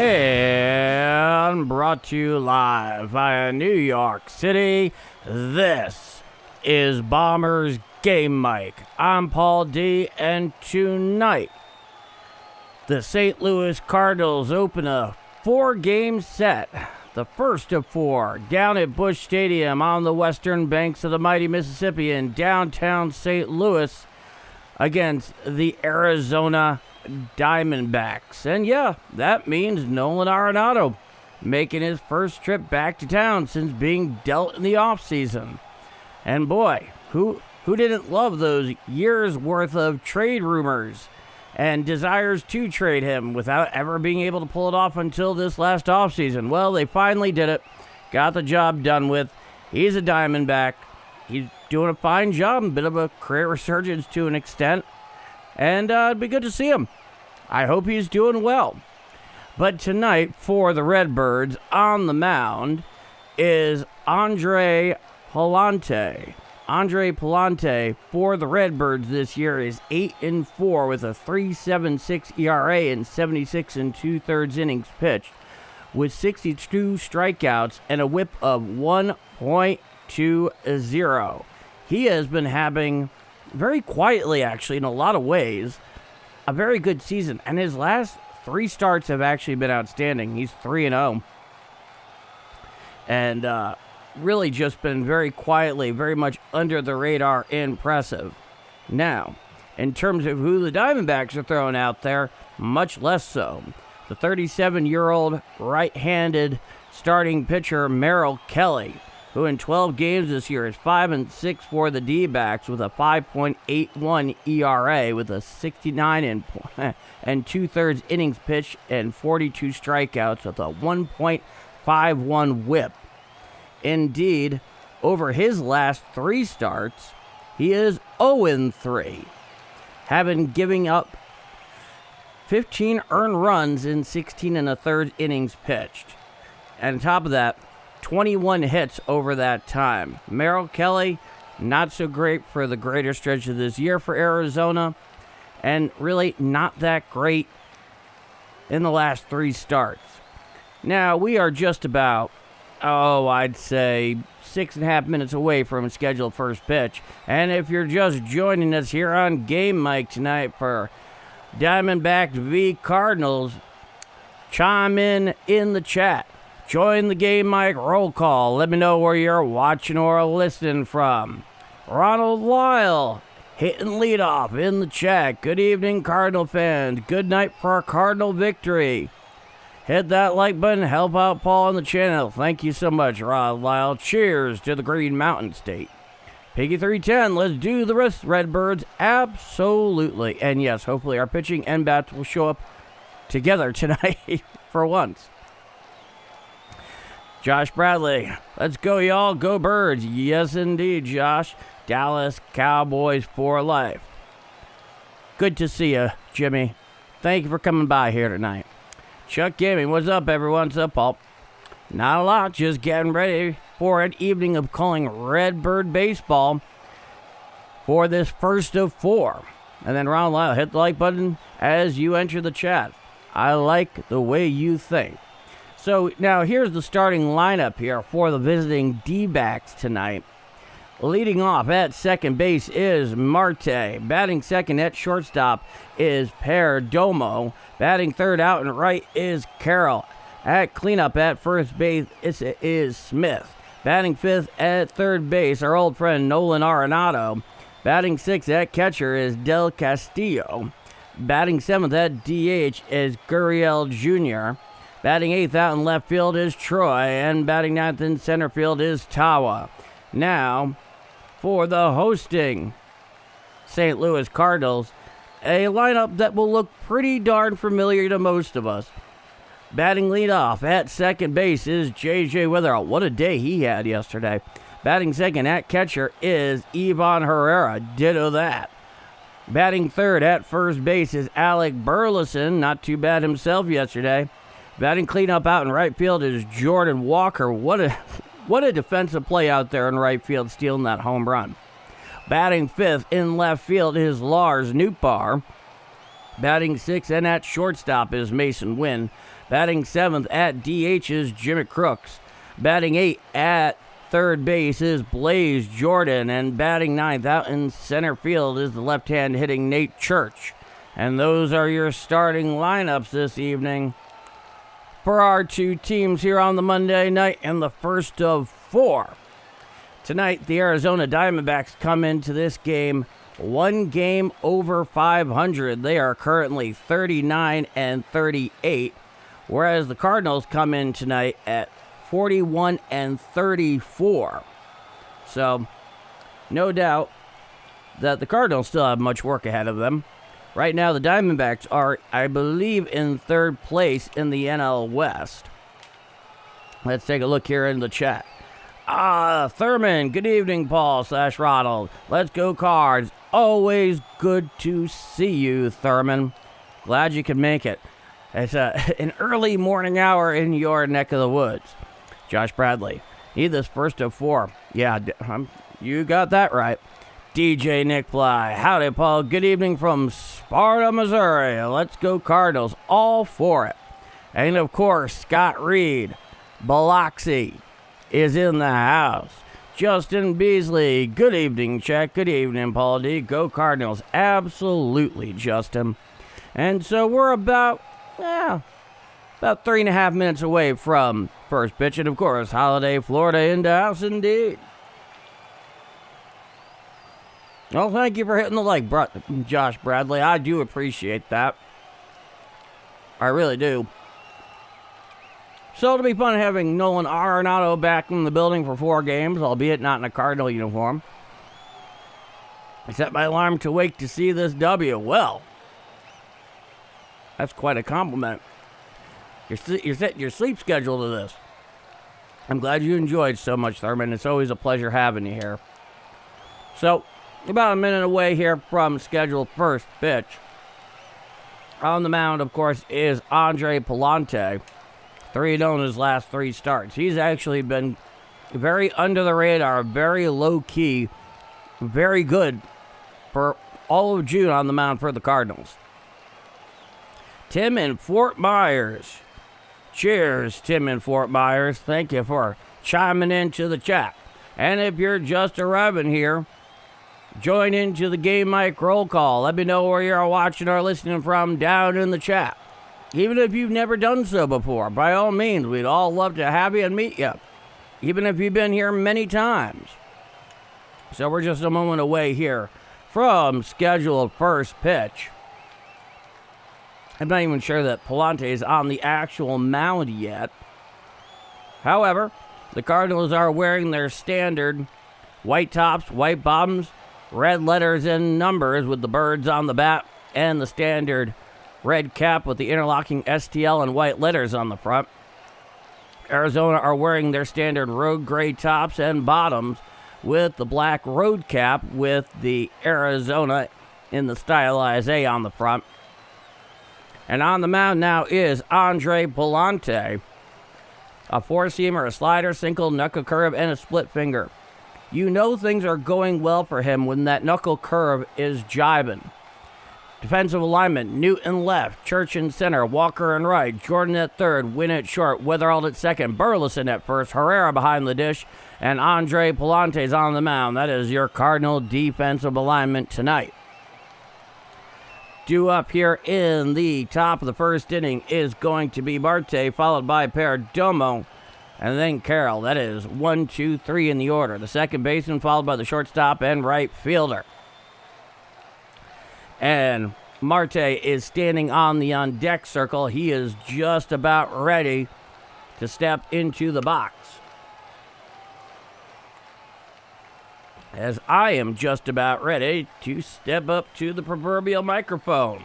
And brought to you live via New York City, this is Bombers Game Mic. I'm Paul D, and tonight, the St. Louis Cardinals open a 4-game set, the first of 4, down at Busch Stadium on the western banks of the mighty Mississippi in downtown St. Louis against the Arizona Diamondbacks. And yeah, that means Nolan Arenado making his first trip back to town since being dealt in the offseason. And boy, who didn't love those years worth of trade rumors and desires to trade him without ever being able to pull it off until this last offseason? Well, they finally did it. Got the job done with. He's a Diamondback. He's doing a fine job, a bit of a career resurgence to an extent. And it'd be good to see him. I hope he's doing well. But tonight, for the Redbirds, on the mound is Andre Pallante. Andre Pallante for the Redbirds this year is 8-4 with a 3.76 ERA and 76 2/3 innings pitched, with 62 strikeouts and a whip of 1.20. He has been having, very quietly actually in a lot of ways, a very good season, and his last 3 starts have actually been outstanding. He's 3-0, and really just been very quietly, very much under the radar, impressive. Now, in terms of who the Diamondbacks are throwing out there, much less so. The 37-year-old right-handed starting pitcher Merrill Kelly, who in 12 games this year is 5-6 for the D-backs with a 5.81 ERA with a 69 2/3 innings pitched and 42 strikeouts with a 1.51 whip. Indeed, over his last 3 starts, he is 0-3, having given up 15 earned runs in 16 1/3 innings pitched. And on top of that, 21 hits over that time. Merrill Kelly, not so great for the greater stretch of this year for Arizona, and really not that great in the last 3 starts. Now, we are just about, I'd say 6.5 minutes away from scheduled first pitch. And if you're just joining us here on Game Mic tonight for Diamondbacks v. Cardinals, chime in the chat. Join the Game Mic roll call. Let me know where you're watching or listening from. Ronald Lyle hitting leadoff in the chat. Good evening, Cardinal fans. Good night for our Cardinal victory. Hit that like button. Help out Paul on the channel. Thank you so much, Ronald Lyle. Cheers to the Green Mountain State. Piggy 310, let's do the rest, Redbirds. Absolutely. And yes, hopefully our pitching and bats will show up together tonight for once. Josh Bradley, let's go, y'all. Go Birds. Yes, indeed, Josh. Dallas Cowboys for life. Good to see you, Jimmy. Thank you for coming by here tonight. Chuck Gaming, what's up, everyone? What's up, Paul? Not a lot, just getting ready for an evening of calling Redbird baseball for this first of 4. And then Ron Lyle, hit the like button as you enter the chat. I like the way you think. So now here's the starting lineup here for the visiting D-backs tonight. Leading off at second base is Marte. Batting second at shortstop is Perdomo. Batting third out and right is Carroll. At cleanup at first base is Smith. Batting fifth at third base, our old friend Nolan Arenado. Batting sixth at catcher is Del Castillo. Batting seventh at DH is Gurriel Jr. Batting eighth out in left field is Troy, and batting ninth in center field is Tawa. Now, for the hosting St. Louis Cardinals, a lineup that will look pretty darn familiar to most of us. Batting leadoff at second base is J.J. Witherell. What a day he had yesterday. Batting second at catcher is Ivan Herrera. Ditto that. Batting third at first base is Alec Burleson. Not too bad himself yesterday. Batting cleanup out in right field is Jordan Walker. What a defensive play out there in right field, stealing that home run. Batting fifth in left field is Lars Nootbaar. Batting sixth and at shortstop is Mason Wynn. Batting 7th at DH is Jimmy Crooks. Batting 8 at third base is Blaze Jordan. And batting 9th out in center field is the left-hand hitting Nate Church. And those are your starting lineups this evening for our two teams here on the Monday night, and the first of 4. Tonight, the Arizona Diamondbacks come into this game 1 game over 500. They are currently 39-38, whereas the Cardinals come in tonight at 41-34. So, no doubt that the Cardinals still have much work ahead of them. Right now, the Diamondbacks are, I believe, in 3rd place in the NL West. Let's take a look here in the chat. Thurman, good evening, Paul/Ronald. Let's go Cards. Always good to see you, Thurman. Glad you could make it. It's an early morning hour in your neck of the woods. Josh Bradley, need this first of 4. Yeah, you got that right. DJ Nick Fly, howdy, Paul. Good evening from Sparta, Missouri. Let's go Cardinals. All for it. And, of course, Scott Reed, Biloxi, is in the house. Justin Beasley, good evening, Chuck. Good evening, Paul D. Go Cardinals. Absolutely, Justin. And so we're about 3.5 minutes away from first pitch. And, of course, Holiday, Florida, in the house indeed. Well, thank you for hitting the like, Josh Bradley. I do appreciate that. I really do. So it'll be fun having Nolan Arenado back in the building for 4 games, albeit not in a Cardinal uniform. I set my alarm to wake to see this W. Well, that's quite a compliment. You set your sleep schedule to this. I'm glad you enjoyed so much, Thurman. It's always a pleasure having you here. So, about a minute away here from scheduled first pitch. On the mound, of course, is Andre Pallante. 3-0 in his last 3 starts. He's actually been very under the radar, very low-key, very good for all of June on the mound for the Cardinals. Tim in Fort Myers. Cheers, Tim in Fort Myers. Thank you for chiming into the chat. And if you're just arriving here, join into the Game Mic roll call. Let me know where you're watching or listening from down in the chat. Even if you've never done so before, by all means, we'd all love to have you and meet you. Even if you've been here many times. So we're just a moment away here from scheduled first pitch. I'm not even sure that Pallante is on the actual mound yet. However, the Cardinals are wearing their standard white tops, white bottoms, red letters and numbers with the birds on the bat, and the standard red cap with the interlocking STL and white letters on the front. Arizona are wearing their standard road gray tops and bottoms with the black road cap with the Arizona in the stylized A on the front. And on the mound now is Andre Pallante. A 4-seamer, a slider, single, knuckle curve, and a split finger. You know things are going well for him when that knuckle curve is jibing. Defensive alignment, Newton left, Church in center, Walker in right, Jordan at third, Wynn at short, Weatherald at second, Burleson at first, Herrera behind the dish, and Andre Pallante's on the mound. That is your Cardinal defensive alignment tonight. Due up here in the top of the first inning is going to be Marte, followed by Perdomo, and then Carroll. That is 1, 2, 3 in the order. The second baseman, followed by the shortstop and right fielder. And Marte is standing on the on-deck circle. He is just about ready to step into the box. As I am just about ready to step up to the proverbial microphone.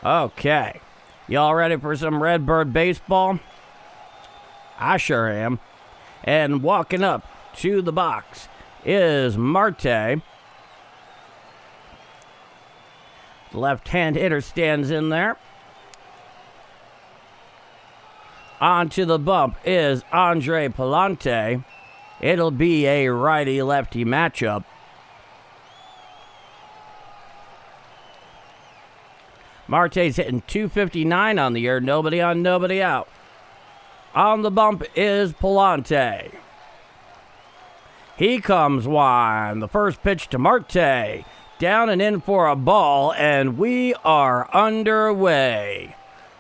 Okay. Y'all ready for some Redbird baseball? I sure am. And walking up to the box is Marte. The left-hand hitter stands in there. Onto the bump is Andre Pallante. It'll be a righty-lefty matchup. Marte's hitting .259 on the year. Nobody on, nobody out. On the bump is Pallante. He comes one. The first pitch to Marte. Down and in for a ball, and we are underway.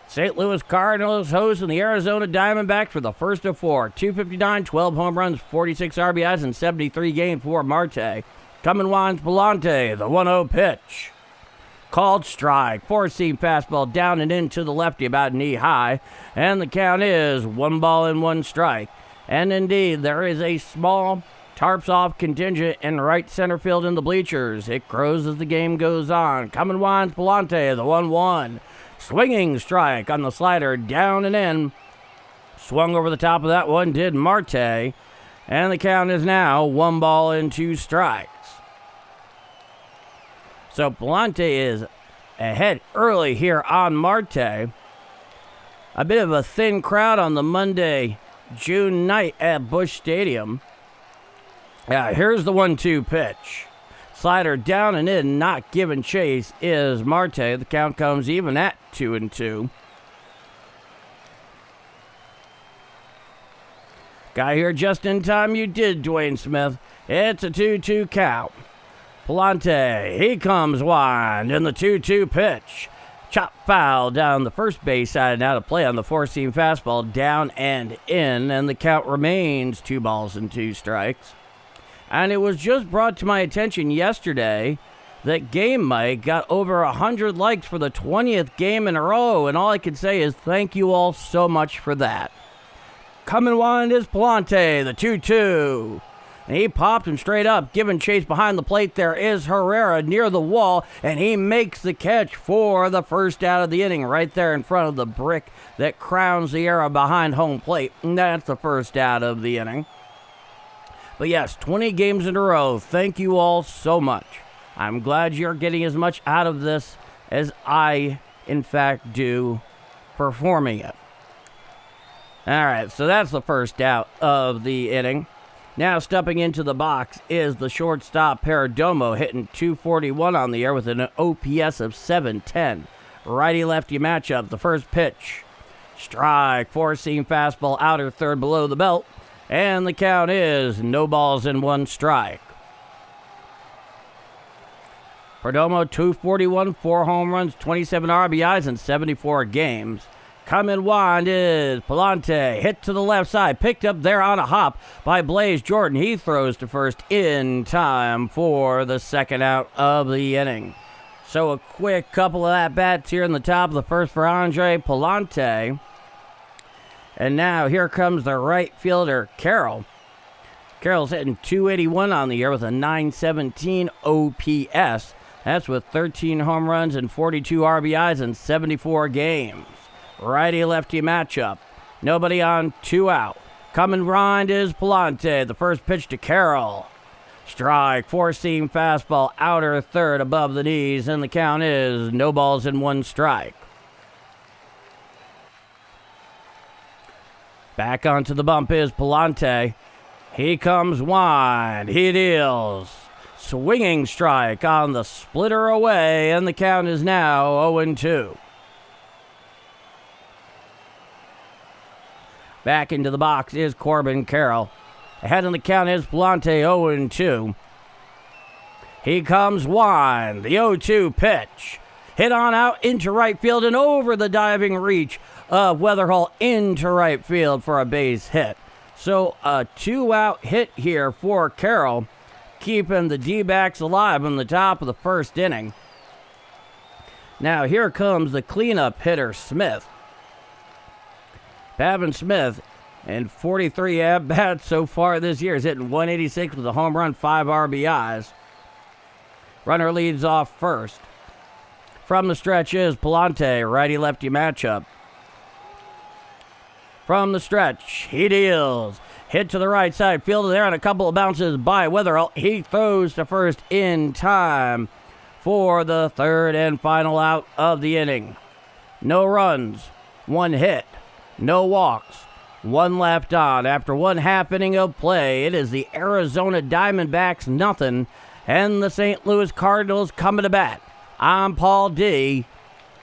St. Louis Cardinals hosting the Arizona Diamondbacks for the first of four. .259, 12 home runs, 46 RBIs, and 73 gained for Marte. Coming winds Pallante, the 1-0 pitch. Called strike. Four-seam fastball down and into the lefty about knee high. And the count is 1 ball and 1 strike. And indeed, there is a small tarps off contingent in right center field in the bleachers. It grows as the game goes on. Coming winds Pallante, the 1-1. Swinging strike on the slider, down and in. Swung over the top of that one, did Marte. And the count is now 1 ball and 2 strikes. So Pallante is ahead early here on Marte. A bit of a thin crowd on the Monday, June night at Busch Stadium. Here's the 1-2 pitch. Slider down and in, not giving chase is Marte. The count comes even at 2-2. Got here just in time you did, Dwayne Smith. It's a 2-2 count. Pallante, he comes wide in the 2-2 pitch. Chop foul down the first base side, and out of play on the four-seam fastball, down and in, and the count remains 2 balls and 2 strikes. And it was just brought to my attention yesterday that Game Mike got over 100 likes for the 20th game in a row, and all I can say is thank you all so much for that. Coming wind is Pallante, the 2-2. And he popped him straight up, giving chase behind the plate. There is Herrera near the wall, and he makes the catch for the first out of the inning right there in front of the brick that crowns the area behind home plate. And that's the first out of the inning. But yes, 20 games in a row. Thank you all so much. I'm glad you're getting as much out of this as I, in fact, do performing it. All right, so that's the first out of the inning. Now stepping into the box is the shortstop Perdomo, hitting .241 on the air with an OPS of .710. Righty-lefty matchup, the first pitch. Strike, four-seam fastball, outer third below the belt. And the count is no balls and 1 strike. Perdomo, .241, 4 home runs, 27 RBIs in 74 games. Coming wide is Pallante, hit to the left side, picked up there on a hop by Blaze Jordan. He throws to first in time for the second out of the inning. So a quick couple of at-bats here in the top of the first for Andre Pallante. And now here comes the right fielder, Carroll. Carroll's hitting .281 on the year with a .917 OPS. That's with 13 home runs and 42 RBIs in 74 games. Righty-lefty matchup. Nobody on, 2 out. Coming round is Pallante. The first pitch to Carroll. Strike, four-seam fastball, outer third above the knees, and the count is no balls and 1 strike. Back onto the bump is Pallante. He comes wide. He deals. Swinging strike on the splitter away, and the count is now 0-2. Back into the box is Corbin Carroll. Ahead in the count is Pallante, 0-2. He comes wide. The 0-2 pitch. Hit on out into right field and over the diving reach of Weatherall into right field for a base hit. So a 2-out hit here for Carroll, keeping the D-backs alive in the top of the first inning. Now here comes the cleanup hitter, Smith. Pavin Smith, in 43 at-bats so far this year, is hitting .186 with a home run, 5 RBIs. Runner leads off first. From the stretch is Pallante, righty-lefty matchup. From the stretch, he deals. Hit to the right side, fielded there on a couple of bounces by Weatherall. He throws to first in time for the third and final out of the inning. No runs, 1 hit. No walks, 1 left on. After 1/2 inning of play, it is the Arizona Diamondbacks 0, and the St. Louis Cardinals coming to bat. I'm Paul D,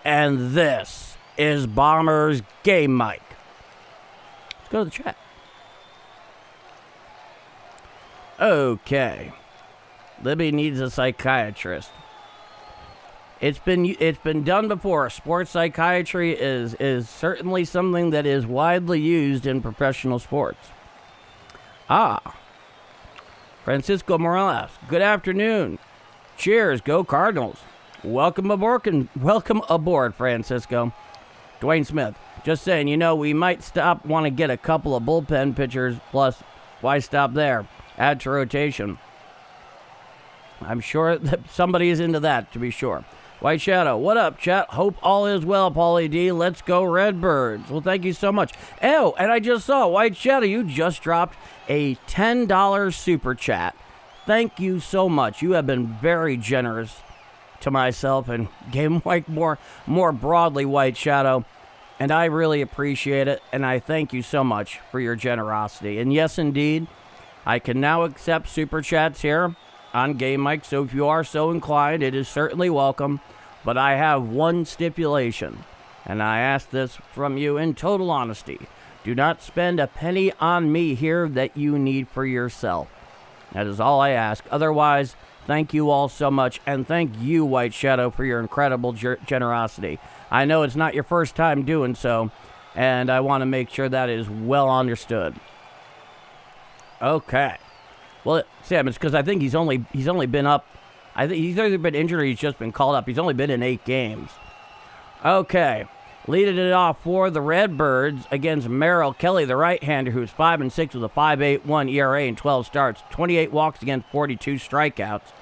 and this is Bombers Game Mic. Let's go to the chat. Okay. Libby needs a psychiatrist. It's been done before. Sports psychiatry is certainly something that is widely used in professional sports. Francisco Morales, good afternoon. Cheers, go Cardinals. Welcome aboard, Francisco. Dwayne Smith, just saying, we might want to get a couple of bullpen pitchers, plus, why stop there? Add to rotation. I'm sure that somebody is into that, to be sure. White Shadow, what up, chat? Hope all is well, Paulie D. Let's go Redbirds. Well, thank you so much. Oh, and I just saw, White Shadow, you just dropped a $10 super chat. Thank you so much. You have been very generous to myself and Game Mike more broadly, White Shadow. And I really appreciate it, and I thank you so much for your generosity. And yes, indeed, I can now accept super chats here on Game Mike, so if you are so inclined, it is certainly welcome. But I have one stipulation, and I ask this from you in total honesty. Do not spend a penny on me here that you need for yourself. That is all I ask. Otherwise, thank you all so much, and thank you, White Shadow, for your incredible generosity. I know it's not your first time doing so, and I want to make sure that is well understood. Okay. Well, Sam, it's because I think he's only been up. I think he's either been injured or he's just been called up. He's only been in 8 games. Okay. Leading it off for the Redbirds against Merrill Kelly, the right-hander, who's 5-6 with a 5.81 ERA in 12 starts, 28 walks against 42 strikeouts.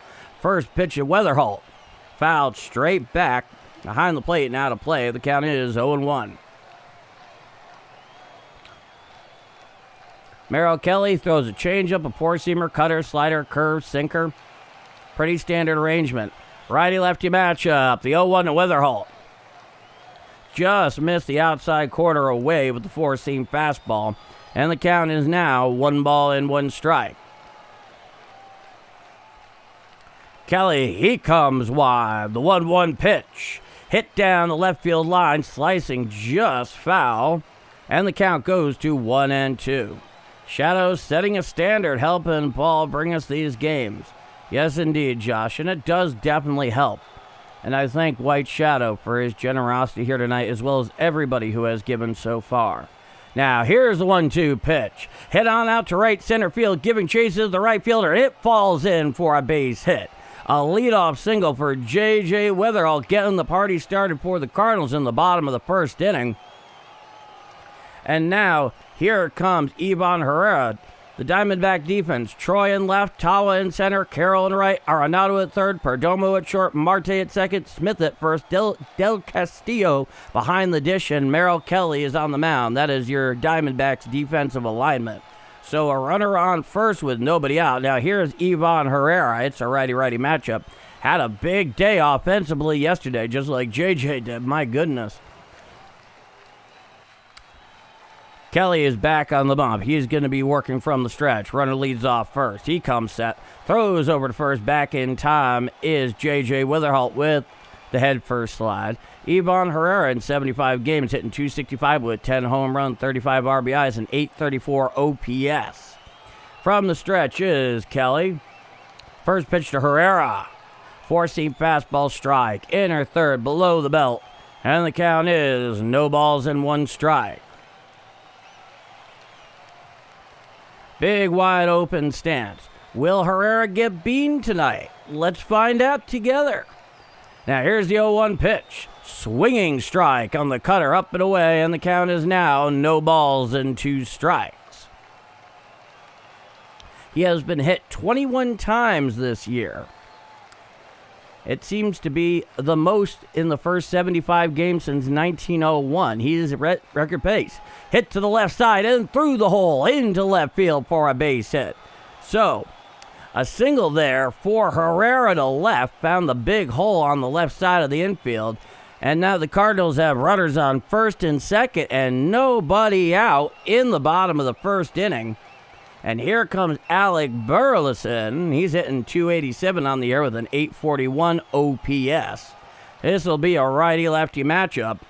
First pitch at Weatherholt. Fouled straight back behind the plate and out of play. The count is 0-1. Merrill Kelly throws a changeup, a four-seamer, cutter, slider, curve, sinker. Pretty standard arrangement. Righty-lefty matchup. The 0-1 to Weatherholt. Just missed the outside corner away with the four-seam fastball. And the count is now 1-1 strike. Kelly, he comes wide. The 1-1 pitch. Hit down the left field line, slicing just foul. And the count goes to 1-2. Shadows setting a standard, helping Paul bring us these games. Yes, indeed, Josh, and it does definitely help. And I thank White Shadow for his generosity here tonight, as well as everybody who has given so far. Now, here's the 1-2 pitch. Hit on out to right center field, giving chase to the right fielder. It falls in for a base hit. A leadoff single for J.J. Weatherall, getting the party started for the Cardinals in the bottom of the first inning. And now, here comes Ivan Herrera, the Diamondback defense. Troy in left, Tawa in center, Carroll in right, Arenado at third, Perdomo at short, Marte at second, Smith at first, Del Castillo behind the dish, and Merrill Kelly is on the mound. That is your Diamondbacks defensive alignment. So a runner on first with nobody out. Now here's Ivan Herrera. It's a righty-righty matchup. Had a big day offensively yesterday, just like JJ did. My goodness. Kelly is back on the bump. He's going to be working from the stretch. Runner leads off first. He comes set. Throws over to first. Back in time is J.J. Weatherholt with the head first slide. Ivan Herrera in 75 games, hitting .265 with 10 home runs, 35 RBIs, and .834 OPS. From the stretch is Kelly. First pitch to Herrera. Four-seam fastball strike. Inner third, below the belt. And the count is 0-1 strike. Big wide open stance. Will Herrera get beaten tonight? Let's find out together. Now here's the 0-1 pitch. Swinging strike on the cutter, up and away, and the count is now 0-2 strikes. He has been hit 21 times this year. It seems to be the most in the first 75 games since 1901. He is at record pace. Hit to the left side and through the hole into left field for a base hit. So, a single there for Herrera to left, found the big hole on the left side of the infield. And now the Cardinals have runners on first and second and nobody out in the bottom of the first inning. And here comes Alec Burleson. He's hitting .287 on the air with an .841 OPS. This will be a righty-lefty matchup.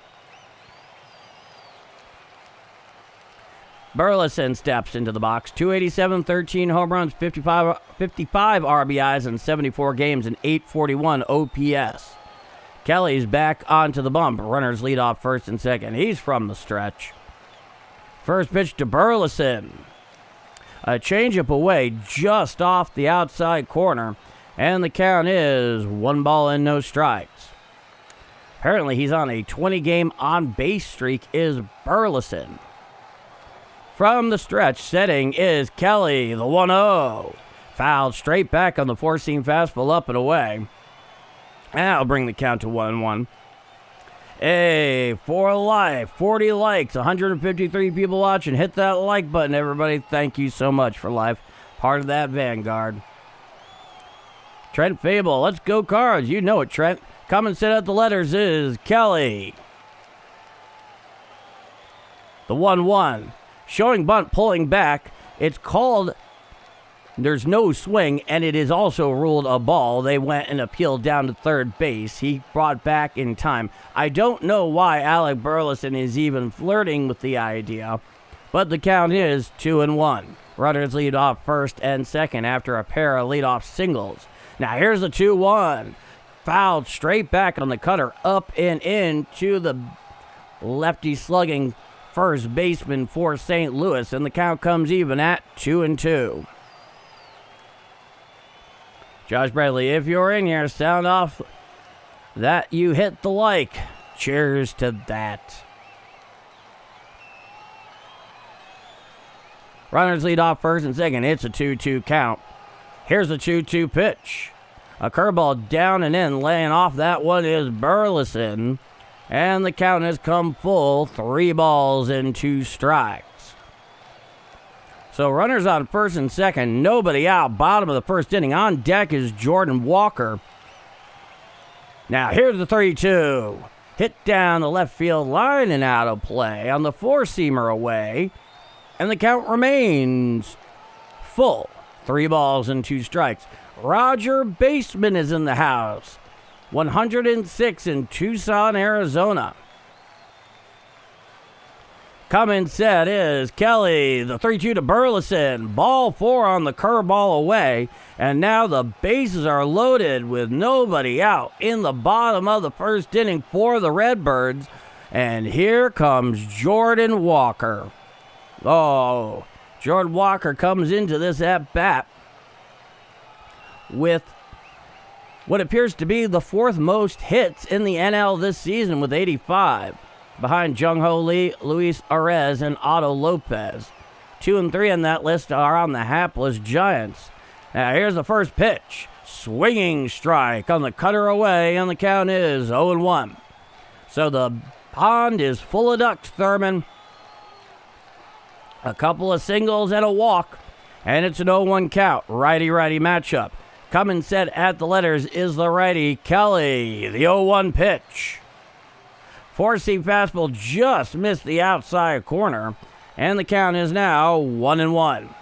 Burleson steps into the box. 287, 13 home runs, 55 RBIs in 74 games, and 841 OPS. Kelly's back onto the bump. Runners lead off first and second. He's from the stretch. First pitch to Burleson. A changeup away just off the outside corner. And the count is 1 ball and no strikes. Apparently he's on a 20-game on-base streak is Burleson. From the stretch, setting is Kelly, the 1-0. Fouled straight back on the four-seam fastball up and away. That'll bring the count to 1-1. Hey, for life, 40 likes, 153 people watching. Hit that like button, everybody. Thank you so much for life. Part of that vanguard. Trent Fable, let's go Cards. You know it, Trent. Come and sit out the letters is Kelly. The 1-1. Showing bunt, pulling back. It's called, there's no swing, and it is also ruled a ball. They went and appealed down to third base. He brought back in time. I don't know why Alec Burleson is even flirting with the idea, but the count is 2-1. Runners lead off first and second after a pair of leadoff singles. Now here's the 2-1. Fouled straight back on the cutter, up and in to the lefty slugging first baseman for St. Louis, and the count comes even at 2-2. Josh Bradley, if you're in here, sound off that you hit the like. Cheers to that. Runners lead off first and second. It's a 2-2 count. Here's the 2-2 pitch. A curveball down and in. Laying off that one is Burleson. And the count has come full. 3 balls and 2 strikes. So runners on first and second. Nobody out. Bottom of the first inning. On deck is Jordan Walker. Now here's the 3-2. Hit down the left field line and out of play on the four-seamer away. And the count remains full. 3 balls and 2 strikes. Roger Baseman is in the house. 106 in Tucson, Arizona. Coming set is Kelly, the 3-2 to Burleson. Ball 4 on the curveball away. And now the bases are loaded with nobody out in the bottom of the first inning for the Redbirds. And here comes Jordan Walker. Oh, Jordan Walker comes into this at-bat with what appears to be the 4th most hits in the NL this season with 85, behind Jung-Ho Lee, Luis Arez, and Otto Lopez. 2 and 3 on that list are on the hapless Giants. Now here's the first pitch. Swinging strike on the cutter away, and the count is 0-1. So the pond is full of ducks, Thurman. A couple of singles and a walk, and it's an 0-1 count. Righty-righty matchup. Coming set at the letters is the righty, Kelly, the 0-1 pitch. Four-seam fastball just missed the outside corner, and the count is now 1-1.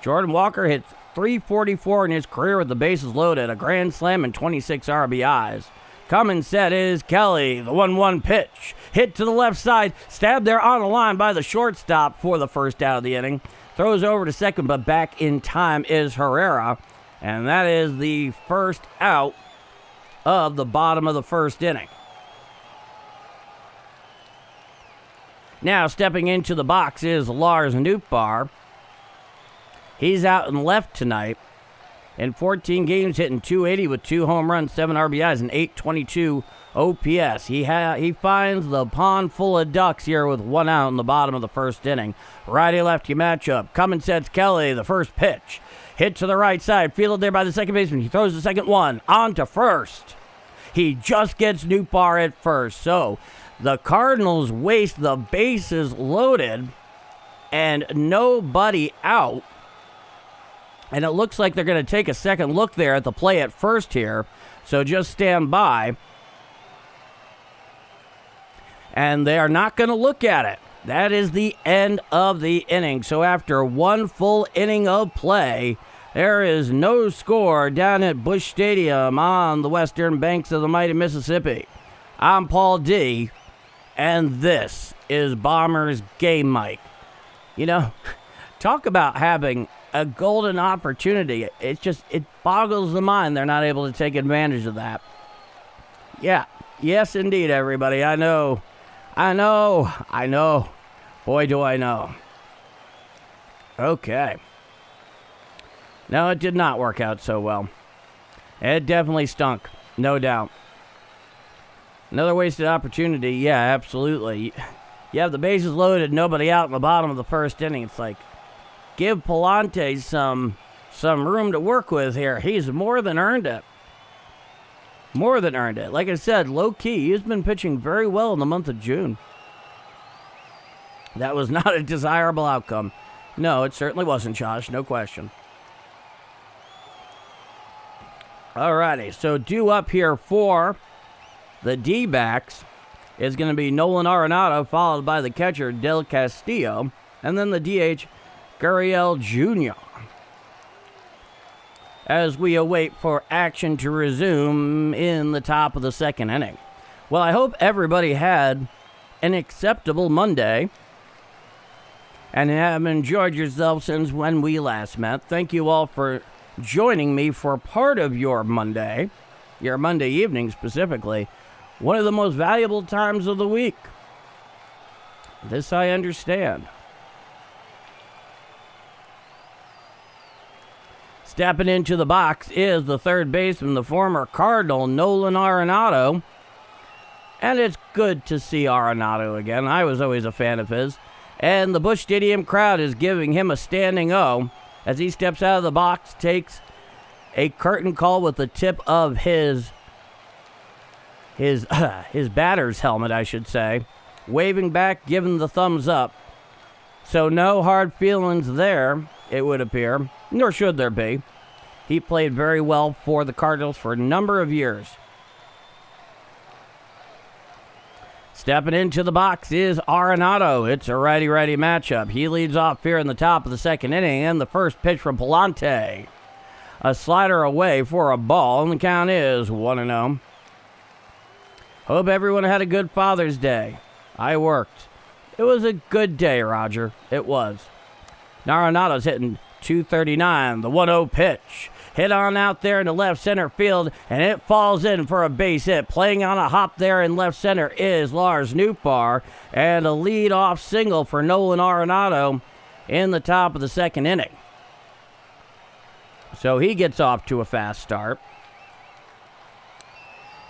Jordan Walker hit .344 in his career with the bases loaded, a grand slam and 26 RBIs. Coming set is Kelly, the 1-1 pitch. Hit to the left side, stabbed there on the line by the shortstop for the first out of the inning. Throws over to second, but back in time is Herrera. And that is the first out of the bottom of the first inning. Now stepping into the box is Lars Nootbaar. He's out and left tonight. In 14 games, hitting .280 with 2 home runs, 7 RBIs, and 822 OPS. He finds the pond full of ducks here with 1 out in the bottom of the first inning. Righty-lefty matchup. Coming sets Kelly, the first pitch. Hit to the right side, fielded there by the second baseman. He throws the second one on to first. He just gets Nootbaar at first. So the Cardinals waste the bases loaded and nobody out. And it looks like they're going to take a second look there at the play at first here. So just stand by. And they are not going to look at it. That is the end of the inning. So after 1 full inning of play, There is no score down at Busch Stadium on the western banks of the mighty Mississippi. I'm Paul D, and this is Bombers Game Mike. You know, talk about having a golden opportunity. It boggles the mind they're not able to take advantage of that. Yeah, yes indeed, everybody. I know. Boy, do I know. Okay. No, it did not work out so well. It definitely stunk, no doubt. Another wasted opportunity, yeah, absolutely. You have the bases loaded, nobody out in the bottom of the first inning. It's like, give Pallante some room to work with here. He's more than earned it. More than earned it. Like I said, low-key, he's been pitching very well in the month of June. That was not a desirable outcome. No, it certainly wasn't, Josh, no question. Alrighty, so due up here for the D-backs is going to be Nolan Arenado, followed by the catcher, Del Castillo, and then the DH, Gurriel Jr. As we await for action to resume in the top of the second inning. Well, I hope everybody had an acceptable Monday and have enjoyed yourself since when we last met. Thank you all for joining me for part of your Monday evening specifically, one of the most valuable times of the week. This I understand. Stepping into the box is the third baseman, the former Cardinal, Nolan Arenado. And it's good to see Arenado again. I was always a fan of his. And the Busch Stadium crowd is giving him a standing O as he steps out of the box, takes a curtain call with the tip of his batter's helmet, I should say, waving back, giving the thumbs up. So no hard feelings there, it would appear, nor should there be. He played very well for the Cardinals for a number of years. Stepping into the box is Arenado. It's a righty-righty matchup. He leads off here in the top of the second inning, and the first pitch from Pallante. A slider away for a ball, and the count is 1-0. Hope everyone had a good Father's Day. I worked. It was a good day, Roger. It was. Now Arenado's hitting .239, the 1-0 pitch. Hit on out there in the left center field, and it falls in for a base hit. Playing on a hop there in left center is Lars Nootbaar, and a lead-off single for Nolan Arenado in the top of the second inning. So he gets off to a fast start.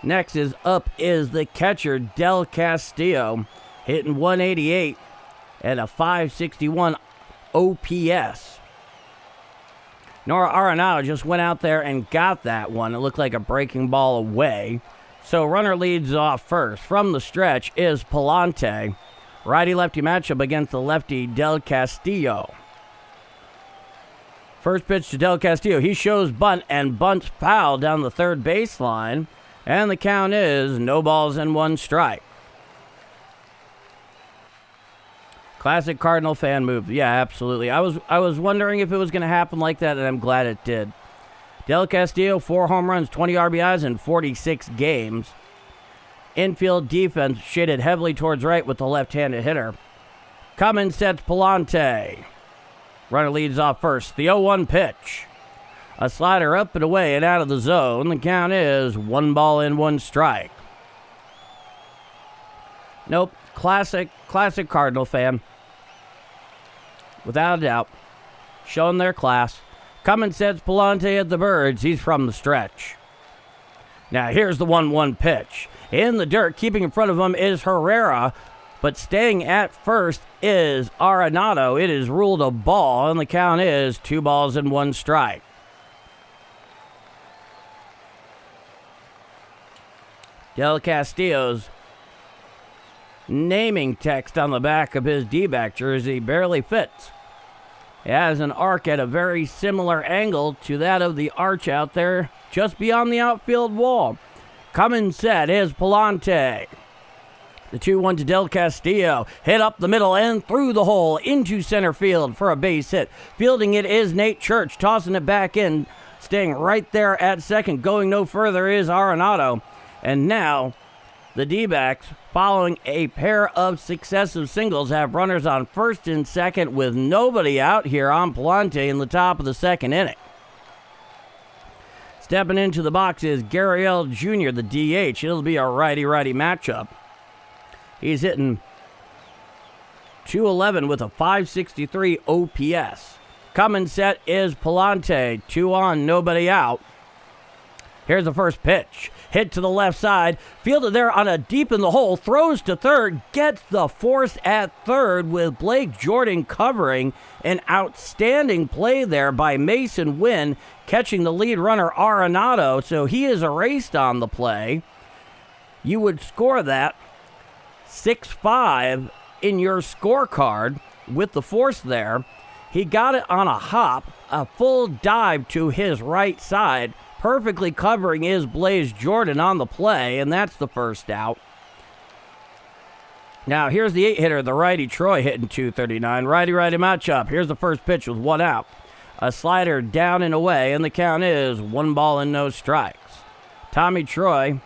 Next is the catcher, Del Castillo, hitting .188 and a .561 OPS. Nora Arenado just went out there and got that one. It looked like a breaking ball away. So runner leads off first. From the stretch is Pallante. Righty-lefty matchup against the lefty Del Castillo. First pitch to Del Castillo. He shows bunt and bunts foul down the third baseline. And the count is no balls and one strike. Classic Cardinal fan move. Yeah, absolutely. I was wondering if it was going to happen like that, and I'm glad it did. Del Castillo, 4 home runs, 20 RBIs in 46 games. Infield defense shaded heavily towards right with the left-handed hitter. Cummins sets Pallante. Runner leads off first. The 0-1 pitch. A slider up and away and out of the zone. The count is 1 ball and 1 strike. Nope. Classic Cardinal fan. Without a doubt. Showing their class. Cummins sets Pallante at the birds. He's from the stretch. Now here's the 1-1 pitch. In the dirt, keeping in front of him is Herrera. But staying at first is Arenado. It is ruled a ball, and the count is 2 balls and 1 strike. Del Castillo's naming text on the back of his D-back jersey barely fits. It has an arc at a very similar angle to that of the arch out there just beyond the outfield wall. Cummins set is Pallante. The 2-1 to Del Castillo. Hit up the middle and through the hole into center field for a base hit. Fielding it is Nate Church, tossing it back in, staying right there at second. Going no further is Arenado. And now the D-backs, following a pair of successive singles, have runners on first and second with nobody out here on Pallante in the top of the second inning. Stepping into the box is Gurriel Jr., the DH. It'll be a righty-righty matchup. He's hitting .211 with a .563 OPS. Coming set is Pallante. 2 on, nobody out. Here's the first pitch. Hit to the left side. Fielded there on a deep in the hole. Throws to third. Gets the force at third with Blake Jordan covering. An outstanding play there by Mason Wynn, catching the lead runner Arenado. So he is erased on the play. You would score that 6-5 in your scorecard with the force there. He got it on a hop, a full dive to his right side, perfectly covering is Blaze Jordan on the play, and that's the first out. Now here's the 8-hitter, the righty Troy, hitting .239. Righty-righty matchup. Here's the first pitch with 1 out. A slider down and away, and the count is 1 ball and no strikes. Tommy Troy,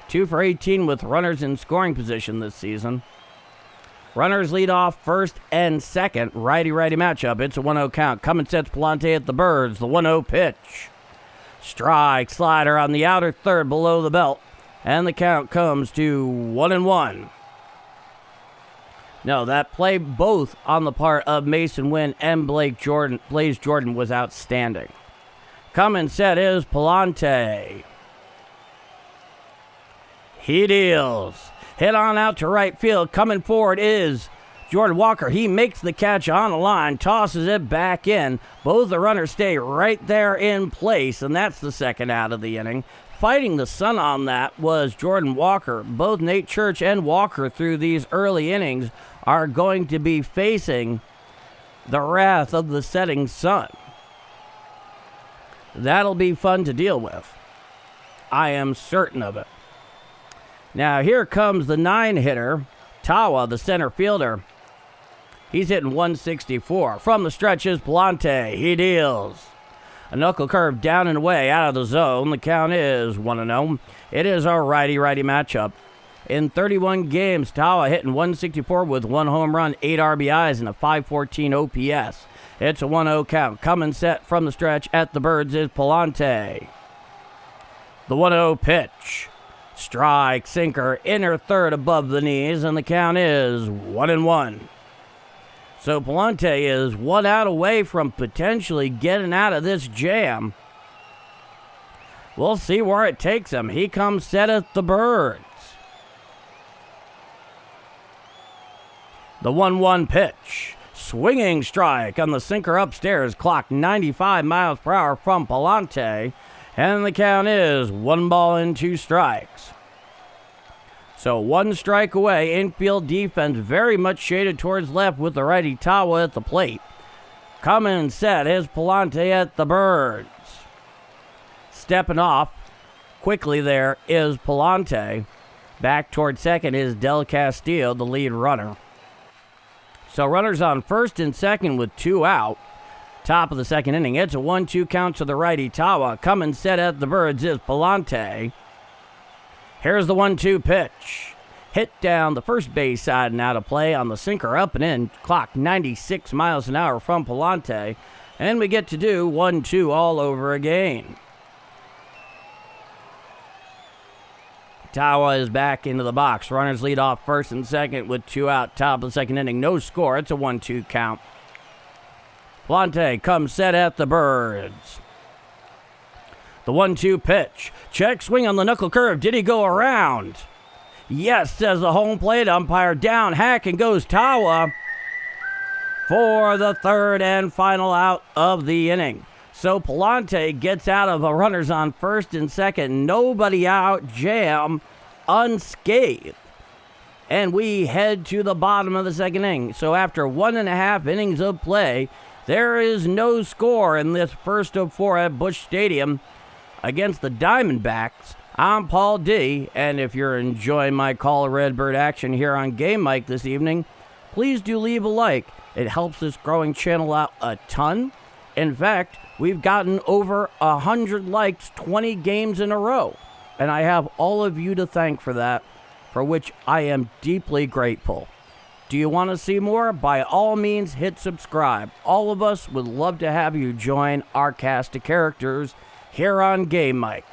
2 for 18 with runners in scoring position this season. Runners lead off first and second. Righty-righty matchup. It's a 1-0 count. Coming sets Pallante at the Birds. The 1-0 pitch. Strike, slider on the outer third below the belt. And the count comes to 1-1. No, that play both on the part of Mason Wynn and Blaze Jordan was outstanding. Coming set is Pallante. He deals. Hit on out to right field. Coming forward is Jordan Walker. He makes the catch on the line, tosses it back in. Both the runners stay right there in place, and that's the second out of the inning. Fighting the sun on that was Jordan Walker. Both Nate Church and Walker through these early innings are going to be facing the wrath of the setting sun. That'll be fun to deal with. I am certain of it. Now here comes the 9-hitter, Tawa, the center fielder. He's hitting .164. From the stretch is Pallante. He deals. A knuckle curve down and away out of the zone. The count is 1-0. It is our righty-righty matchup. In 31 games, Tawa hitting .164 with 1 home run, 8 RBIs, and a .514 OPS. It's a 1-0 count. Coming set from the stretch at the Birds is Pallante. The 1-0 pitch. Strike, sinker, inner third above the knees, and the count is 1-1. So Pallante is 1 out away from potentially getting out of this jam. We'll see where it takes him. He comes set at the Birds. The 1-1 pitch. Swinging strike on the sinker upstairs. Clock 95 miles per hour from Pallante. And the count is 1 ball and 2 strikes. So 1 strike away. Infield defense very much shaded towards left with the righty Tawa at the plate. Coming set is Pallante at the Birds. Stepping off quickly there is Pallante. Back towards second is Del Castillo, the lead runner. So runners on first and second with 2 out. Top of the second inning. It's a 1-2 count to the righty Tawa. Coming set at the Birds is Pallante. Here's the 1-2 pitch. Hit down the first base side and out of play on the sinker up and in. Clock 96 miles an hour from Pallante. And we get to do 1-2 all over again. Tawa is back into the box. Runners lead off first and second with 2 out. Top of the second inning. No score. It's a 1-2 count. Pallante comes set at the Birds. The 1-2 pitch. Check swing on the knuckle curve. Did he go around? Yes, says the home plate umpire. Down hack and goes Tawa for the third and final out of the inning. So Pallante gets out of a runners on first and second, nobody out jam unscathed. And we head to the bottom of the second inning. So after 1.5 innings of play, there is no score in this first of 4 at Busch Stadium against the Diamondbacks. I'm Paul D, and if you're enjoying my Call of Redbird action here on Game Mike this evening, please do leave a like. It helps this growing channel out a ton. In fact, we've gotten over 100 likes 20 games in a row, and I have all of you to thank for that, for which I am deeply grateful. Do you want to see more? By all means, hit subscribe. All of us would love to have you join our cast of characters here on Game Mike.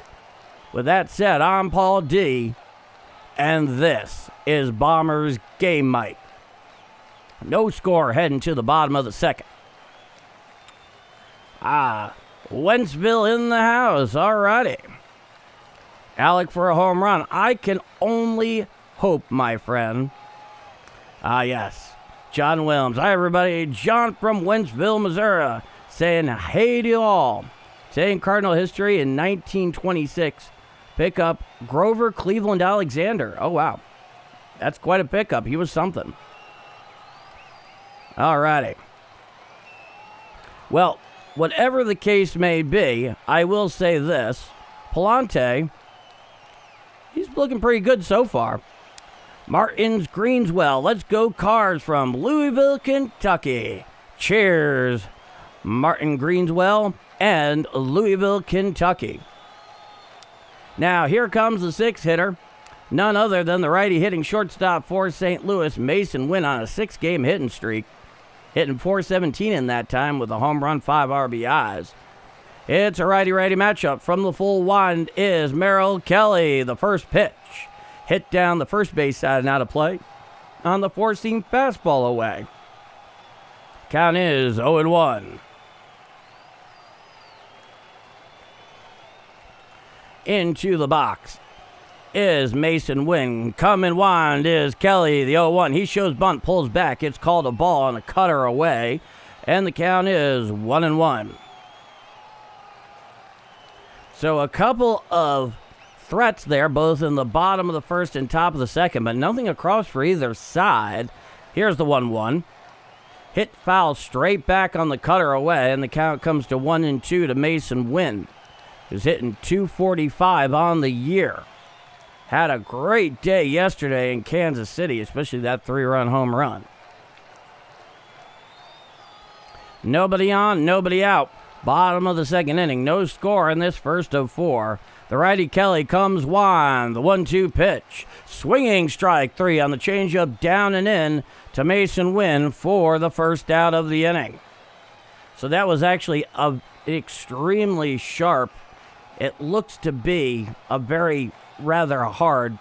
With that said, I'm Paul D, and this is Bombers Game Mike. No score heading to the bottom of the second. Wentzville in the house. Alrighty. Alec for a home run. I can only hope, my friend. Yes. John Williams. Hi, everybody. John from Wentzville, Missouri, saying hey to you all. Today in Cardinal history in 1926, pickup Grover Cleveland Alexander. Oh, wow. That's quite a pickup. He was something. Alrighty. Well, whatever the case may be, I will say this. Pallante, he's looking pretty good so far. Martin's Greenswell. Let's go Cards from Louisville, Kentucky. Cheers, Martin Greenswell and Louisville, Kentucky. Now, here comes the sixth hitter. None other than the righty hitting shortstop for St. Louis, Mason Wynn, on a 6-game hitting streak. Hitting .417 in that time with a home run, 5 RBIs. It's a righty-righty matchup. From the full wind is Merrill Kelly. The first pitch hit down the first base side and out of play on the four-seam fastball away. Count is 0-1. Into the box is Mason Wynn. Come and wind is Kelly, the 0-1. He shows bunt, pulls back. It's called a ball and a cutter away. And the count is 1-1. So a couple of threats there, both in the bottom of the first and top of the second, but nothing across for either side. Here's the 1-1. Hit foul straight back on the cutter away, and the count comes to 1-2 to Mason Wynn, who's hitting .245 on the year. Had a great day yesterday in Kansas City, especially that 3-run home run. Nobody on, nobody out. Bottom of the second inning, no score in this first of 4. The righty Kelly comes wind, the 1-2 pitch. Swinging strike 3 on the changeup, down and in to Mason Wynn for the first out of the inning. So that was actually an extremely sharp, it looks to be a very rather hard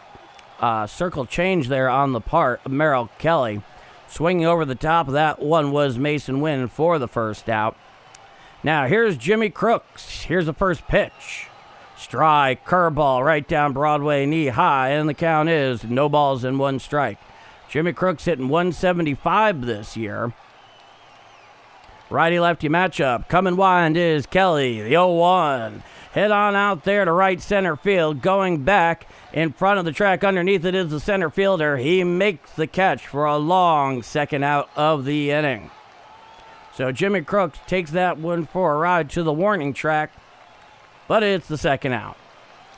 circle change there on the part of Merrill Kelly. Swinging over the top of that one was Mason Wynn for the first out. Now here's Jimmy Crooks. Here's the first pitch. Strike, curveball, right down Broadway, knee high, and the count is no balls and 1 strike. Jimmy Crooks hitting .175 this year. Righty-lefty matchup. Coming wind is Kelly, the 0-1. Hit on out there to right center field. Going back in front of the track underneath it is the center fielder. He makes the catch for a long second out of the inning. So Jimmy Crooks takes that one for a ride to the warning track, but it's the second out.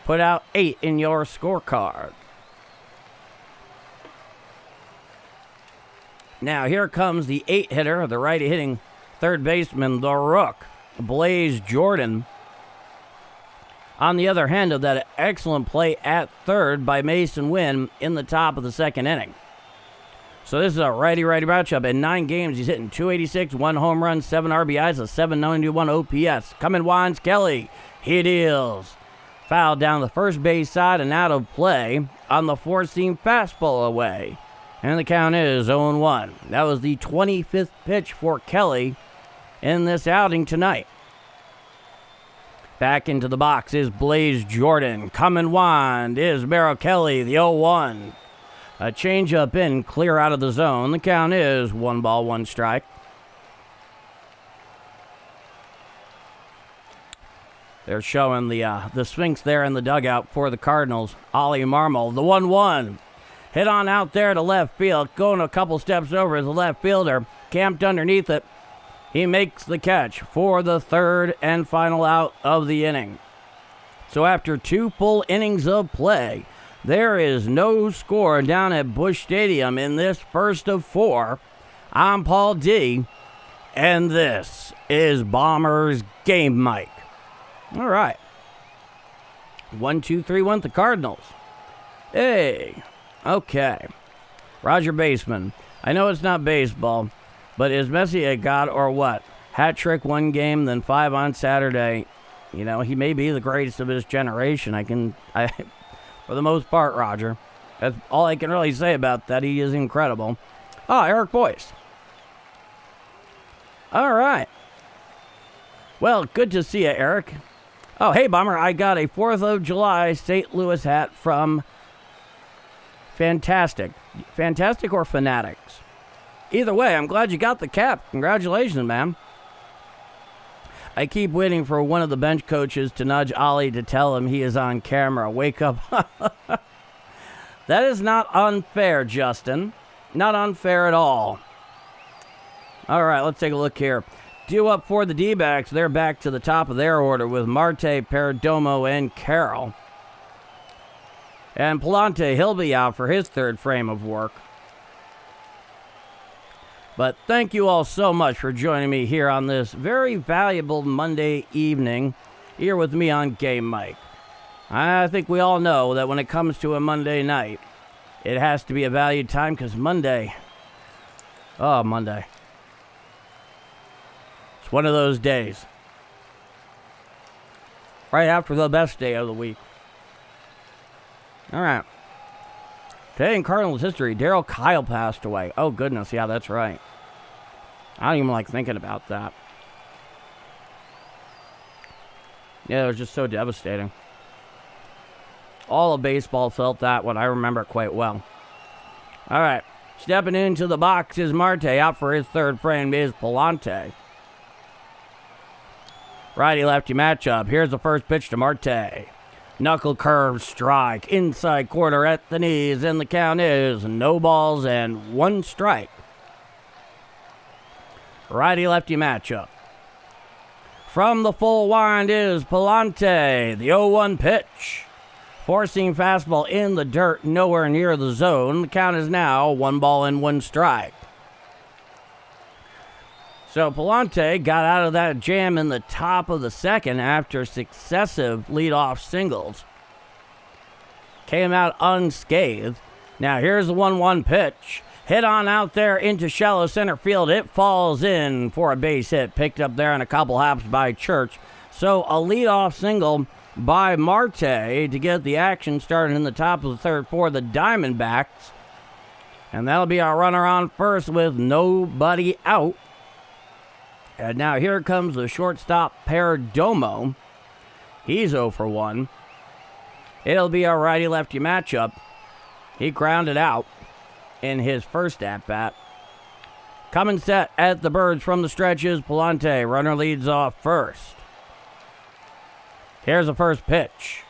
Put out 8 in your scorecard. Now here comes the 8-hitter, the righty hitting third baseman, the Rook, Blaze Jordan. On the other hand of that excellent play at third by Mason Wynn in the top of the second inning. So this is a righty-righty matchup. In 9 games, he's hitting .286, 1 home run, 7 RBIs, a .791 OPS. Coming winds Kelly. He deals. Foul down the first base side and out of play on the four-seam fastball away. And the count is 0-1. That was the 25th pitch for Kelly in this outing tonight. Back into the box is Blaze Jordan. Coming wind is Merrill Kelly, the 0-1. A changeup in, clear out of the zone. The count is 1 ball, 1 strike. They're showing the Sphinx there in the dugout for the Cardinals. Ollie Marmol, the 1-1. Hit on out there to left field. Going a couple steps over as the left fielder. Camped underneath it. He makes the catch for the third and final out of the inning. So after 2 full innings of play, there is no score down at Busch Stadium in this first of 4. I'm Paul D, and this is Bombers Game Mike. All right. 1-2-3-1 the Cardinals. Hey. Okay. Roger Baseman. I know it's not baseball, but is Messi a god or what? Hat trick one game, then 5 on Saturday. You know, he may be the greatest of his generation. For the most part, Roger. That's all I can really say about that. He is incredible. Eric Boyce. All right. Well, good to see you, Eric. Oh, hey, Bomber. I got a 4th of July St. Louis hat from Fantastic. Fantastic or Fanatics? Either way, I'm glad you got the cap. Congratulations, man. I keep waiting for one of the bench coaches to nudge Ollie to tell him he is on camera. Wake up. That is not unfair, Justin. Not unfair at all. All right, let's take a look here. Due up for the D-backs. They're back to the top of their order with Marte, Perdomo, and Carroll. And Pallante, he'll be out for his 3rd frame of work. But thank you all so much for joining me here on this very valuable Monday evening here with me on Game Mike. I think we all know that when it comes to a Monday night, it has to be a valued time because Monday. It's one of those days. Right after the best day of the week. All right. Today in Cardinals history, Darryl Kyle passed away. Oh, goodness. Yeah, that's right. I don't even like thinking about that. Yeah, it was just so devastating. All of baseball felt that one. I remember it quite well. All right. Stepping into the box is Marte. Out for his 3rd frame is Pallante. Righty-lefty matchup. Here's the first pitch to Marte. Knuckle curve strike. Inside corner at the knees. And the count is no balls and 1 strike. Righty-lefty matchup. From the full wind is Pallante. The 0-1 pitch. Forcing fastball in the dirt, nowhere near the zone. The count is now 1 ball and 1 strike. So Pallante got out of that jam in the top of the 2nd after successive leadoff singles. Came out unscathed. Now here's the 1-1 pitch. Hit on out there into shallow center field. It falls in for a base hit. Picked up there in a couple hops by Church. So a leadoff single by Marte to get the action started in the top of the 3rd for the Diamondbacks. And that'll be our runner on first with nobody out. And now here comes the shortstop Perdomo. He's 0 for 1. It'll be a righty-lefty matchup. He grounded out in his first at-bat. Coming set at the Birds from the stretches, Pallante. Runner leads off first. Here's the first pitch.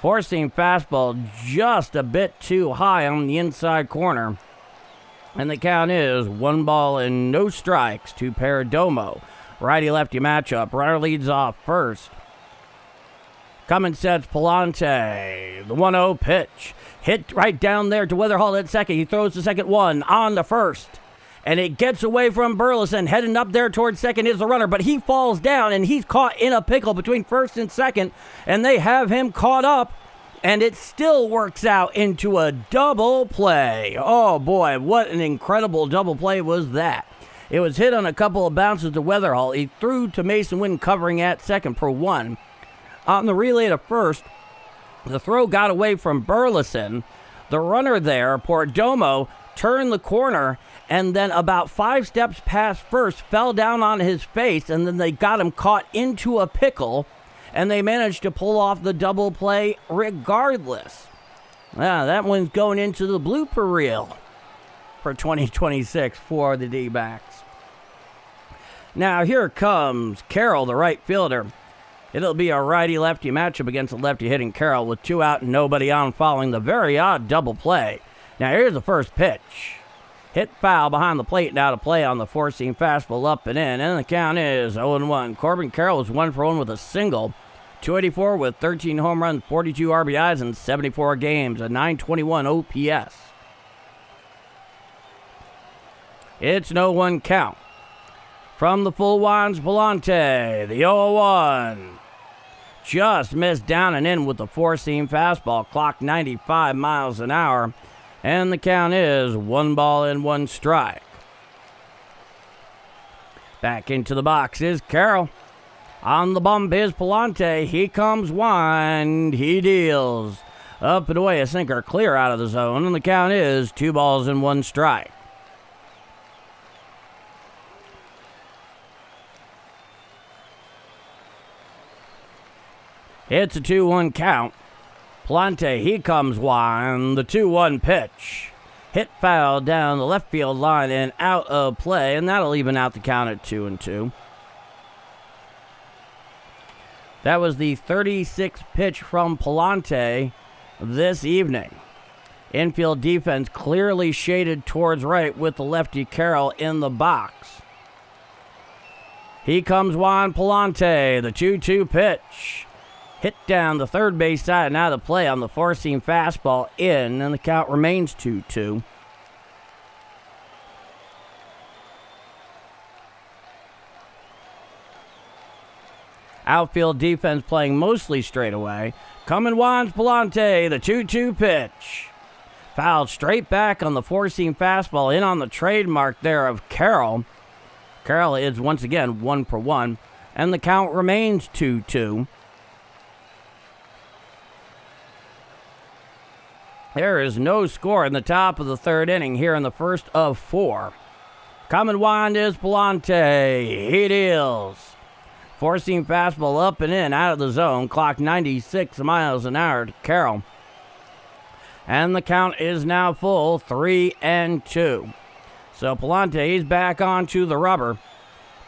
Forcing fastball just a bit too high on the inside corner. And the count is 1 ball and no strikes to Perdomo. Righty-lefty matchup. Runner leads off first. Coming sets Pallante. The 1-0 pitch. Hit right down there to Weatherhall at second. He throws the second one on the first. And it gets away from Burleson. Heading up there towards second is the runner. But he falls down and he's caught in a pickle between first and second. And they have him caught up. And it still works out into a double play. Oh boy, what an incredible double play was that. It was hit on a couple of bounces to Weatherhall. He threw to Mason Wynn covering at second for 1. On the relay to first, the throw got away from Burleson. The runner there, Perdomo, turned the corner and then about 5 steps past first, fell down on his face, and then they got him caught into a pickle, and they managed to pull off the double play regardless. That one's going into the blooper reel for 2026 for the D-backs. Now here comes Carroll, the right fielder. It'll be a righty-lefty matchup against a lefty-hitting Carroll with 2 out and nobody on following the very odd double play. Now here's the first pitch. Hit foul behind the plate, now to play on the four-seam fastball up and in, and the count is 0-1. Corbin Carroll was 1 for 1 with a single .284 with 13 home runs, 42 RBIs in 74 games, a .921 OPS. It's no one count. From the full winds, Pallante, the 0-1. Just missed down and in with the four-seam fastball, clocked 95 miles an hour, and the count is 1 ball and 1 strike. Back into the box is Carroll. On the bump is Pallante. He comes wind. He deals. Up and away, a sinker clear out of the zone, and the count is 2 balls and 1 strike. It's a 2-1 count. Pallante, he comes wind. The 2-1 pitch. Hit foul down the left field line and out of play, and that'll even out the count at 2-2. That was the 36th pitch from Pallante this evening. Infield defense clearly shaded towards right with the lefty Carroll in the box. He comes wind, Pallante, the 2-2 pitch. Hit down the third base side and out of the play on the four-seam fastball in, and the count remains 2-2. Outfield defense playing mostly straight away. Coming winds, Pallante, the 2-2 pitch. Fouled straight back on the four-seam fastball in on the trademark there of Carroll. Carroll is once again 1-for-1, and the count remains 2-2. There is no score in the top of the third inning here in the first of 4. Coming wind is Pallante. He deals. Four-seam fastball up and in, out of the zone. Clock 96 miles an hour to Carroll. And the count is now full, 3-2. So Pallante, he's back onto the rubber.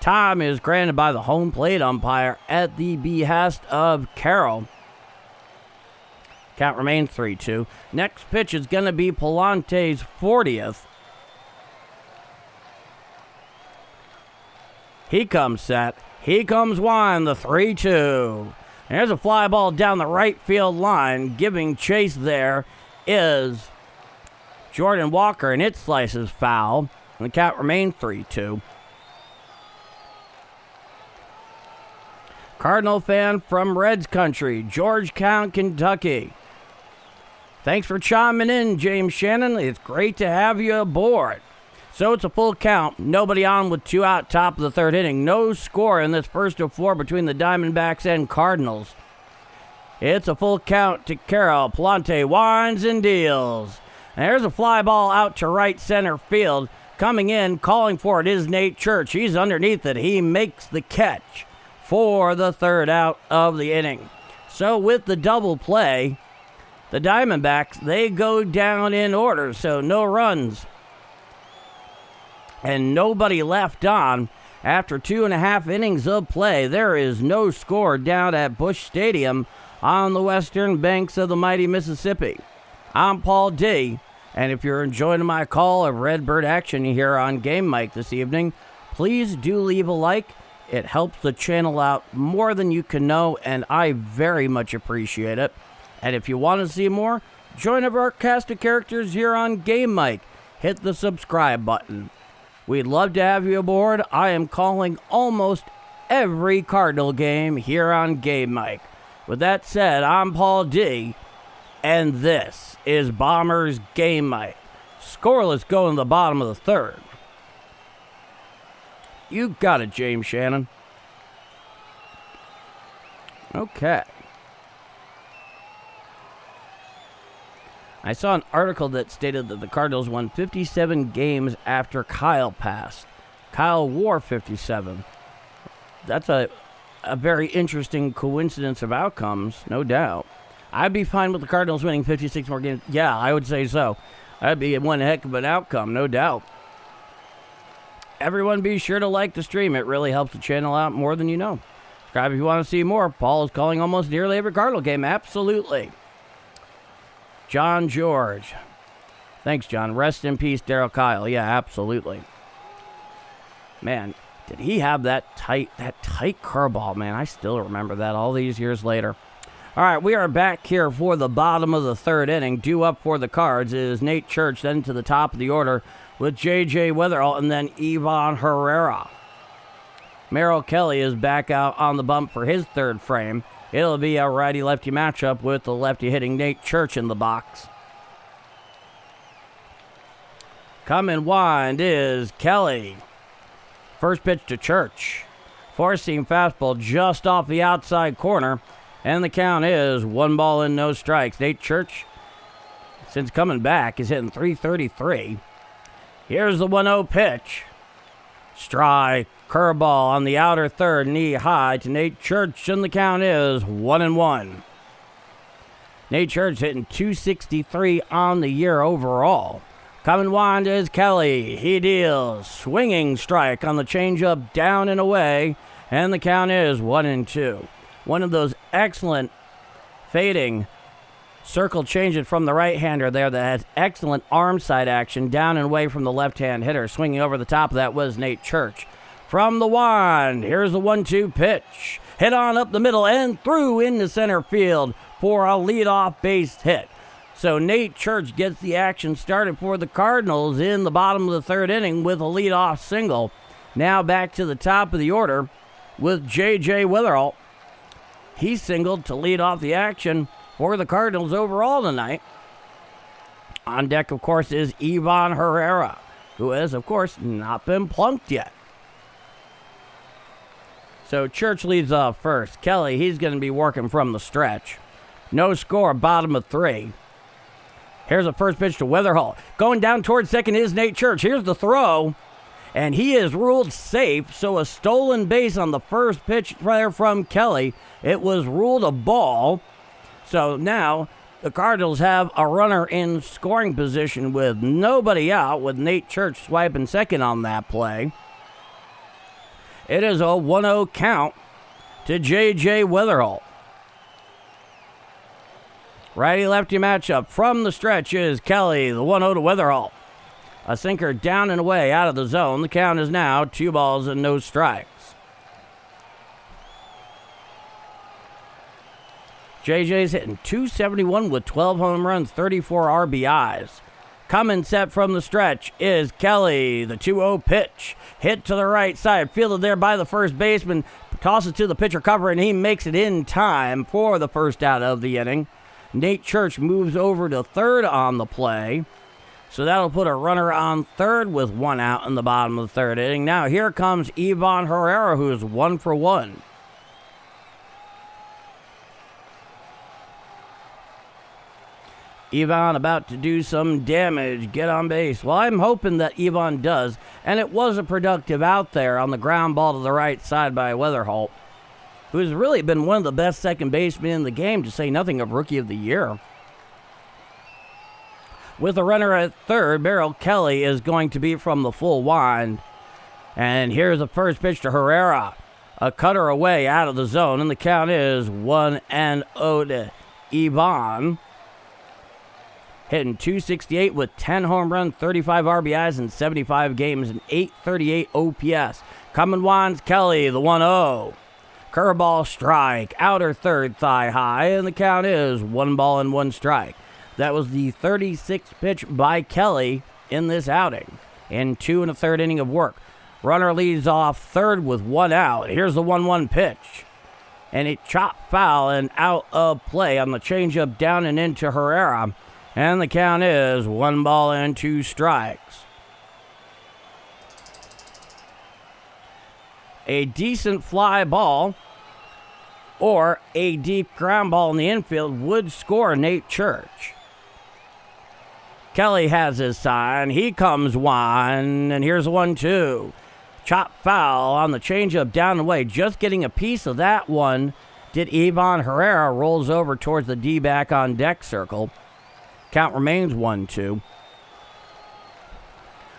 Time is granted by the home plate umpire at the behest of Carroll. Count remains 3-2. Next pitch is going to be Pallante's 40th. He comes set. He comes wind, the 3-2. There's a fly ball down the right field line. Giving chase there is Jordan Walker, and it slices foul. And the count remains 3-2. Cardinal fan from Reds country, Georgetown, Kentucky. Thanks for chiming in, James Shannon. It's great to have you aboard. So it's a full count. Nobody on with 2 out, top of the third inning. No score in this first of 4 between the Diamondbacks and Cardinals. It's a full count to Carroll. Pallante winds and deals. And there's a fly ball out to right center field. Coming in, calling for it is Nate Church. He's underneath it. He makes the catch for the third out of the inning. So with the double play, the Diamondbacks, they go down in order. So no runs and nobody left on. After 2.5 innings of play, there is no score down at Busch Stadium on the western banks of the mighty Mississippi. I'm Paul D., and if you're enjoying my call of Redbird action here on Game Mic this evening, please do leave a like. It helps the channel out more than you can know, and I very much appreciate it. And if you want to see more, join our cast of characters here on Game Mic. Hit the subscribe button. We'd love to have you aboard. I am calling almost every Cardinal game here on Game Mic. With that said, I'm Paul D., and this is Bombers Game Mic. Scoreless going to the bottom of the third. You got it, James Shannon. Okay. I saw an article that stated that the Cardinals won 57 games after Kyle passed. Kyle wore 57. That's a very interesting coincidence of outcomes, no doubt. I'd be fine with the Cardinals winning 56 more games. Yeah, I would say so. That'd be one heck of an outcome, no doubt. Everyone be sure to like the stream. It really helps the channel out more than you know. Subscribe if you want to see more. Paul is calling almost nearly every Cardinal game. Absolutely. John George. Thanks, John. Rest in peace, Daryl Kyle. Yeah, absolutely. Man, Did he have that tight curveball, man? I still remember that all these years later. All right, we are back here for the bottom of the third inning. Due up for the Cards is Nate Church, then to the top of the order with J.J. Weatherall and then Ivan Herrera. Merrill Kelly is back out on the bump for his third frame. It'll be a righty-lefty matchup with the lefty hitting Nate Church in the box. Coming wind is Kelly. First pitch to Church. Four-seam fastball just off the outside corner. And the count is 1-1, no strikes. Nate Church, since coming back, is hitting .333. Here's the 1-0 pitch. Strike, curveball on the outer third, knee high to Nate Church, and the count is 1-1. Nate Church hitting .263 on the year overall. Coming wind is Kelly. He deals. Swinging strike on the changeup, down and away, and the count is 1-2. One of those excellent fading circle changes from the right-hander there that has excellent arm side action down and away from the left-hand hitter. Swinging over the top of that was Nate Church. From the wind, here's the 1-2 pitch. Hit on up the middle and through into center field for a leadoff base hit. So Nate Church gets the action started for the Cardinals in the bottom of the third inning with a leadoff single. Now back to the top of the order with J.J. Weatherall. He singled to lead off the action for the Cardinals overall tonight. On deck, of course, is Ivan Herrera, who has, of course, not been plunked yet. So Church leads off first. Kelly, he's going to be working from the stretch. No score, bottom of 3. Here's a first pitch to Weatherall. Going down towards second is Nate Church. Here's the throw. And he is ruled safe, so a stolen base on the first pitch there from Kelly. It was ruled a ball. So now the Cardinals have a runner in scoring position with nobody out, with Nate Church swiping second on that play. It is a 1-0 count to J.J. Weatherall. Righty-lefty matchup from the stretch is Kelly, the 1-0 to Weatherall. A sinker down and away out of the zone. The count is now 2 balls and no strikes. JJ's hitting .271 with 12 home runs, 34 RBIs. Coming set from the stretch is Kelly, the 2-0 pitch. Hit to the right side, fielded there by the first baseman. Tosses to the pitcher cover, and he makes it in time for the first out of the inning. Nate Church moves over to third on the play. So that'll put a runner on third with 1 out in the bottom of the third inning. Now here comes Ivan Herrera, who is 1 for 1. Ivan about to do some damage, get on base. Well, I'm hoping that Ivan does, and it was a productive out there on the ground ball to the right side by Weatherall, who's really been one of the best second basemen in the game, to say nothing of Rookie of the Year. With a runner at third, Merrill Kelly is going to be from the full wind. And here's the first pitch to Herrera. A cutter away out of the zone, and the count is 1-0 to Ivan. Hitting .268 with 10 home runs, 35 RBIs in 75 games, and .838 OPS. Coming winds Kelly, the 1-0. Curveball strike, outer third thigh high, and the count is 1 ball and 1 strike. That was the 36th pitch by Kelly in this outing, in 2 1/3 inning of work. Runner leads off third with 1 out. Here's the 1-1 pitch. And it chopped foul and out of play on the changeup down and into Herrera. And the count is 1 ball and 2 strikes. A decent fly ball or a deep ground ball in the infield would score Nate Church. Kelly has his sign. He comes one, and here's 1-2. Chop foul on the changeup down the way. Just getting a piece of that one did Ivan Herrera. Rolls over towards the D-back on deck circle. Count remains 1-2.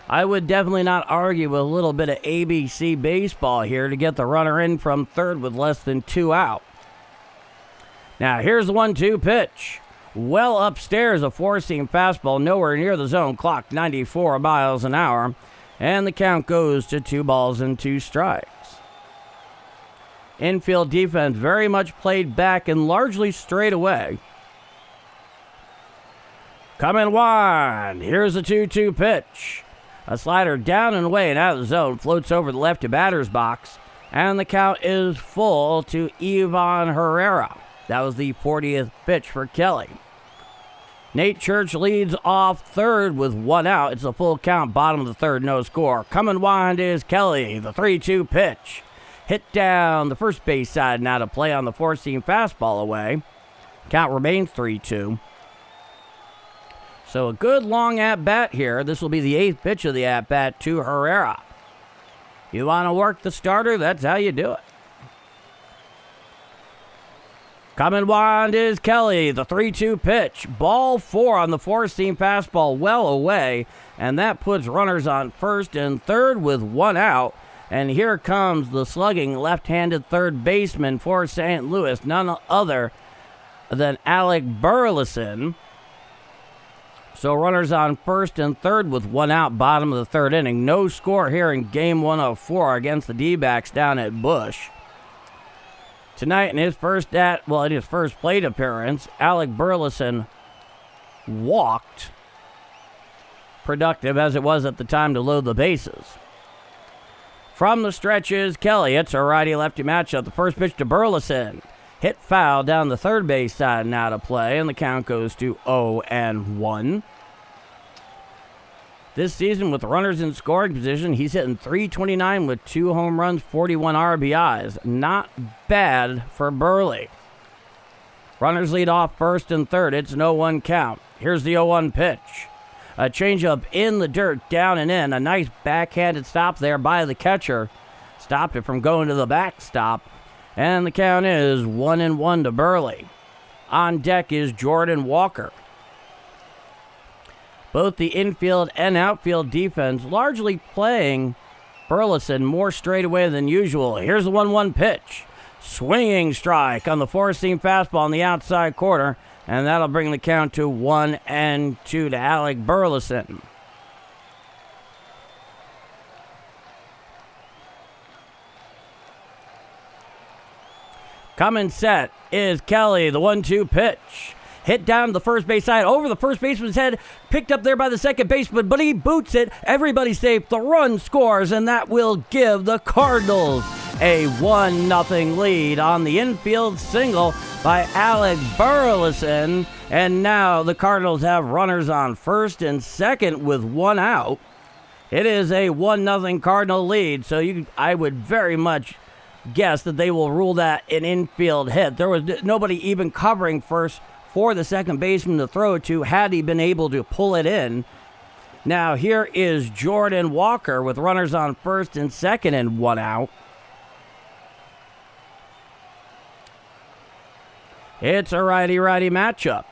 I would definitely not argue with a little bit of ABC baseball here to get the runner in from third with less than 2 out. Now here's the 1-2 pitch. Well upstairs, a four-seam fastball, nowhere near the zone, clocked 94 miles an hour. and the count goes to 2-2 Infield defense very much played back and largely straight away. Coming wide. Here's a 2-2 pitch. A slider down and away and out of the zone. Floats over the lefty batter's box. And the count is full to Ivan Herrera. That was the 40th pitch for Kelly. Nate Church leads off third with 1 out. It's a full count, bottom of the third, no score. Coming wide is Kelly, the 3-2 pitch. Hit down the first base side, now to play on the four-seam fastball away. Count remains 3-2. So a good long at-bat here. This will be the 8th pitch of the at-bat to Herrera. You want to work the starter, that's how you do it. Coming wide is Kelly, the 3-2 pitch. Ball 4 on the four-seam fastball, well away. And that puts runners on first and third with 1 out. And here comes the slugging left-handed third baseman for St. Louis, none other than Alec Burleson. So runners on first and third with 1 out, bottom of the third inning. No score here in game 1 of 4 against the D-backs down at Busch. Tonight in his first plate appearance, Alec Burleson walked. Productive as it was at the time to load the bases. From the stretch is Kelly. It's a righty-lefty matchup. The first pitch to Burleson. Hit foul down the third base side now to play, and the count goes to 0-1. This season, with runners in scoring position, he's hitting .329 with 2 home runs, 41 RBIs. Not bad for Burley. Runners lead off first and third. It's an 0-1 count. Here's the 0-1 pitch. A changeup in the dirt, down and in. A nice backhanded stop there by the catcher. Stopped it from going to the backstop. And the count is 1-1 to Burley. On deck is Jordan Walker. Both the infield and outfield defense largely playing Burleson more straight away than usual. Here's the 1-1 pitch. Swinging strike on the four-seam fastball in the outside corner. And that'll bring the count to 1-2 to Alec Burleson. Coming set is Kelly, the 1-2 pitch. Hit down the first base side, over the first baseman's head, picked up there by the second baseman, but he boots it. Everybody's safe. The run scores, and that will give the Cardinals a 1-0 lead on the infield single by Alec Burleson. And now the Cardinals have runners on first and second with 1 out. It is a 1-0 Cardinal lead, so I would very much guess that they will rule that an infield hit. There was nobody even covering first for the second baseman to throw to had he been able to pull it in. Now here is Jordan Walker with runners on first and second and 1 out. It's a righty-righty matchup.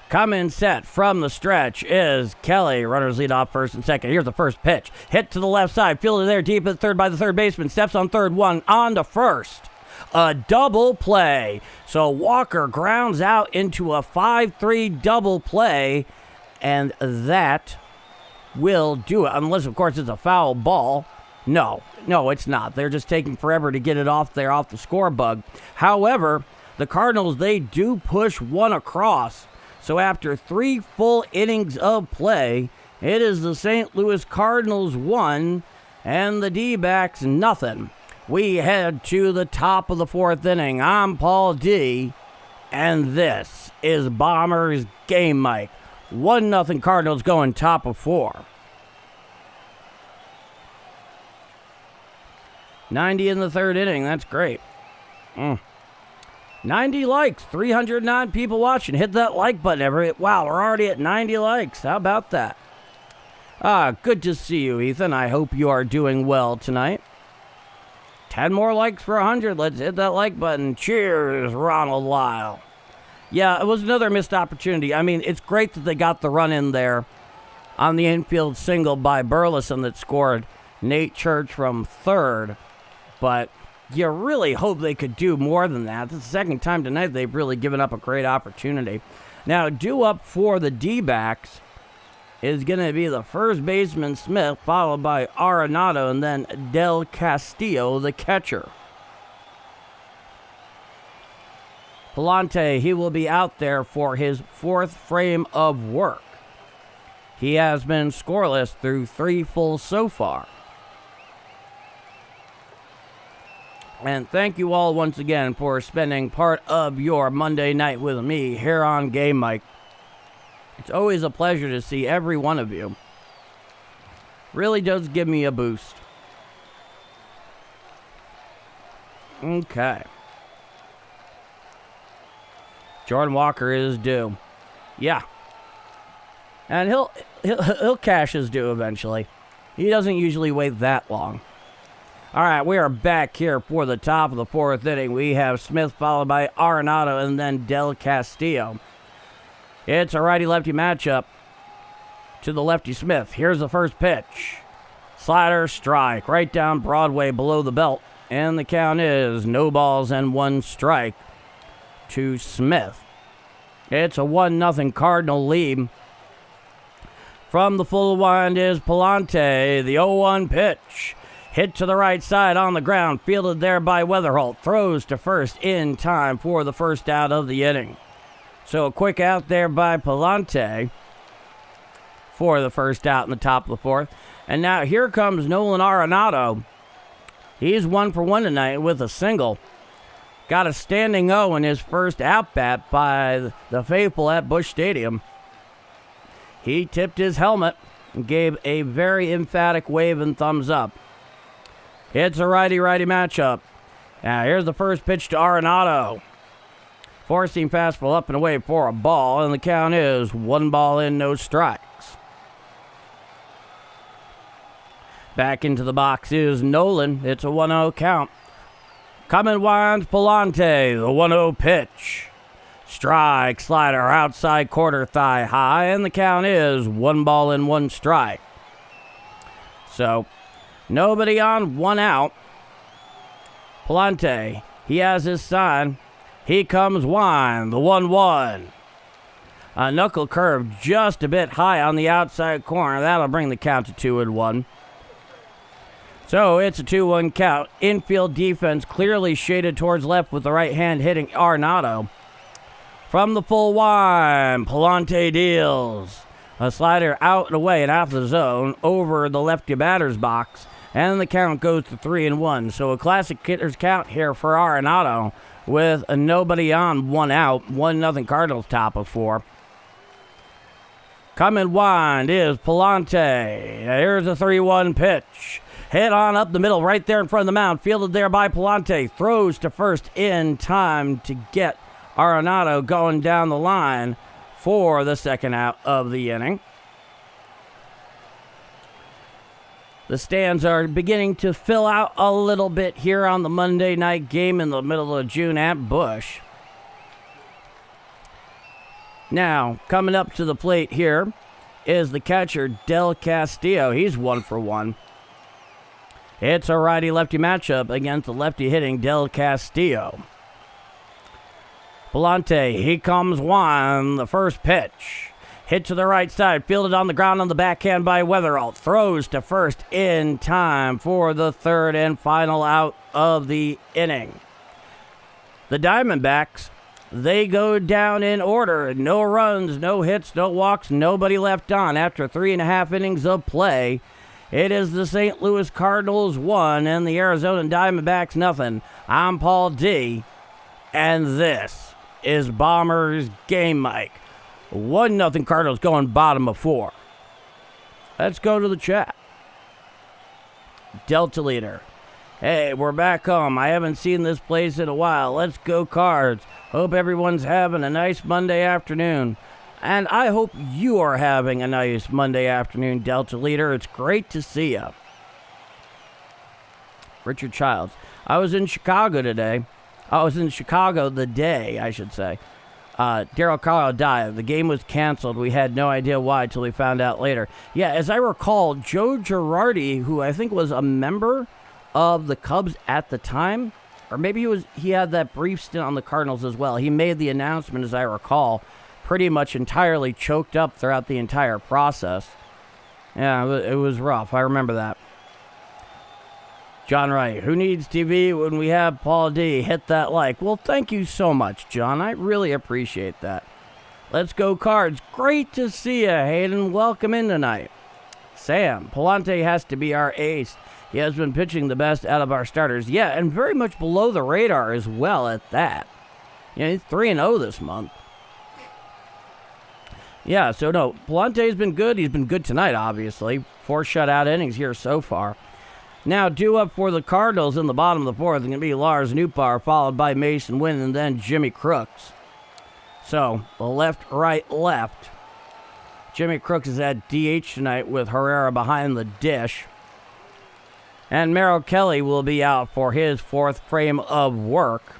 Coming set from the stretch is Kelly. Runners lead off first and second. Here's the first pitch. Hit to the left side. Fielded there deep at third by the third baseman. Steps on third, 1 on to first. A double play. So Walker grounds out into a 5-3 double play. And that will do it. Unless, of course, it's a foul ball. No, it's not. They're just taking forever to get it off the score bug. However, the Cardinals, they do push 1 across. So after 3 full innings of play, it is the St. Louis Cardinals 1 and the D-backs nothing. We head to the top of the 4th inning. I'm Paul D, and this is Bombers Game Mike. 1-0 Cardinals going top of 4. 90 in the 3rd inning. That's great. 90 likes, 309 people watching. Hit that like button. Wow, we're already at 90 likes. How about that? Good to see you, Ethan. I hope you are doing well tonight. 10 more likes for 100. Let's hit that like button. Cheers, Ronald Lyle. Yeah, it was another missed opportunity. I mean, it's great that they got the run in there on the infield single by Burleson that scored Nate Church from third. But you really hope they could do more than that. This is the second time tonight they've really given up a great opportunity. Now, due up for the D-backs is going to be the first baseman, Smith, followed by Arenado, and then Del Castillo, the catcher. Pallante, he will be out there for his fourth frame of work. He has been scoreless through 3 fulls so far. And thank you all once again for spending part of your Monday night with me here on Game Mike. It's always a pleasure to see every one of you. Really does give me a boost. Okay. Jordan Walker is due. Yeah. And he'll cash his due eventually. He doesn't usually wait that long. All right, we are back here for the top of the 4th inning. We have Smith followed by Arenado and then Del Castillo. It's a righty-lefty matchup to the lefty Smith. Here's the first pitch. Slider, strike, right down Broadway below the belt. And the count is no balls and 1 strike to Smith. It's a 1-0 Cardinal lead. From the full wind is Pallante, the 0-1 pitch. Hit to the right side on the ground, fielded there by Weatherholt. Throws to first in time for the first out of the inning. So a quick out there by Pallante for the first out in the top of the 4th. And now here comes Nolan Arenado. He's 1 for 1 tonight with a single. Got a standing O in his first at-bat by the faithful at Busch Stadium. He tipped his helmet and gave a very emphatic wave and thumbs up. It's a righty-righty matchup. Now here's the first pitch to Arenado. Four-seam fastball up and away for a ball, and the count is 1 ball in, no strikes. Back into the box is Nolan. It's a 1-0 count. Coming winds Pallante, the 1-0 pitch. Strike, slider, outside quarter thigh high, and the count is 1 ball and 1 strike. So, nobody on, 1 out. Pallante, he has his sign. He comes wind, the 1-1. A knuckle curve just a bit high on the outside corner. That'll bring the count to 2-1. So it's a 2-1 count. Infield defense clearly shaded towards left with the right hand hitting Arenado. From the full wind, Pallante deals. A slider out and away and out of the zone over the lefty batter's box. And the count goes to 3-1. So a classic hitter's count here for Arenado with a nobody on, 1 out. 1-0 Cardinals top of 4. Coming wind is Pallante. Here's a 3-1 pitch. Hit on up the middle right there in front of the mound. Fielded there by Pallante. Throws to first in time to get Arenado going down the line for the second out of the inning. The stands are beginning to fill out a little bit here on the Monday night game in the middle of June at Busch. Now, coming up to the plate here is the catcher, Del Castillo. He's 1 for 1. It's a righty-lefty matchup against the lefty-hitting Del Castillo. Pallante, he comes wind, the first pitch. Hit to the right side, fielded on the ground on the backhand by Weatherall. Throws to first in time for the third and final out of the inning. The Diamondbacks, they go down in order. No runs, no hits, no walks, nobody left on after 3.5 innings of play. It is the St. Louis Cardinals 1 and the Arizona Diamondbacks 0. I'm Paul D, and this is Bombers Game Mike. 1-0 Cardinals going bottom of 4. Let's go to the chat. Delta Leader. Hey, we're back home. I haven't seen this place in a while. Let's go Cards. Hope everyone's having a nice Monday afternoon. And I hope you are having a nice Monday afternoon, Delta Leader. It's great to see you. Richard Childs. I was in Chicago today. I was in Chicago the day, I should say. Darryl Carlisle died. The game was canceled. We had no idea why until we found out later. Yeah, as I recall, Joe Girardi, who I think was a member of the Cubs at the time, or maybe he had that brief stint on the Cardinals as well. He made the announcement, as I recall, pretty much entirely choked up throughout the entire process. Yeah, it was rough. I remember that. John Wright, who needs TV when we have Paul D? Hit that like. Well, thank you so much, John. I really appreciate that. Let's go Cards. Great to see you, Hayden. Welcome in tonight. Sam, Pallante has to be our ace. He has been pitching the best out of our starters. Yeah, and very much below the radar as well at that. Yeah, he's 3-0 this month. Yeah, so no, Pallante's been good. He's been good tonight, obviously. 4 shutout innings here so far. Now, due up for the Cardinals in the bottom of the 4th is going to be Lars Nootbaar, followed by Mason Wynn, and then Jimmy Crooks. So, the left, right, left. Jimmy Crooks is at DH tonight with Herrera behind the dish. And Merrill Kelly will be out for his 4th frame of work.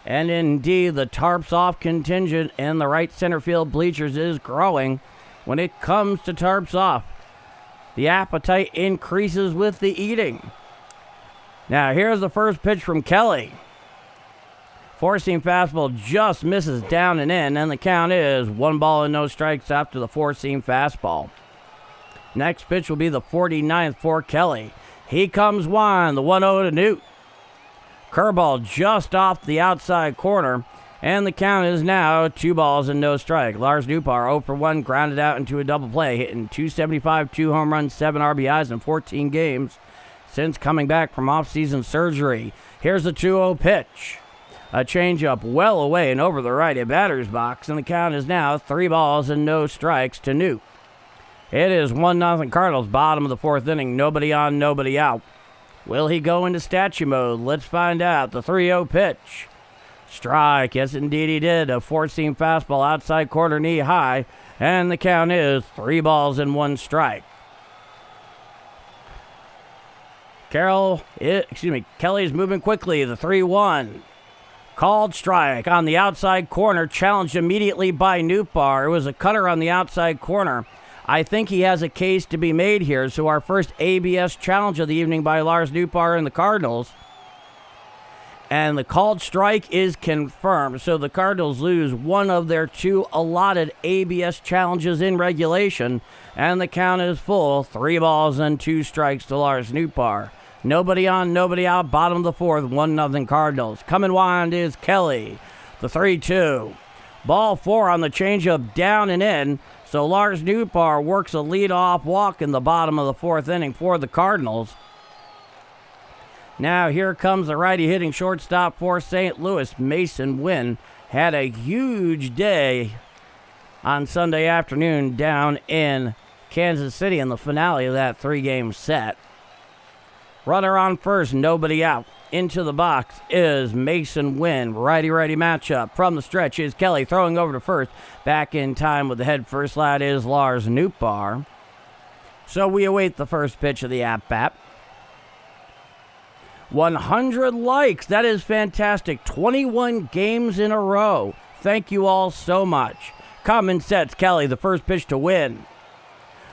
And indeed, the tarps off contingent in the right center field bleachers is growing. When it comes to tarps off, the appetite increases with the eating. Now, here's the first pitch from Kelly. 4-seam fastball just misses down and in, and the count is 1 ball and no strikes after the 4-seam fastball. Next pitch will be the 49th for Kelly. He comes one, the 1-0 to Newt. Curveball just off the outside corner, and the count is now 2 balls and no strike. Lars Nootbaar 0 for 1, grounded out into a double play, hitting .275, 2 home runs, 7 RBIs in 14 games since coming back from off-season surgery. Here's the 2-0 pitch. A changeup well away and over the righty batter's box, and the count is now 3 balls and no strikes to Newt. It is 1-0 Cardinals, bottom of the 4th inning, nobody on, nobody out. Will he go into statue mode? Let's find out. The 3-0 pitch. Strike. Yes, indeed he did. A 4-seam fastball outside corner knee high, and the count is 3 balls and 1 strike. Kelly's moving quickly. The 3-1. Called strike on the outside corner, challenged immediately by Nootbaar. It was a cutter on the outside corner. I think he has a case to be made here, so our first ABS challenge of the evening by Lars Nootbaar and the Cardinals. And the called strike is confirmed, so the Cardinals lose one of their 2 allotted ABS challenges in regulation, and the count is full, 3 balls and 2 strikes to Lars Nootbaar. Nobody on, nobody out, bottom of the 4th, 1-0 Cardinals. Coming wide is Kelly, the 3-2. Ball 4 on the changeup, down and in, so Lars Nootbaar works a leadoff walk in the bottom of the 4th inning for the Cardinals. Now here comes the righty hitting shortstop for St. Louis, Mason Wynn. Had a huge day on Sunday afternoon down in Kansas City in the finale of that 3-game set. Runner on first, nobody out. Into the box is Mason Wynn. Righty-righty matchup. From the stretch is Kelly throwing over to first. Back in time with the head first lad is Lars Nootbaar. So we await the first pitch of the at-bat. 100 likes. That is fantastic. 21 games in a row. Thank you all so much. Common sets Kelly, the first pitch to Win.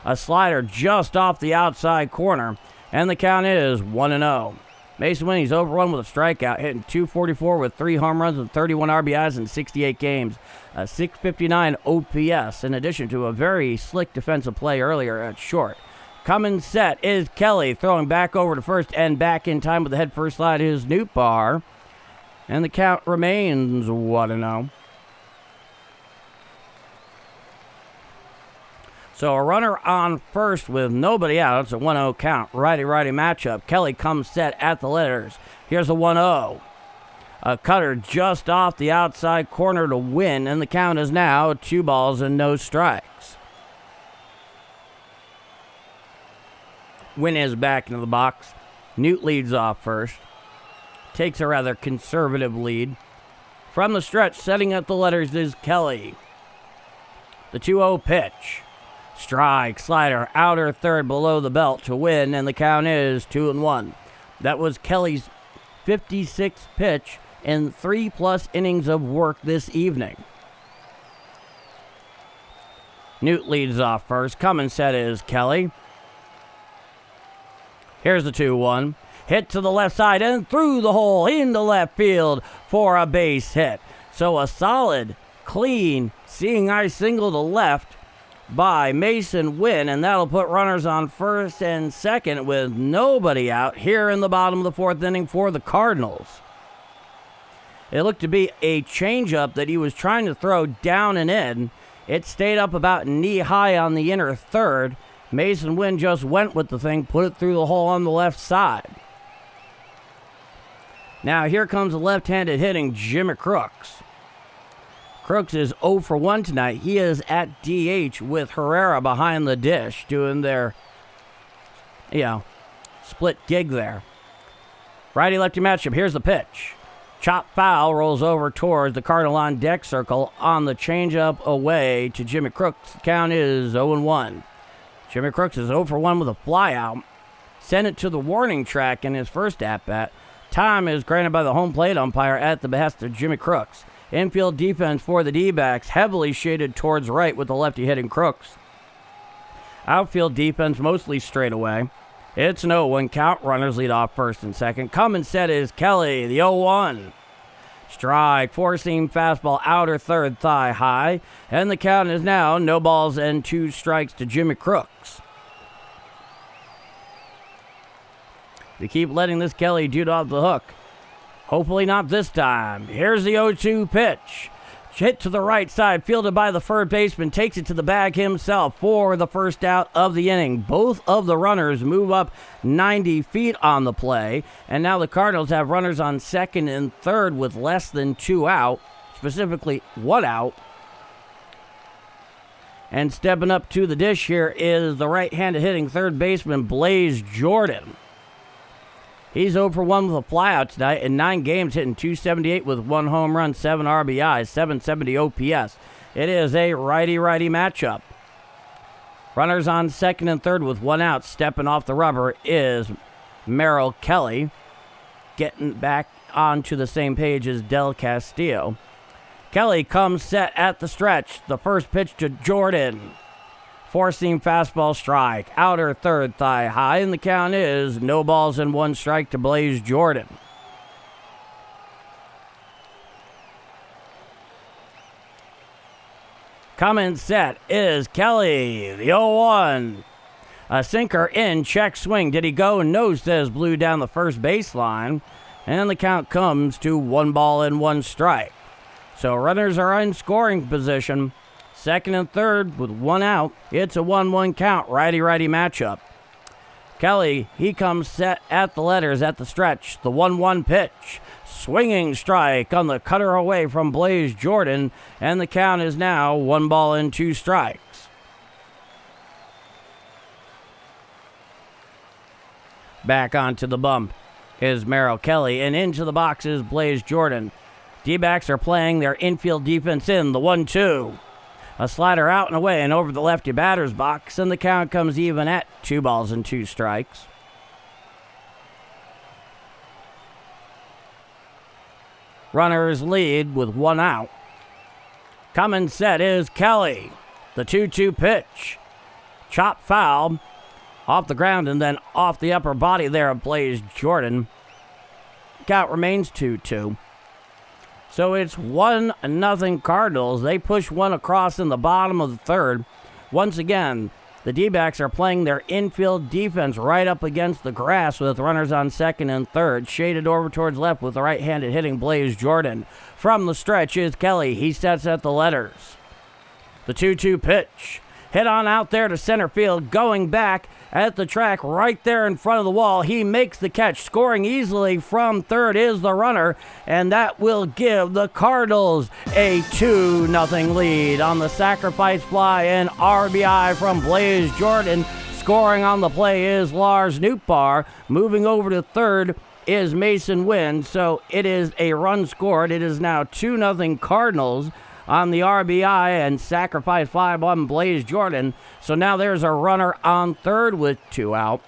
A slider just off the outside corner, and the count is 1-0. Mason Wynn, he's over 1 with a strikeout, hitting .244 with 3 home runs and 31 RBIs in 68 games. A .659 OPS, in addition to a very slick defensive play earlier at short. Coming set is Kelly, throwing back over to first, and back in time with the head first slide is Nootbaar. And the count remains 1-0. So a runner on first with nobody out. It's a 1-0 count. Righty-righty matchup. Kelly comes set at the letters. Here's a 1-0. A cutter just off the outside corner to Win, and the count is now 2 balls and no strikes. Win is back into the box. Newt leads off first. Takes a rather conservative lead. From the stretch, setting at the letters is Kelly. The 2-0 pitch. Strike, slider, outer third below the belt to Win, and the count is 2-1. That was Kelly's 56th pitch in 3+ innings of work this evening. Newt leads off first. Coming set is Kelly. Here's the 2-1. Hit to the left side and through the hole into left field for a base hit. So a solid Clean, seeing eye single to left by Mason Wynn, and that'll put runners on first and second with nobody out here in the bottom of the fourth inning for the Cardinals. It looked to be a changeup that he was trying to throw down and in. It stayed up about knee-high on the inner third. Mason Wynn just went with the thing, put it through the hole on the left side. Now here comes the left-handed hitting Jimmy Crooks. Crooks is 0 for 1 tonight. He is at DH with Herrera behind the dish doing their, split gig there. Righty-lefty matchup. Here's the pitch. Chop foul, rolls over towards the Cardinal on deck circle on the changeup away to Jimmy Crooks. The count is 0-1. Jimmy Crooks is 0 for 1 with a flyout. Sent it to the warning track in his first at-bat. Time is granted by the home plate umpire at the behest of Jimmy Crooks. Infield defense for the D-backs heavily shaded towards right with the lefty hitting Crooks. Outfield defense mostly straight away. It's an 0-1 count. Runners lead off first and second. Coming set is Kelly, the 0-1. Strike, four-seam fastball, outer third thigh high. And the count is now no balls and 2 strikes to Jimmy Crooks. They keep letting this Kelly dude off the hook. Hopefully not this time. Here's the 0-2 pitch. Hit to the right side, fielded by the third baseman, takes it to the bag himself for the first out of the inning. Both of the runners move up 90 feet on the play, and now the Cardinals have runners on second and third with less than 2 out, specifically 1 out. And stepping up to the dish here is the right-handed hitting third baseman, Blaze Jordan. He's 0 for 1 with a flyout tonight. In 9 games, hitting .278 with 1 home run, 7 RBIs, 770 OPS. It is a righty-righty matchup. Runners on second and third with 1 out. Stepping off the rubber is Merrill Kelly. Getting back onto the same page as Del Castillo. Kelly comes set at the stretch. The first pitch to Jordan. Four-seam fastball strike. Outer third thigh high, and the count is no balls and 1 strike to Blaze Jordan. Coming set is Kelly, the 0-1. A sinker in, check swing. Did he go? No, says Blue down the first baseline. And the count comes to 1 ball and 1 strike. So runners are in scoring position. Second and third with 1 out. It's a 1-1 count, righty-righty matchup. Kelly, he comes set at the letters at the stretch. The 1-1 pitch. Swinging strike on the cutter away from Blaze Jordan. And the count is now 1 ball and 2 strikes. Back onto the bump is Merrill Kelly. And into the box is Blaze Jordan. D-backs are playing their infield defense in. The 1-2. A slider out and away and over the lefty batter's box, and the count comes even at 2 balls and 2 strikes. Runners lead with 1 out. Coming set is Kelly. The 2-2 pitch. Chop foul off the ground and then off the upper body there of Blaze Jordan. Count remains 2-2. So it's 1-0 Cardinals. They push 1 across in the bottom of the third. Once again, the D-backs are playing their infield defense right up against the grass with runners on second and third. Shaded over towards left with the right-handed hitting Blaze Jordan. From the stretch is Kelly. He sets at the letters. The 2-2 pitch. Hit on out there to center field. Going back at the track right there in front of the wall. He makes the catch. Scoring easily from third is the runner. And that will give the Cardinals a 2-0 lead on the sacrifice fly and RBI from Blaze Jordan. Scoring on the play is Lars Nootbaar. Moving over to third is Mason Wynn. So it is a run scored. It is now 2-0 Cardinals on the RBI and sacrifice fly on Blaze Jordan. So now there's a runner on third with 2 out.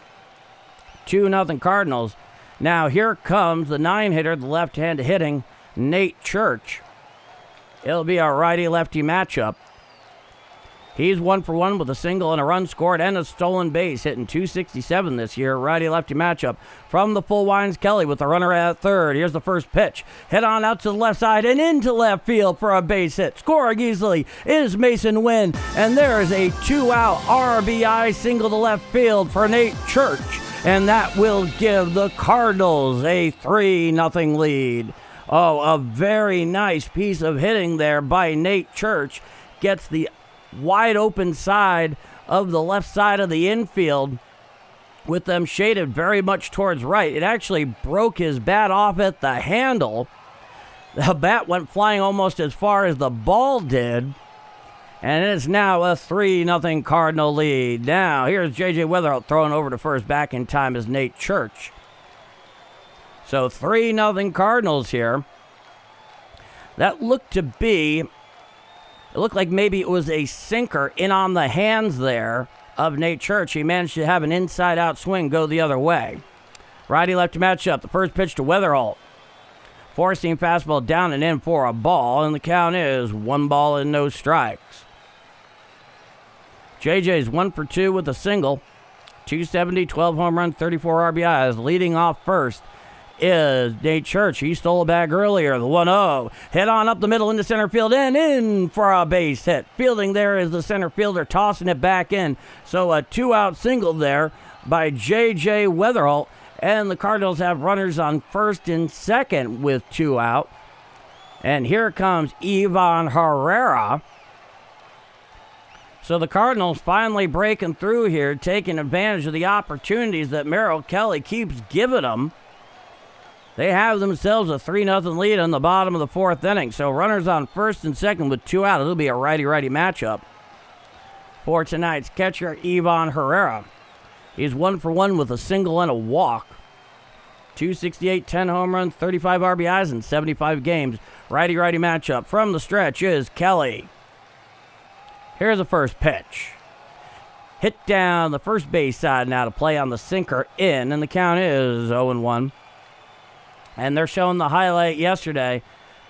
2-0 Cardinals. Now here comes the 9-hitter, the left-handed hitting Nate Church. It'll be a righty-lefty matchup. He's 1 for 1 with a single and a run scored and a stolen base, hitting .267 this year. Righty-lefty matchup. From the full winds, Kelly with the runner at third. Here's the first pitch. Hit on out to the left side and into left field for a base hit. Scoring easily is Mason Wynn, and there's a 2-out RBI single to left field for Nate Church, and that will give the Cardinals a 3-0 lead. Oh, a very nice piece of hitting there by Nate Church. Gets the wide open side of the left side of the infield with them shaded very much towards right. It actually broke his bat off at the handle. The bat went flying almost as far as the ball did, and it is now a 3-0 Cardinal lead. Now, here's J.J. Weatherall throwing over to first. Back in time is Nate Church. So 3-0 Cardinals here. That looked to be... It looked like maybe it was a sinker in on the hands there of Nate Church. He managed to have an inside-out swing go the other way. Righty-lefty matchup. The first pitch to Weatherall. Four-seam fastball down and in for a ball, and the count is 1 ball and no strikes. JJ's 1 for 2 with a single. 270, 12 home runs, 34 RBIs. Leading off first is Nate Church. He stole a bag earlier. The 1-0. Hit on up the middle into center field and in for a base hit. Fielding there is the center fielder, tossing it back in. So a 2-out single there by J.J. Weatherall. And the Cardinals have runners on first and second with 2 out. And here comes Ivan Herrera. So the Cardinals finally breaking through here, taking advantage of the opportunities that Merrill Kelly keeps giving them. They have themselves a 3-0 lead in the bottom of the 4th inning. So runners on first and second with 2 out. It'll be a righty-righty matchup for tonight's catcher, Ivan Herrera. He's 1 for 1 with a single and a walk. 268, 10 home runs, 35 RBIs in 75 games. Righty-righty matchup. From the stretch is Kelly. Here's the first pitch. Hit down the first base side now to play on the sinker in, and the count is 0-1. And they're showing the highlight yesterday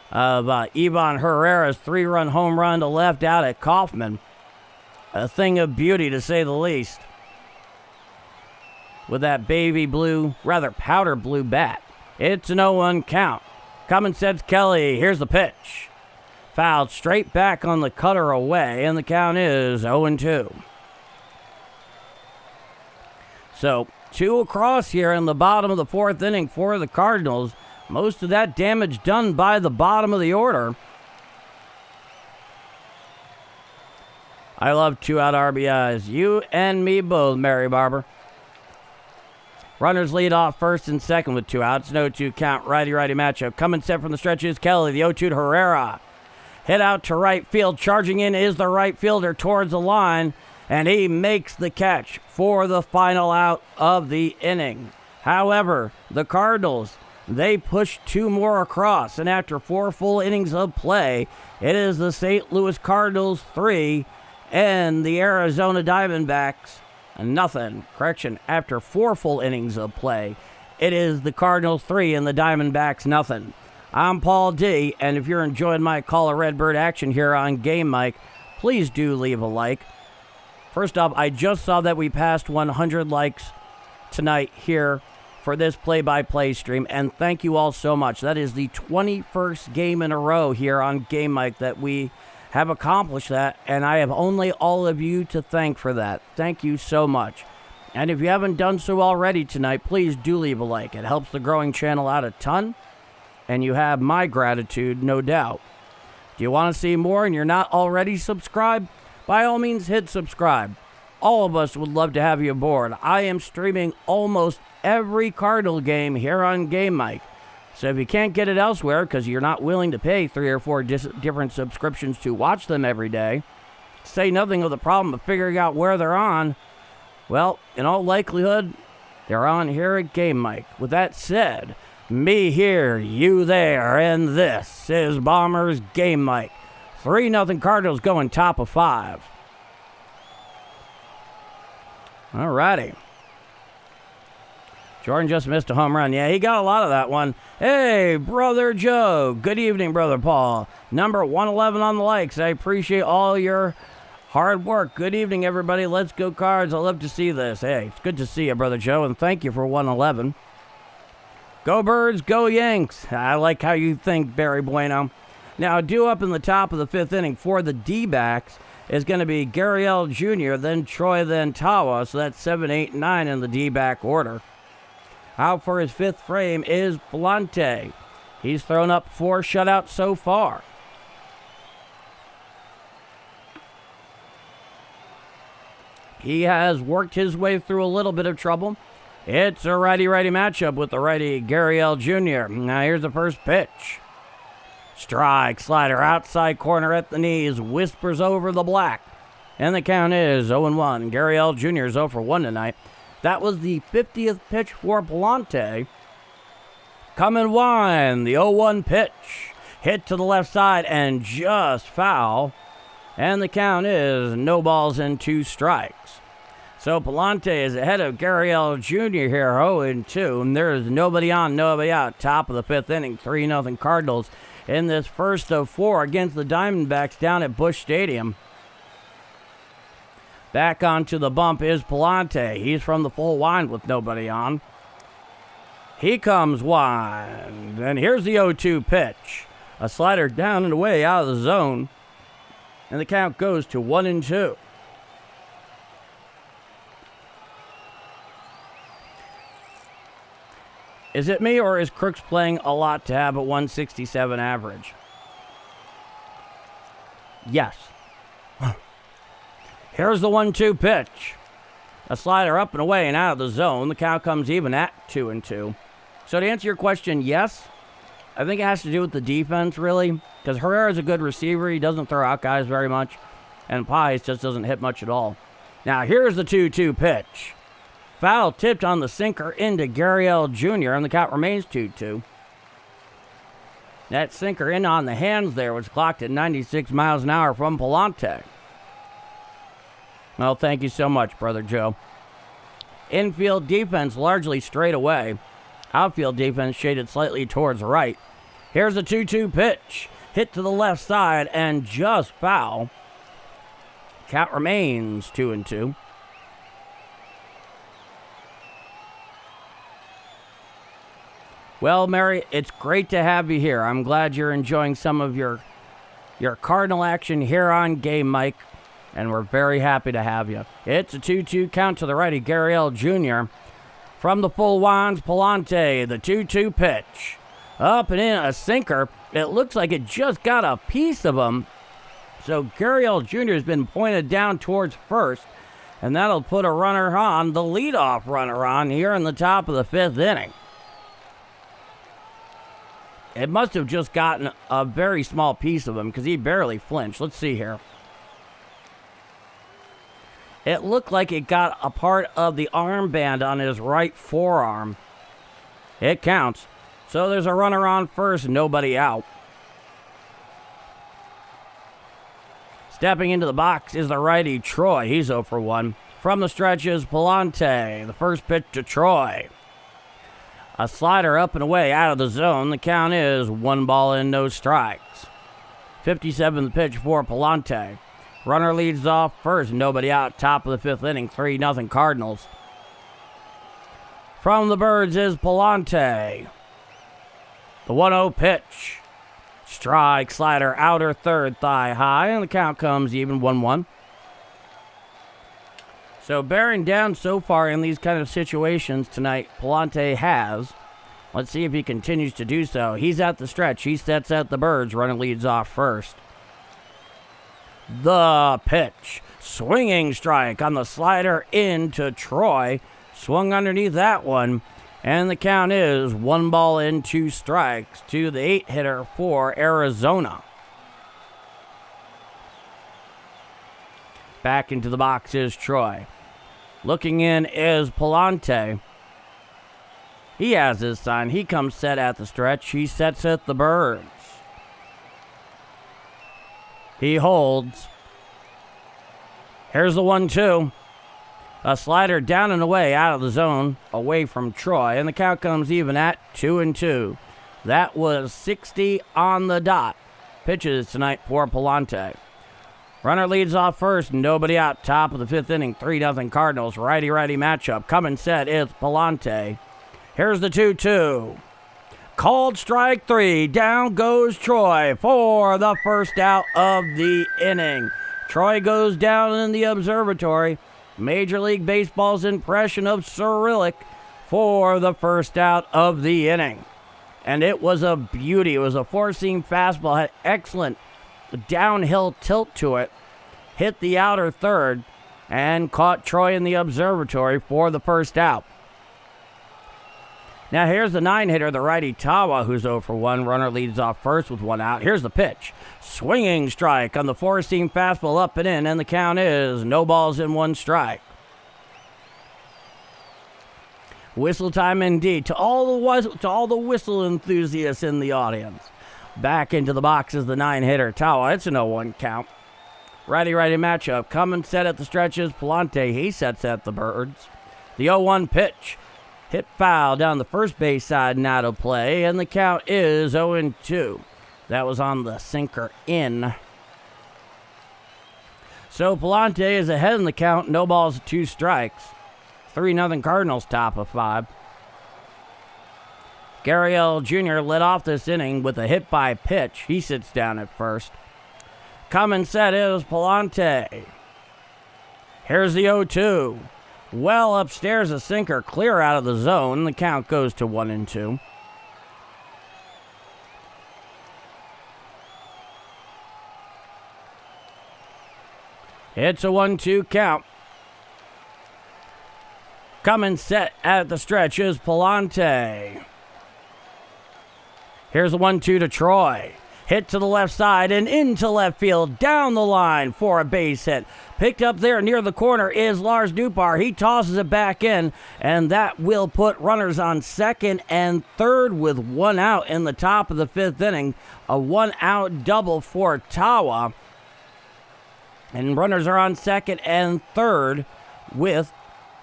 of Ivan Herrera's 3-run home run to left out at Kaufman. A thing of beauty, to say the least. With that baby blue, rather powder blue bat. It's an 0-1 count. Coming sets Kelly. Here's the pitch. Fouled straight back on the cutter away, and the count is 0-2. So, 2 across here in the bottom of the 4th inning for the Cardinals. Most of that damage done by the bottom of the order. I love 2-out RBIs. You and me both, Mary Barber. Runners lead off first and second with 2 outs. No 2 count. Righty-righty matchup. Coming set from the stretch is Kelly. The 0-2 to Herrera. Hit out to right field. Charging in is the right fielder towards the line. And he makes the catch for the final out of the inning. However, the Cardinals, they push 2 more across. And after 4 full innings of play, it is the St. Louis Cardinals 3 and the Arizona Diamondbacks nothing. Correction, after 4 full innings of play, it is the Cardinals 3 and the Diamondbacks nothing. I'm Paul D, and if you're enjoying my Call of Redbird action here on Game Mike, please do leave a like. First off, I just saw that we passed 100 likes tonight here for this play-by-play stream, and thank you all so much. That is the 21st game in a row here on Game Mike that we have accomplished that, and I have only all of you to thank for that. Thank you so much. And if you haven't done so already tonight, please do leave a like. It helps the growing channel out a ton, and you have my gratitude, no doubt. Do you want to see more and you're not already subscribed? By all means, hit subscribe. All of us would love to have you aboard. I am streaming almost every Cardinal game here on Game Mike. So if you can't get it elsewhere because you're not willing to pay 3 or 4 different subscriptions to watch them every day, say nothing of the problem of figuring out where they're on, well, in all likelihood, they're on here at Game Mike. With that said, me here, you there, and this is Bombers Game Mike. 3-0 Cardinals going top of 5. Alrighty. Jordan just missed a home run. Yeah, he got a lot of that one. Hey, Brother Joe. Good evening, Brother Paul. Number 111 on the likes. I appreciate all your Hard work. Good evening, everybody. Let's go Cards. I love to see this. Hey, it's good to see you, Brother Joe, and thank you for 111. Go Birds, go Yanks. I like how you think, Barry Bueno. Now, due up in the top of the 5th inning for the D-backs is going to be Gurriel Jr., then Troy, then Tawa. So that's 7, 8, 9 in the D-back order. Out for his 5th frame is Pallante. He's thrown up 4 shutouts so far. He has worked his way through a little bit of trouble. It's a righty-righty matchup with the righty Gurriel Jr. Now here's the first pitch. Strike, slider, outside corner at the knees, whispers over the black. And the count is 0-1. Gurriel Jr. is 0 for 1 tonight. That was the 50th pitch for Pallante. Coming one, the 0-1 pitch. Hit to the left side and just foul. And the count is no balls and 2 strikes. So Pallante is ahead of Gurriel Jr. here, 0-2. And there is nobody on, nobody out. Top of the 5th inning, 3-0 Cardinals in this first of 4 against the Diamondbacks down at Busch Stadium. Back onto the bump is Pallante. He's from the full wind with nobody on. He comes wind. And here's the 0-2 pitch. A slider down and away out of the zone. And the count goes to 1-2. Is it me or is Crooks playing a lot to have a 167 average? Yes. Here's the 1-2 pitch. A slider up and away and out of the zone. The count comes even at 2-2. So to answer your question, yes. I think it has to do with the defense, really. Because Herrera's a good receiver. He doesn't throw out guys very much. And Pies just doesn't hit much at all. Now, here's the 2-2 pitch. Foul tipped on the sinker into Gurriel Jr. And the count remains 2-2. That sinker in on the hands there was clocked at 96 miles an hour from Pallante. Well, thank you so much, Brother Joe. Infield defense largely straight away. Outfield defense shaded slightly towards right. Here's a 2-2 pitch. Hit to the left side and just foul. Count remains 2-2. Well, Mary, it's great to have you here. I'm glad you're enjoying some of your Cardinal action here on Game Mike, and we're very happy to have you. It's a 2-2 count to the righty, Gurriel Jr. From the full winds, Pallante, the 2-2 pitch. Up and in, a sinker. It looks like it just got a piece of him. So Gurriel Jr. has been pointed down towards first, and that'll put a runner on, the leadoff runner on, here in the top of the 5th inning. It must have just gotten a very small piece of him because he barely flinched. Let's see here. It looked like it got a part of the armband on his right forearm. It counts. So there's a runner on first, nobody out. Stepping into the box is the righty Troy. He's 0 for 1. From the stretch is Pallante. The first pitch to Troy. A slider up and away out of the zone. The count is 1 ball and no strikes. 57th pitch for Pallante. Runner leads off first. Nobody out. Top of the 5th inning. 3-0 Cardinals. From the Birds is Pallante. The 1-0 pitch. Strike, slider, outer third, thigh high. And the count comes even 1-1. So bearing down so far in these kind of situations tonight, Pallante has. Let's see if he continues to do so. He's at the stretch. He sets out the Birds. Runner leads off first. The pitch. Swinging strike on the slider into Troy. Swung underneath that one. And the count is 1 ball and 2 strikes to the 8-hitter for Arizona. Back into the box is Troy. Looking in is Pallante. He has his sign. He comes set at the stretch. He sets at the Birds. He holds. Here's the 1-2. A slider down and away out of the zone, away from Troy. And the count comes even at 2-2. That was 60 on the dot. Pitches tonight for Pallante. Runner leads off first, nobody out. Top of the fifth inning, 3-0 Cardinals. Righty-righty matchup. Coming set is Pallante. Here's the 2-2. Called strike three. Down goes Troy for the first out of the inning. Troy goes down in the observatory. Major League Baseball's impression of Cyrillic for the first out of the inning. And it was a beauty. It was a four-seam fastball. Had excellent downhill tilt to it. Hit the outer third and caught Troy in the observatory for the first out. Now here's the 9-hitter, the righty Tawa, who's 0 for 1. Runner leads off first with 1 out. Here's the pitch. Swinging strike on the four-seam fastball up and in, and the count is no balls in 1 strike. Whistle time indeed to all the whistle enthusiasts in the audience. Back into the box is the 9-hitter Tawa. It's an 0-1 count. Righty-righty matchup. Coming set at the stretches. Pallante, he sets at the Birds. The 0-1 pitch. Hit foul down the first base side and out of play, and the count is 0-2. That was on the sinker in. So Pallante is ahead in the count. No balls, 2 strikes. 3-0 Cardinals, top of 5. Gurriel Jr. led off this inning with a hit by pitch. He sits down at first. Coming set is Pallante. Here's the 0-2. Well upstairs, a sinker clear out of the zone. The count goes to 1-2. It's a 1-2 count. Coming set at the stretch is Pallante. Here's the 1-2 to Troy. Hit to the left side and into left field, down the line for a base hit. Picked up there near the corner is Lars Dupar. He tosses it back in, and that will put runners on second and third with 1 out in the top of the 5th inning. A 1-out double for Tawa. And runners are on second and third with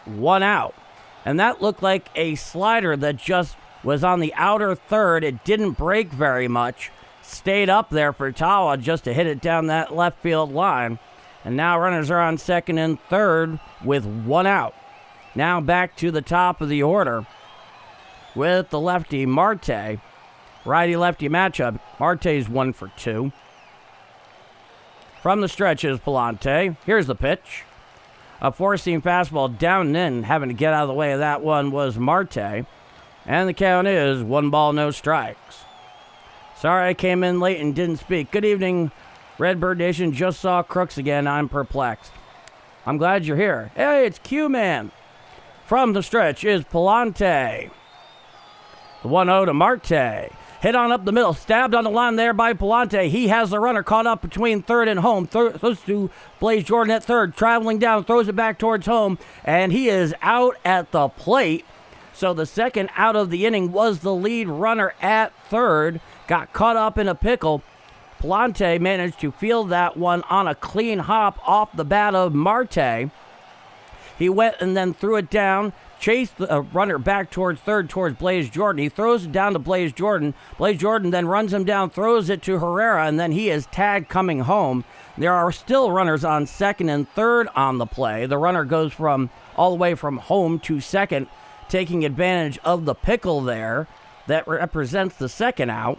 1 out. And that looked like a slider that just was on the outer third. It didn't break very much. Stayed up there for Tawa just to hit it down that left field line. And now runners are on second and third with 1 out. Now back to the top of the order with the lefty Marte. Righty-lefty matchup. Marte's 1 for 2. From the stretch is Pallante. Here's the pitch. A four-seam fastball down and in. Having to get out of the way of that one was Marte. And the count is 1 ball, no strikes. Sorry I came in late and didn't speak. Good evening, Redbird Nation. Just saw Crooks again. I'm perplexed. I'm glad you're here. Hey, it's Q-Man. From the stretch is Pallante. The 1-0 to Marte. Hit on up the middle. Stabbed on the line there by Pallante. He has the runner caught up between third and home. Throws to Blaze Jordan at third. Traveling down. Throws it back towards home. And he is out at the plate. So the second out of the inning was the lead runner at third. Got caught up in a pickle. Pallante managed to field that one on a clean hop off the bat of Marte. He went and then threw it down, chased the runner back towards third, towards Blaze Jordan. He throws it down to Blaze Jordan. Blaze Jordan then runs him down, throws it to Herrera, and then he is tagged coming home. There are still runners on second and third on the play. The runner goes from all the way from home to second, taking advantage of the pickle there that represents the second out.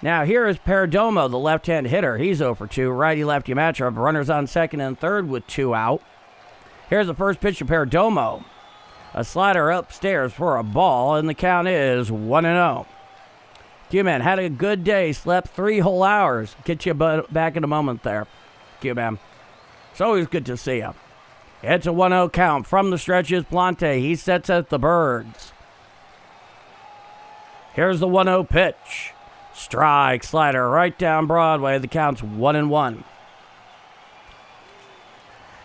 Now here is Perdomo, the left-hand hitter. He's 0 for 2. Righty-lefty matchup. Runners on second and third with 2 out. Here's the first pitch to Perdomo. A slider upstairs for a ball, and the count is 1-0. Q-Man had a good day. Slept 3 whole hours. Get you back in a moment there, Q-Man. It's always good to see you. It's a 1-0 count. From the stretch is Pallante. He sets at the Birds. Here's the 1-0 pitch. Strike, slider, right down Broadway. The count's 1-1.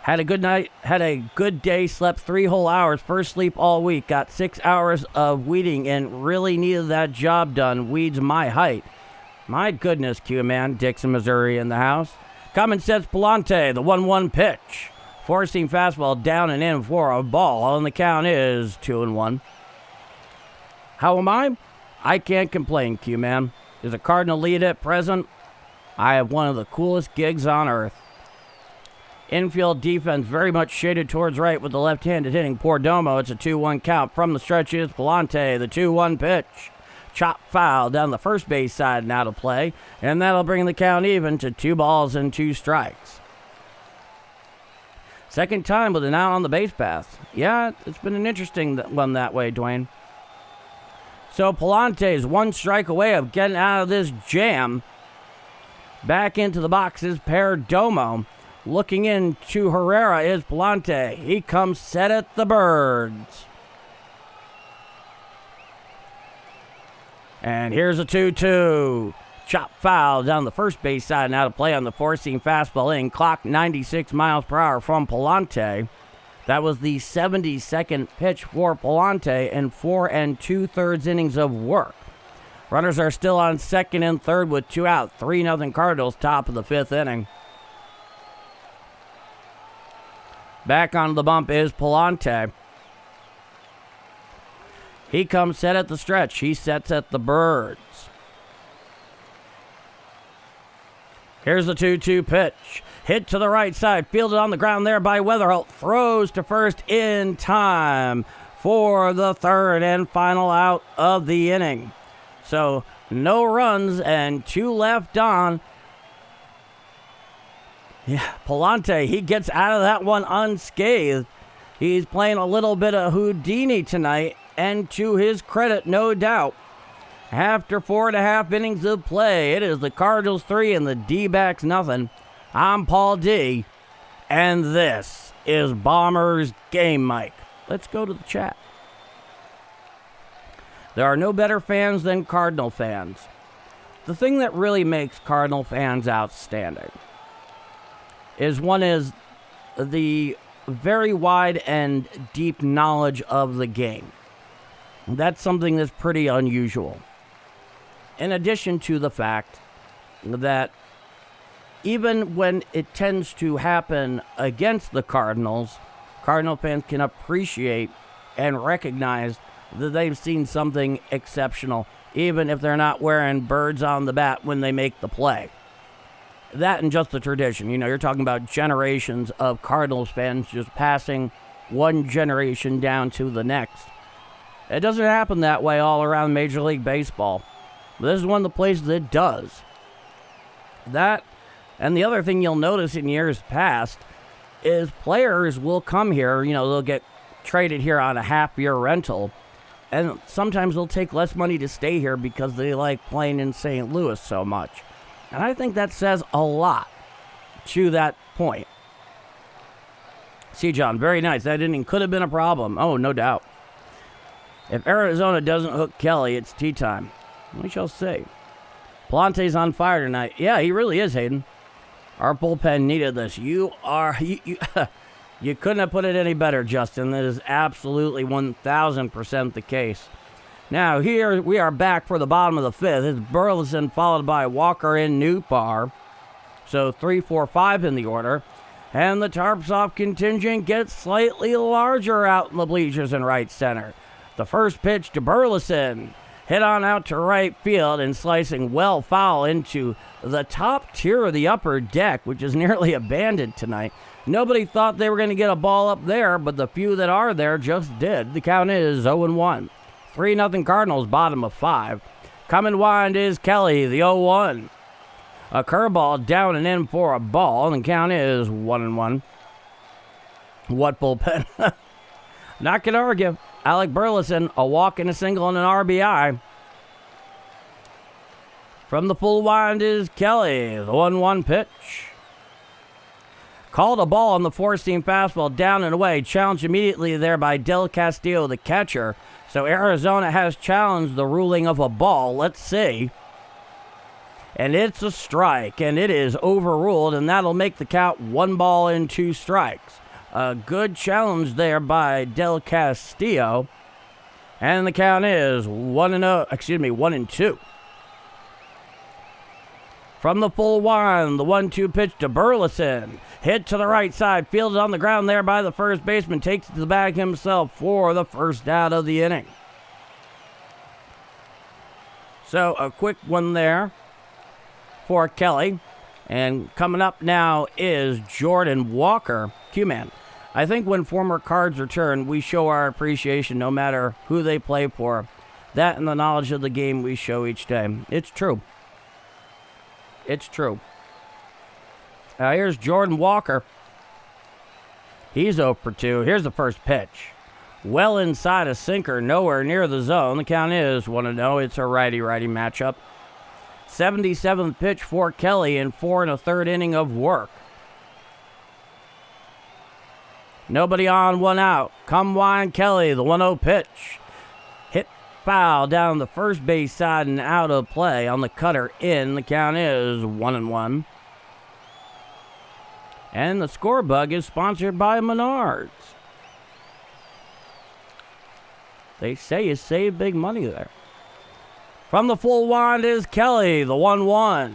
Had a good night, had a good day, slept 3 whole hours, first sleep all week, got 6 hours of weeding and really needed that job done. Weeds my height. My goodness, Q-Man. Dixon, Missouri in the house. Coming sets Pallante, the 1-1 pitch. Four-seam fastball down and in for a ball, and the count is 2-1. How am I? I can't complain, Q-Man. Is a Cardinal lead at present? I have one of the coolest gigs on earth. Infield defense very much shaded towards right with the left-handed hitting Perdomo. It's a 2-1 count. From the stretch is Pallante, the 2-1 pitch. Chop foul down the first base side now to play, and that'll bring the count even to 2 balls and 2 strikes. Second time with an out on the base path. Yeah, it's been an interesting one that way, Dwayne. So Pallante is 1 strike away of getting out of this jam. Back into the box is Perdomo. Looking into Herrera is Pallante. He comes set at the Birds. And here's a 2-2. Chop foul down the first base side. Now to play on the four-seam fastball in. Clock 96 miles per hour from Pallante. That was the 72nd pitch for Pallante in 4 2/3 innings of work. Runners are still on second and third with 2 out. 3-0 Cardinals, top of the 5th inning. Back on the bump is Pallante. He comes set at the stretch. He sets at the Birds. Here's the 2-2 pitch. Hit to the right side. Fielded on the ground there by Weatherholt. Throws to first in time for the 3rd and final out of the inning. So no runs and 2 left on. Yeah, Pallante, he gets out of that one unscathed. He's playing a little bit of Houdini tonight, and to his credit, no doubt. After 4.5 innings of play, it is the Cardinals 3 and the D-backs nothing. I'm Paul D, and this is Bombers Game Mike. Let's go to the chat. There are no better fans than Cardinal fans. The thing that really makes Cardinal fans outstanding is the very wide and deep knowledge of the game. That's something that's pretty unusual. In addition to the fact that even when it tends to happen against the Cardinals, Cardinal fans can appreciate and recognize that they've seen something exceptional, even if they're not wearing birds on the bat when they make the play. That and just the tradition. You know, you're talking about generations of Cardinals fans just passing one generation down to the next. It doesn't happen that way all around Major League Baseball. This is one of the places that does. That, and the other thing you'll notice in years past is players will come here, you know, they'll get traded here on a half-year rental, and sometimes they'll take less money to stay here because they like playing in St. Louis so much. And I think that says a lot to that point. See, John, very nice. That inning could have been a problem. Oh, no doubt. If Arizona doesn't hook Kelly, it's tea time. We shall see. Pallante's on fire tonight. Yeah, he really is, Hayden. Our bullpen needed this. You couldn't have put it any better, Justin. That is absolutely 1,000% the case. Now, here we are back for the bottom of the 5th. It's Burleson followed by Walker and Newpar. So 3, 4, 5 in the order. And the Tarps-off contingent gets slightly larger out in the bleachers in right center. The first pitch to Burleson. Hit on out to right field and slicing well foul into the top tier of the upper deck, which is nearly abandoned tonight. Nobody thought they were going to get a ball up there, but the few that are there just did. The count is 0-1. 3-0 Cardinals, bottom of 5. Coming wide is Kelly, the 0-1. A curveball down and in for a ball, and the count is 1-1. What bullpen? Not going to argue. Alec Burleson, a walk and a single and an RBI. From the full wind is Kelly, the 1-1 pitch. Called a ball on the four-seam fastball down and away. Challenged immediately there by Del Castillo, the catcher. So Arizona has challenged the ruling of a ball. Let's see. And it's a strike, and it is overruled, and that'll make the count 1 ball and 2 strikes. A good challenge there by Del Castillo. And the count is 1-2. From the full wind, the 1-2 pitch to Burleson. Hit to the right side, fielded on the ground there by the first baseman. Takes it to the bag himself for the first out of the inning. So a quick one there for Kelly. And coming up now is Jordan Walker. Q-Man, I think when former Cards return, we show our appreciation no matter who they play for. That and the knowledge of the game we show each day. It's true. It's true. Here's Jordan Walker. He's 0 for 2. Here's the first pitch. Well inside a sinker, nowhere near the zone. The count is 1-0. It's a righty-righty matchup. 77th pitch for Kelly in 4 1/3 inning of work. Nobody on, 1 out. Come wine Kelly, the 1-0 pitch. Hit foul down the first base side and out of play on the cutter in. The count is 1-1. And the score bug is sponsored by Menards. They say you save big money there. From the full wind is Kelly, the 1-1.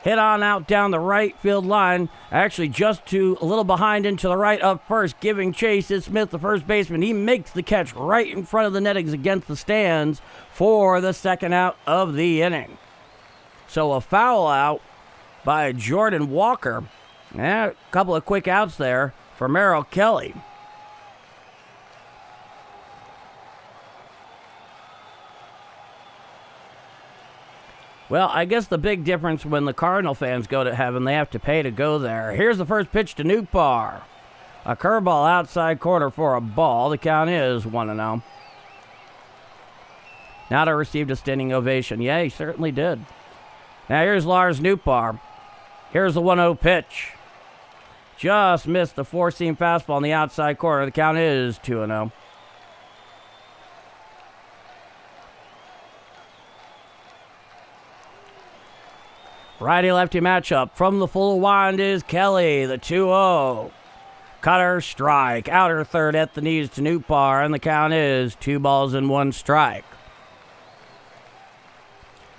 Hit on out down the right field line. Actually, just a little behind into the right up first. Giving chase is Smith, the first baseman. He makes the catch right in front of the nettings against the stands for the second out of the inning. So a foul out by Jordan Walker. A couple of quick outs there for Merrill Kelly. Well, I guess the big difference when the Cardinal fans go to heaven, they have to pay to go there. Here's the first pitch to Nootbaar. A curveball outside corner for a ball. The count is 1-0. Nada received a standing ovation. Yeah, he certainly did. Now here's Lars Nootbaar. Here's the 1-0 pitch. Just missed the four-seam fastball on the outside corner. The count is 2-0. Righty-lefty matchup. From the full wind is Kelly, the 2-0. Cutter, strike. Outer third at the knees to Nootbaar, and the count is 2-1 strike.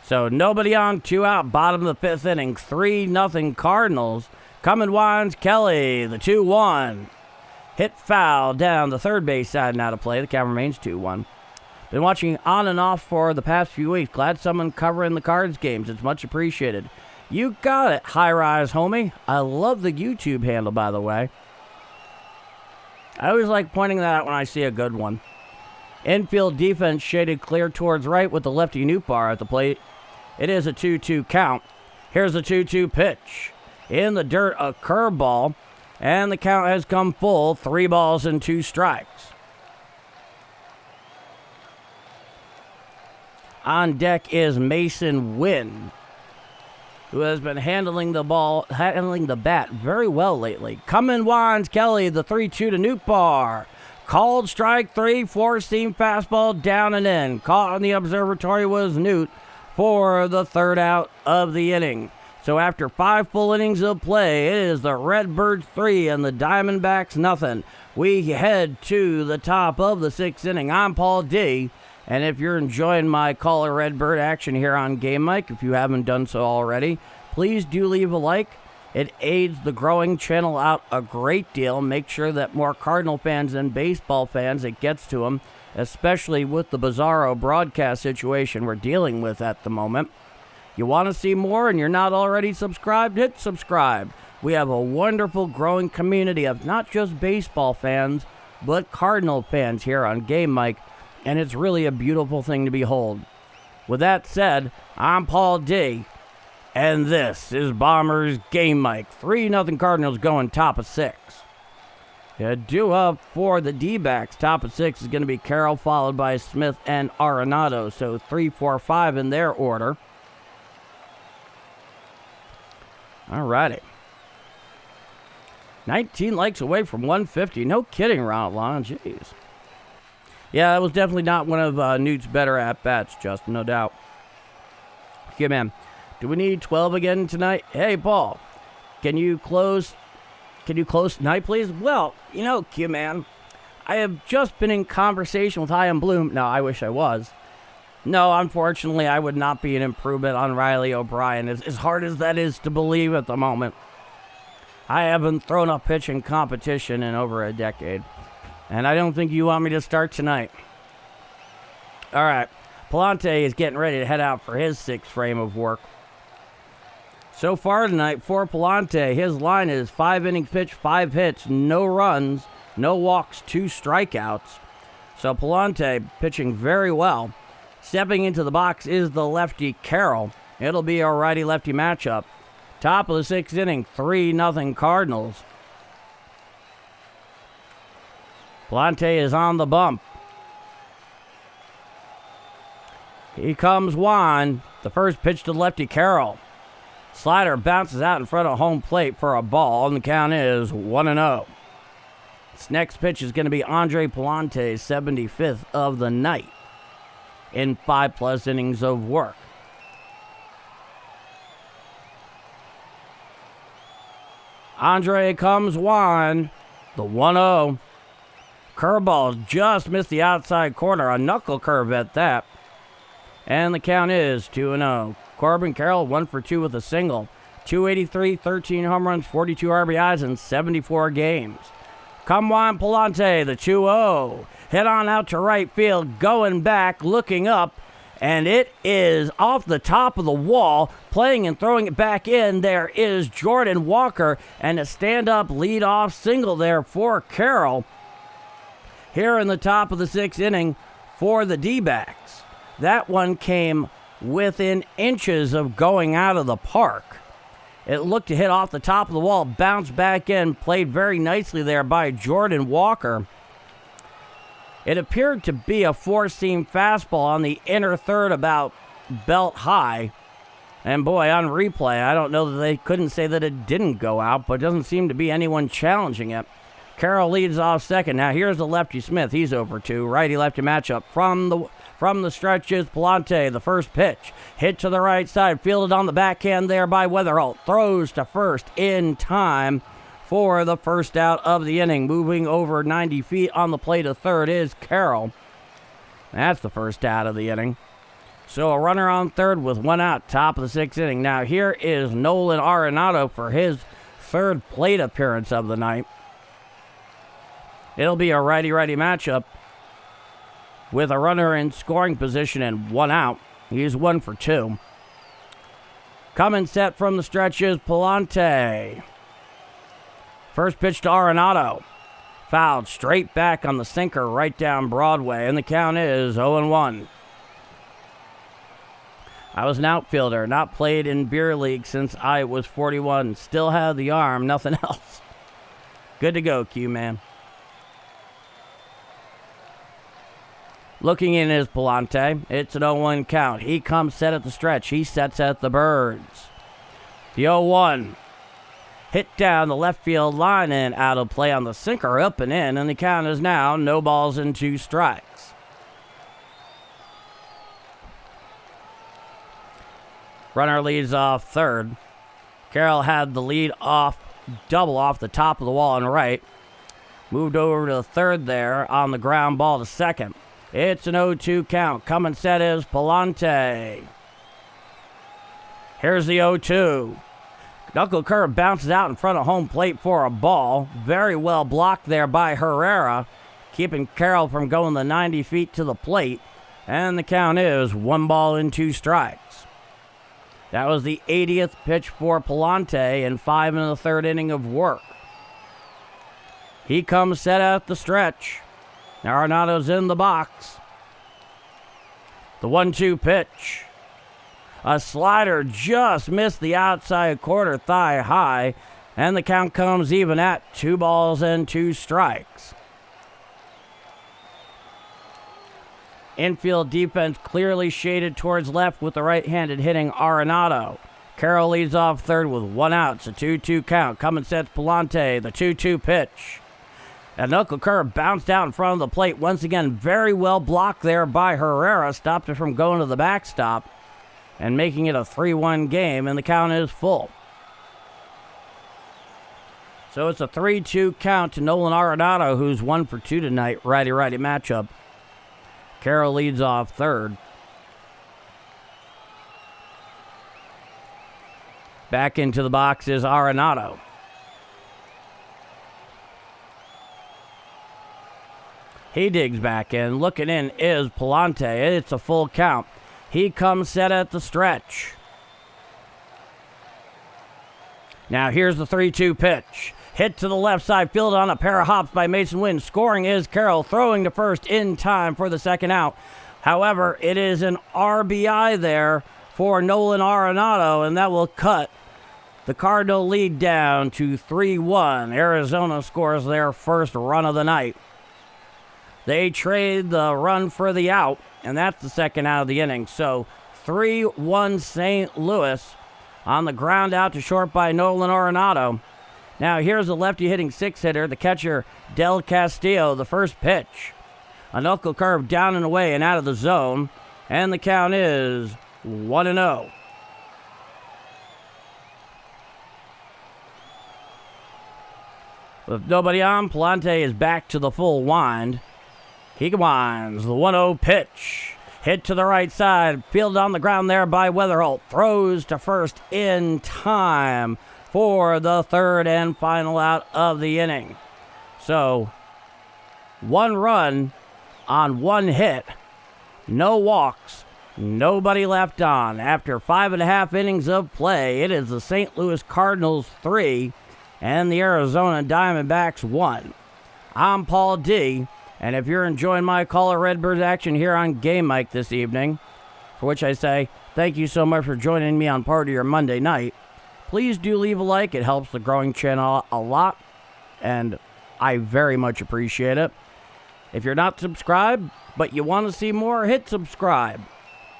So nobody on, 2 out, bottom of the 5th inning. 3-0 Cardinals. Coming winds Kelly, the 2-1. Hit foul down the third base side and out of play. The count remains 2-1. Been watching on and off for the past few weeks. Glad someone covering the Cards games. It's much appreciated. You got it, High Rise homie. I love the YouTube handle, by the way. I always like pointing that out when I see a good one. Infield defense shaded clear towards right with the lefty Nootbaar at the plate. It is a 2-2 count. Here's the 2-2 pitch. In the dirt, a curveball. And the count has come full. 3-2 strikes. On deck is Mason Wynn, who has been handling the bat very well lately. Coming winds Kelly, the 3-2 to Nootbaar. Called strike 3, four-seam fastball down and in. Caught on the observatory was Newt for the third out of the inning. So after 5 full innings of play, it is the Redbirds 3 and the Diamondbacks nothing. We head to the top of the 6th inning. I'm Paul D. And if you're enjoying my Caller Redbird action here on Game Mike, if you haven't done so already, please do leave a like. It aids the growing channel out a great deal. Make sure that more Cardinal fans and baseball fans, it gets to them, especially with the bizarro broadcast situation we're dealing with at the moment. You want to see more and you're not already subscribed? Hit subscribe. We have a wonderful growing community of not just baseball fans, but Cardinal fans here on Game Mike. And it's really a beautiful thing to behold. With that said, I'm Paul D. And this is Bombers Game Mike. 3-0 Cardinals going top of 6. Due up for the D-backs. Top of 6 is going to be Carroll, followed by Smith and Arenado. So 3, 4, 5 in their order. Alrighty. 19 likes away from 150. No kidding, Ron Lon. Jeez. Yeah, that was definitely not one of Newt's better at-bats, Justin, no doubt. Okay, man. Do we need 12 again tonight? Hey, Paul, can you close tonight, please? Well, you know, Q-Man, I have just been in conversation with Chaim Bloom. No, I wish I was. No, unfortunately, I would not be an improvement on Riley O'Brien, as hard as that is to believe at the moment. I haven't thrown a pitch in competition in over a decade. And I don't think you want me to start tonight. All right. Pallante is getting ready to head out for his 6th frame of work. So far tonight for Pallante, his line is 5 innings pitched, 5 hits, no runs, no walks, 2 strikeouts. So Pallante pitching very well. Stepping into the box is the lefty Carroll. It'll be a righty-lefty matchup. Top of the 6th inning, 3-0 Cardinals. Pallante is on the bump. Here comes Juan. The first pitch to lefty Carroll. Slider bounces out in front of home plate for a ball, and the count is 1-0. This next pitch is going to be Andre Pallante's 75th of the night in 5+ innings of work. Andre comes Juan, the 1-0. Curveball just missed the outside corner, a knuckle curve at that. And the count is 2-0. Corbin Carroll 1 for 2 with a single. 283, 13 home runs, 42 RBIs in 74 games. Come Juan Pallante, the 2-0. Hit on out to right field, going back, looking up, and it is off the top of the wall. Playing and throwing it back in, there is Jordan Walker, and a stand-up lead-off single there for Carroll. Here in the top of the 6th inning for the D-backs. That one came within inches of going out of the park. It looked to hit off the top of the wall, bounced back in, played very nicely there by Jordan Walker. It appeared to be a 4-seam fastball on the inner third, about belt high. And boy, on replay, I don't know that they couldn't say that it didn't go out, but it doesn't seem to be anyone challenging it. Carroll leads off second. Now here's the lefty Smith. He's over 2. Righty-lefty matchup. From the stretch is Pallante. The first pitch. Hit to the right side. Fielded on the backhand there by Weatherholt. Throws to first in time for the first out of the inning. Moving over 90 feet on the plate of third is Carroll. That's the first out of the inning. So a runner on third with 1 out. Top of the 6th inning. Now here is Nolan Arenado for his 3rd plate appearance of the night. It'll be a righty-righty matchup with a runner in scoring position and 1 out. He's 1 for 2. Coming set from the stretch is Pallante. First pitch to Arenado. Fouled straight back on the sinker right down Broadway, and the count is 0-1. I was an outfielder, not played in beer league since I was 41. Still have the arm, nothing else. Good to go, Q-Man. Looking in is Pallante. It's an 0-1 count. He comes set at the stretch. He sets at the Birds. The 0-1. Hit down the left field line and out of play on the sinker, up and in, and the count is now no balls and 2 strikes. Runner leads off third. Carroll had the lead off, double off the top of the wall and right. Moved over to third there on the ground ball to second. It's an 0-2 count. Coming set is Pallante. Here's the 0-2. Knuckle curve bounces out in front of home plate for a ball. Very well blocked there by Herrera, keeping Carroll from going the 90 feet to the plate. And the count is 1 ball and 2 strikes. That was the 80th pitch for Pallante in 5 1/3 inning of work. He comes set at the stretch. Arenado's in the box. The 1-2 pitch. A slider just missed the outside quarter thigh high, and the count comes even at 2 balls and 2 strikes. Infield defense clearly shaded towards left with the right-handed hitting Arenado. Carroll leads off third with 1 out. It's a 2-2 count. Coming sets Pallante. The 2-2 pitch. A knuckle curve bounced out in front of the plate. Once again, very well blocked there by Herrera. Stopped it from going to the backstop and making it a 3-1 game, and the count is full. So it's a 3-2 count to Nolan Arenado, who's 1 for 2 tonight. Righty-righty matchup. Carroll leads off third. Back into the box is Arenado. He digs back in. Looking in is Pallante. It's a full count. He comes set at the stretch. Now here's the 3-2 pitch. Hit to the left side field on a pair of hops by Mason Wynn. Scoring is Carroll, throwing to first in time for the second out. However, it is an RBI there for Nolan Arenado, and that will cut the Cardinal lead down to 3-1. Arizona scores their first run of the night. They trade the run for the out, and that's the second out of the inning. So 3-1 St. Louis on the ground out to short by Nolan Arenado. Now here's a lefty hitting six-hitter, the catcher Del Castillo, the first pitch. A knuckle curve down and away and out of the zone, and the count is 1-0. With nobody on, Pallante is back to the full wind. He winds the 1-0 pitch. Hit to the right side, fielded on the ground there by Weatherholt. Throws to first in time for the third and final out of the inning. So, 1 run on 1 hit, no walks, nobody left on. After 5.5 innings of play, it is the St. Louis Cardinals 3 and the Arizona Diamondbacks 1. I'm Paul D., and if you're enjoying my Call of Redbirds action here on Game Mike this evening, for which I say thank you so much for joining me on part of your Monday night, please do leave a like. It helps the growing channel a lot, and I very much appreciate it. If you're not subscribed, but you want to see more, hit subscribe.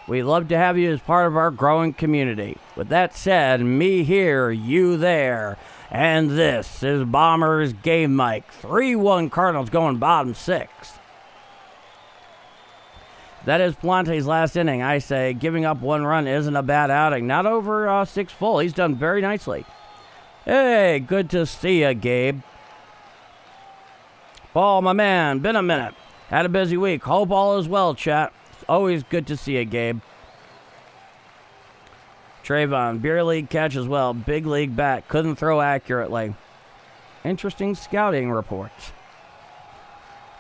We'd love to have you as part of our growing community. With that said, me here, you there, and this is Bombers Game Mike. 3-1 Cardinals going bottom 6. That is Pallante's last inning. I say giving up 1 run isn't a bad outing. Not over 6 full. He's done very nicely. Hey, good to see you, Gabe. Paul, my man, been a minute. Had a busy week. Hope all is well, chat. It's always good to see you, Gabe. Trayvon, beer league catch as well. Big league bat. Couldn't throw accurately. Interesting scouting reports.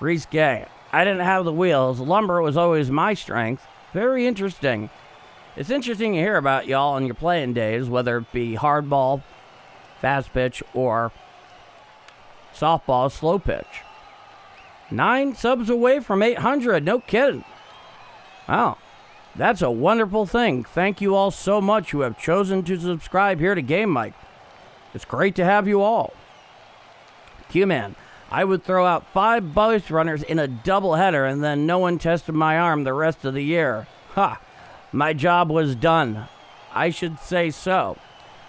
Reese Gay. I didn't have the wheels. Lumber was always my strength. Very interesting. It's interesting to hear about y'all on your playing days, whether it be hardball, fast pitch, or softball, slow pitch. 9 subs away from 800. No kidding. Wow. That's a wonderful thing. Thank you all so much who have chosen to subscribe here to Game Mike. It's great to have you all. Q-Man. I would throw out 5 base runners in a doubleheader and then no one tested my arm the rest of the year. Ha! My job was done. I should say so.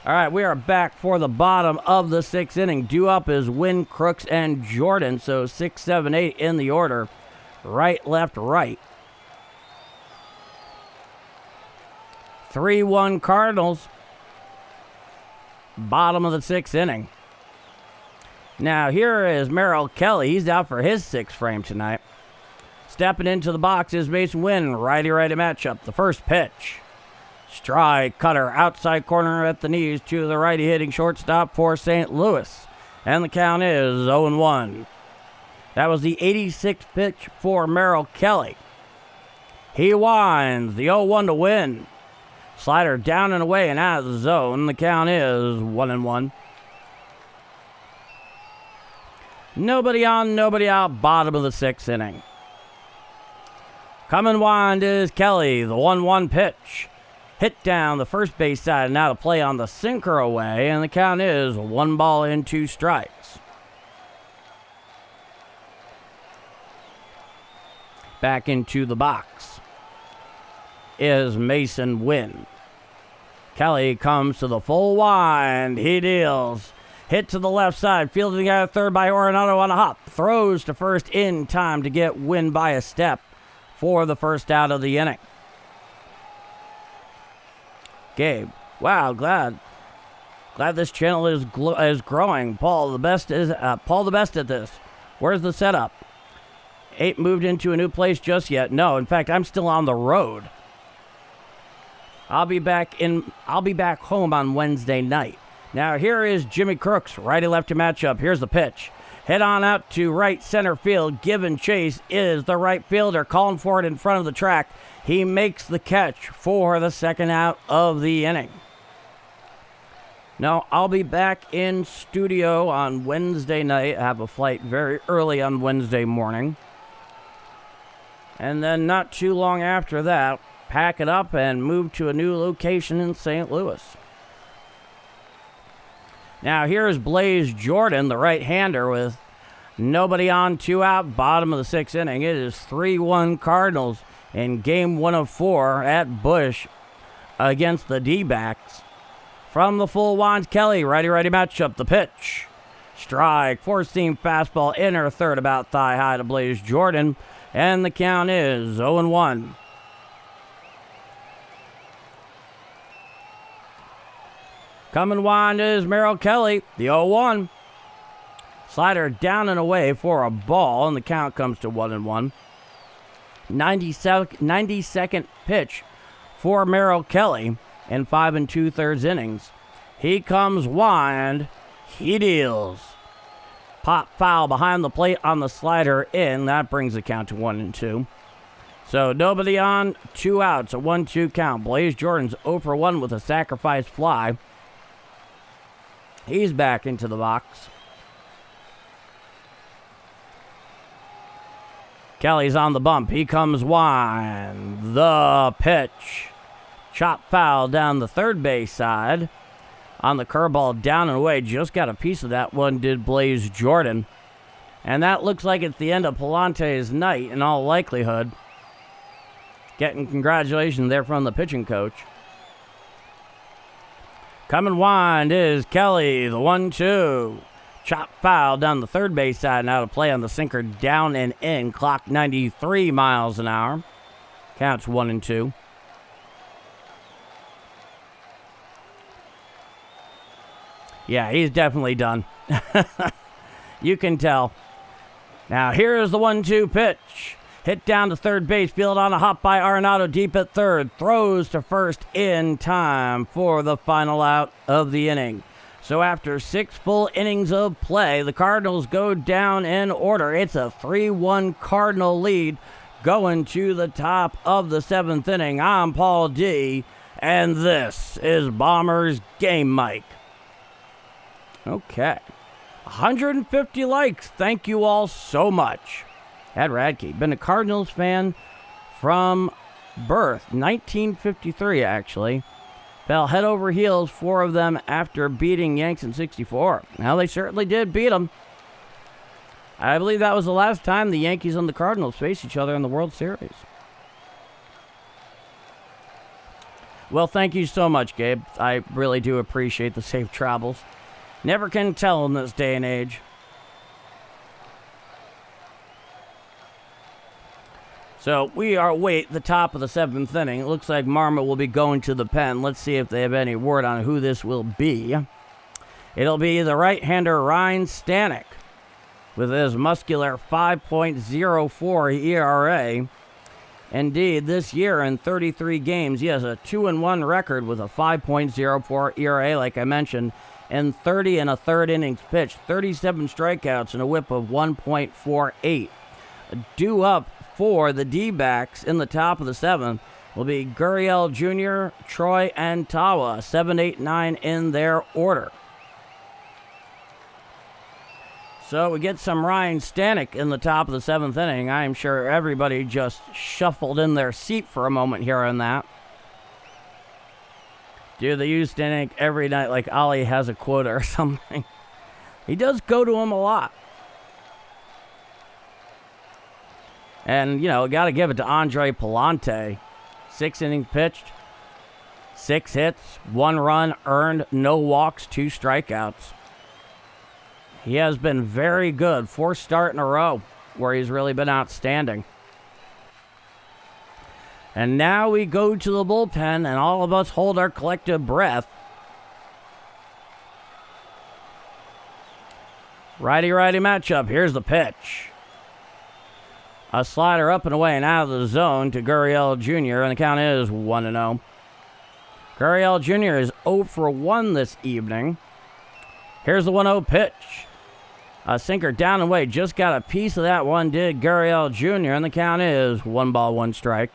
All right, we are back for the bottom of the 6th inning. Due up is Wynn, Crooks, and Jordan. So 6, 7, 8 in the order. Right, left, right. 3-1 Cardinals. Bottom of the 6th inning. Now, here is Merrill Kelly. He's out for his 6th frame tonight. Stepping into the box is Mason Wynn. Righty-righty matchup. The first pitch. Strike cutter. Outside corner at the knees to the righty hitting shortstop for St. Louis. And the count is 0-1. That was the 86th pitch for Merrill Kelly. He winds the 0-1 to win. Slider down and away and out of the zone. The count is 1-1. Nobody on, nobody out. Bottom of the 6th inning. Coming wind is Kelly. The 1-1 pitch. Hit down the first base side and out of play on the sinker away. And the count is 1 ball and 2 strikes. Back into the box is Mason Wynn. Kelly comes to the full wind. He deals. Hit to the left side. Fielding out of third by Arenado on a hop. Throws to first in time to get Wynn by a step for the first out of the inning. Gabe. Wow, glad this channel is growing. Paul the best at this. Where's the setup? 8 moved into a new place just yet. No, in fact, I'm still on the road. I'll be back home on Wednesday night. Now here is Jimmy Crooks, righty-lefty matchup. Here's the pitch. Head on out to right center field. Given chase is the right fielder calling for it in front of the track. He makes the catch for the second out of the inning. No, I'll be back in studio on Wednesday night. I have a flight very early on Wednesday morning. And then not too long after that, pack it up and move to a new location in St. Louis. Now here's Blaze Jordan, the right-hander, with nobody on, 2 out, bottom of the 6th inning. It is 3-1 Cardinals in game 1 of 4 at Busch against the D-backs. From the full Wands, Kelly, righty-righty matchup, the pitch. Strike, four-seam fastball, inner third, about thigh-high to Blaze Jordan. And the count is 0-1. Coming wind is Merrill Kelly, the 0-1. Slider down and away for a ball, and the count comes to 1-1. 90-second pitch for Merrill Kelly in 5 2/3 innings. He comes wind, he deals. Pop foul behind the plate on the slider in. That brings the count to 1-2. So nobody on, 2 outs, a 1-2 count. Blaze Jordan's 0 for 1 with a sacrifice fly. He's back into the box. Kelly's on the bump. He comes wide. The pitch. Chop foul down the third base side. On the curveball, down and away. Just got a piece of that one, did Blaze Jordan. And that looks like it's the end of Pallante's night in all likelihood. Getting congratulations there from the pitching coach. Coming wind is Kelly, the 1-2. Chop foul down the third base side. Now to play on the sinker, down and in. Clock 93 miles an hour. Counts 1-2. Yeah, he's definitely done. You can tell. Now here's the 1-2 pitch. Hit down to third base, field on a hop by ARENADO, deep at third. Throws to first in time for the final out of the inning. So after 6 full innings of play, the Cardinals go down in order. It's a 3-1 Cardinal lead going to the top of the 7th inning. I'm Paul D, and this is Bombers Game Mic. Okay. 150 likes. Thank you all so much. Ed Radke, been a Cardinals fan from birth, 1953 actually. Fell head over heels, 4 of them after beating Yanks in 64. Now they certainly did beat them. I believe that was the last time the Yankees and the Cardinals faced each other in the World Series. Well, thank you so much, Gabe. I really do appreciate the safe travels. Never can tell in this day and age. So we are the top of the 7th inning. It looks like Marmot will be going to the pen. Let's see if they have any word on who this will be. It'll be the right-hander Ryan Stanek with his muscular 5.04 ERA. Indeed, this year in 33 games, he has a 2-1 record with a 5.04 ERA, like I mentioned, and 30 1/3 innings pitched, 37 strikeouts, and a whip of 1.48. Due up for the D-backs in the top of the 7th will be Gurriel Jr., Troy, and Tawa, 7, 8, 9 in their order. So we get some Ryan Stanek in the top of the 7th inning. I am sure everybody just shuffled in their seat for a moment here on that. Dude, they use Stanek every night like Ollie has a quota or something. He does go to him a lot. And, you know, got to give it to Andre Pallante. 6 innings pitched, 6 hits, 1 run earned, no walks, 2 strikeouts. He has been very good. 4th start in a row where he's really been outstanding. And now we go to the bullpen, and all of us hold our collective breath. Righty-righty matchup. Here's the pitch. A slider up and away and out of the zone to Gurriel Jr., and the count is 1-0. Gurriel Jr. is 0 for 1 this evening. Here's the 1-0 pitch. A sinker down and away. Just got a piece of that one, did Gurriel Jr., and the count is 1 ball, 1 strike.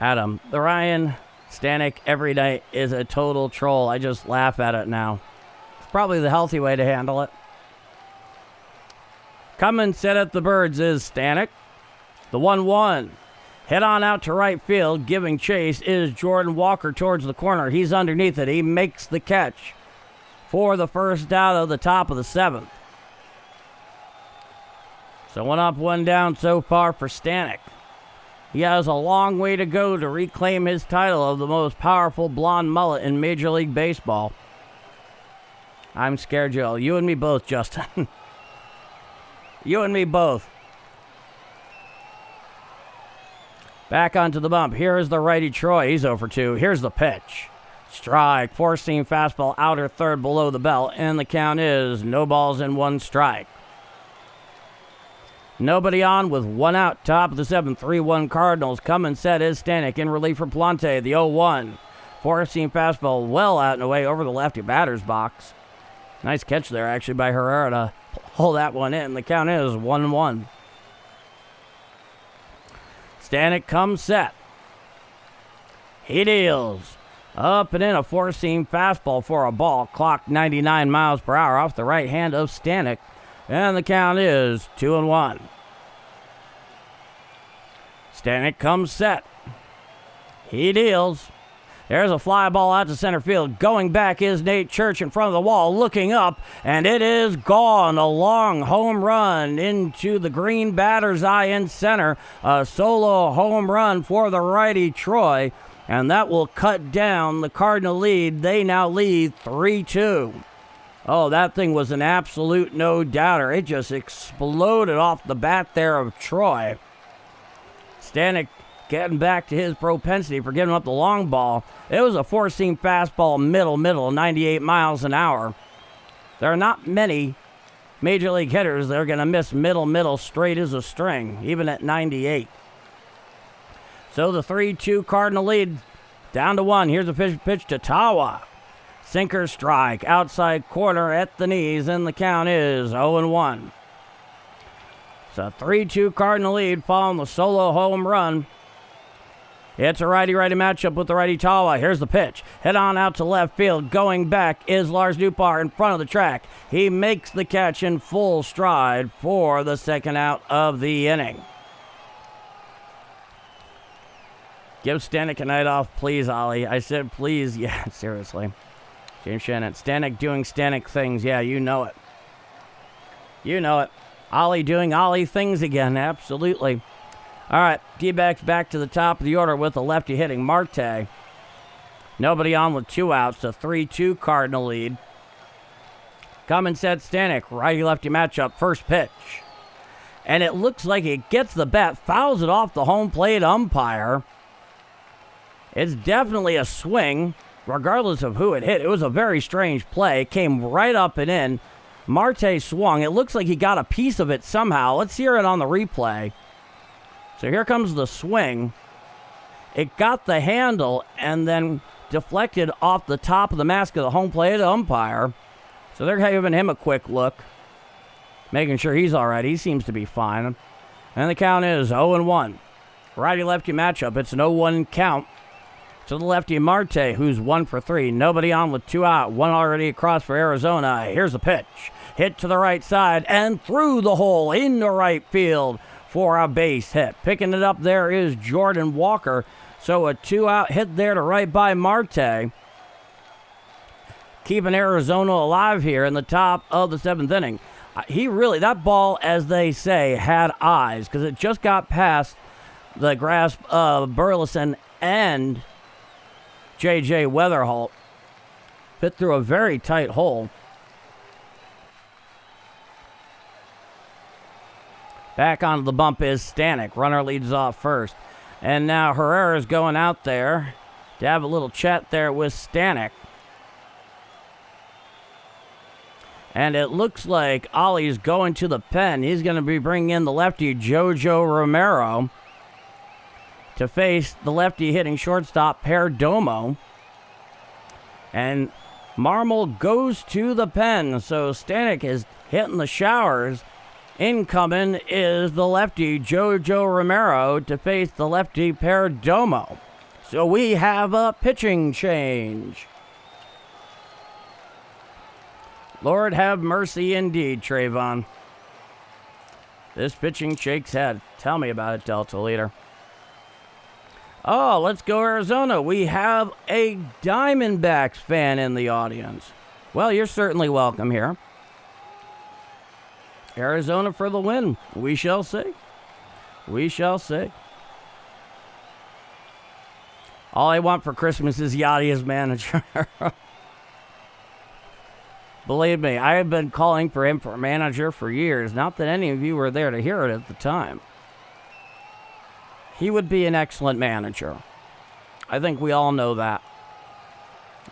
Adam, the Ryan Stanek every night is a total troll. I just laugh at it now. It's probably the healthy way to handle it. Coming set at the Birds is Stanek. The 1-1. Head on out to right field. Giving chase is Jordan Walker towards the corner. He's underneath it. He makes the catch for the first out of the top of the 7th. So 1 up, 1 down so far for Stanek. He has a long way to go to reclaim his title of the most powerful blonde mullet in Major League Baseball. I'm scared, Joe. You and me both, Justin. You and me both. Back onto the bump. Here is the righty Troy. He's 0 for 2. Here's the pitch. Strike. 4-seam fastball outer third below the belt. And the count is no balls and 1 strike. Nobody on with 1 out. Top of the 7th. 3-1 Cardinals. Coming set is Stanek in relief for Pallante. The 0-1. 4-seam fastball well out and away over the lefty batter's box. Nice catch there actually by Herrera to hold that one in. The count is 1-1. Stanek comes set. He deals. Up and in a 4-seam fastball for a ball. Clock 99 miles per hour off the right hand of Stanek. And the count is 2-1. Stanek comes set. He deals. There's a fly ball out to center field. Going back is Nate Church in front of the wall, looking up, and it is gone. A long home run into the green batter's eye in center. A solo home run for the righty Troy, and that will cut down the Cardinal lead. They now lead 3-2. Oh, that thing was an absolute no-doubter. It just exploded off the bat there of Troy. Stanek getting back to his propensity for giving up the long ball. It was a 4-seam fastball middle, 98 miles an hour. There are not many Major League hitters that are going to miss middle, straight as a string, even at 98. So the 3-2 Cardinal lead down to 1. Here's a pitch to Tawa. Sinker strike, outside corner at the knees, and the count is 0-1. It's a 3-2 Cardinal lead following the solo home run. It's a righty-righty matchup with the righty Tawa. Here's the pitch. Head on out to left field. Going back is Lars Nootbaar in front of the track. He makes the catch in full stride for the second out of the inning. Give Stanek a night off, please, Ollie. I said please. Yeah, seriously. James Shannon. Stanek doing Stanek things. Yeah, you know it. You know it. Ollie doing Ollie things again. Absolutely. All right, D-backs back to the top of the order with the lefty hitting Marte. Nobody on with 2 outs. A 3-2 Cardinal lead. Coming set Stanek. Righty-lefty matchup. First pitch. And it looks like it gets the bat. Fouls it off the home plate umpire. It's definitely a swing, regardless of who it hit. It was a very strange play. It came right up and in. Marte swung. It looks like he got a piece of it somehow. Let's hear it on the replay. So here comes the swing. It got the handle and then deflected off the top of the mask of the home plate umpire. So they're giving him a quick look, making sure he's all right. He seems to be fine. And the count is 0-1. Righty-lefty matchup. It's an 0-1 count to the lefty Marte, who's 1 for 3. Nobody on with 2 out. 1 already across for Arizona. Here's the pitch. Hit to the right side and through the hole into right field for a base hit. Picking it up there is Jordan Walker. So a 2-out hit there to right by Marte. Keeping Arizona alive here in the top of the 7th inning. That ball, as they say, had eyes because it just got past the grasp of Burleson and J.J. Weatherholt. Fit through a very tight hole. Back onto the bump is Stanek. Runner leads off first. And now Herrera's going out there to have a little chat there with Stanek. And it looks like Ollie's going to the pen. He's going to be bringing in the lefty Jojo Romero to face the lefty hitting shortstop Perdomo. And Marmol goes to the pen. So Stanek is hitting the showers. Incoming is the lefty Jojo Romero to face the lefty Perdomo. So we have a pitching change. Lord have mercy indeed, Trayvon. This pitching shakes head. Tell me about it, Delta Leader. Oh, let's go Arizona. We have a Diamondbacks fan in the audience. Well, you're certainly welcome here. Arizona for the win. We shall see. We shall see. All I want for Christmas is Yachty as manager. Believe me, I have been calling for him for manager for years. Not that any of you were there to hear it at the time. He would be an excellent manager. I think we all know that.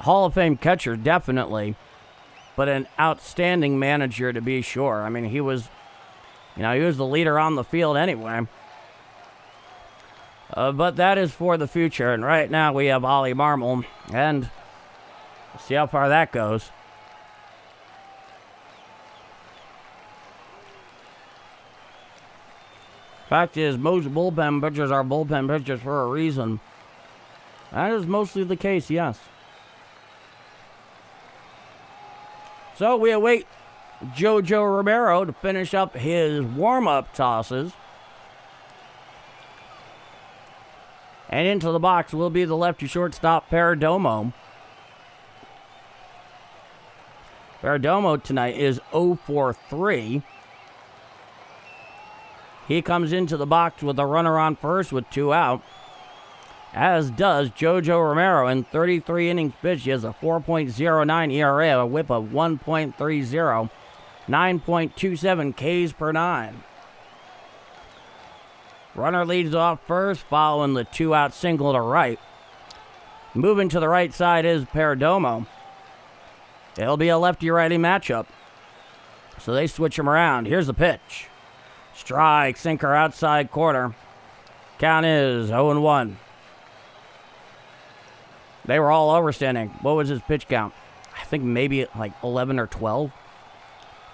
Hall of Fame catcher, definitely. But an outstanding manager to be sure. I mean, he was the leader on the field anyway. But that is for the future. And right now we have Ollie Marmol. And we'll see how far that goes. Fact is, most bullpen pitchers are bullpen pitchers for a reason. That is mostly the case, yes. So we await JoJo Romero to finish up his warm-up tosses. And into the box will be the lefty shortstop, Perdomo. Perdomo tonight is 0 for 3. He comes into the box with a runner on first with 2 out. As does JoJo Romero in 33 innings pitched. He has a 4.09 ERA, a whip of 1.30, 9.27 Ks per 9. Runner leads off first, following the 2-out single to right. Moving to the right side is Perdomo. It'll be a lefty-righty matchup. So they switch him around. Here's the pitch. Strike, sinker outside corner. Count is 0-1. They were all overstanding. What was his pitch count? I think maybe like 11 or 12.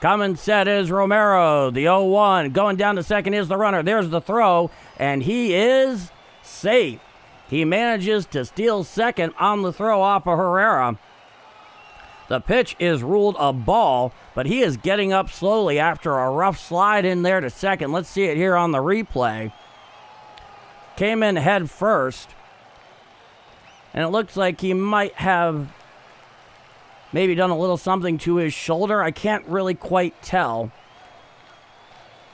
Coming set is Romero, the 0-1. Going down to second is the runner. There's the throw, and he is safe. He manages to steal second on the throw off of Herrera. The pitch is ruled a ball, but he is getting up slowly after a rough slide in there to second. Let's see it here on the replay. Came in head first, and it looks like he might have maybe done a little something to his shoulder. I can't really quite tell.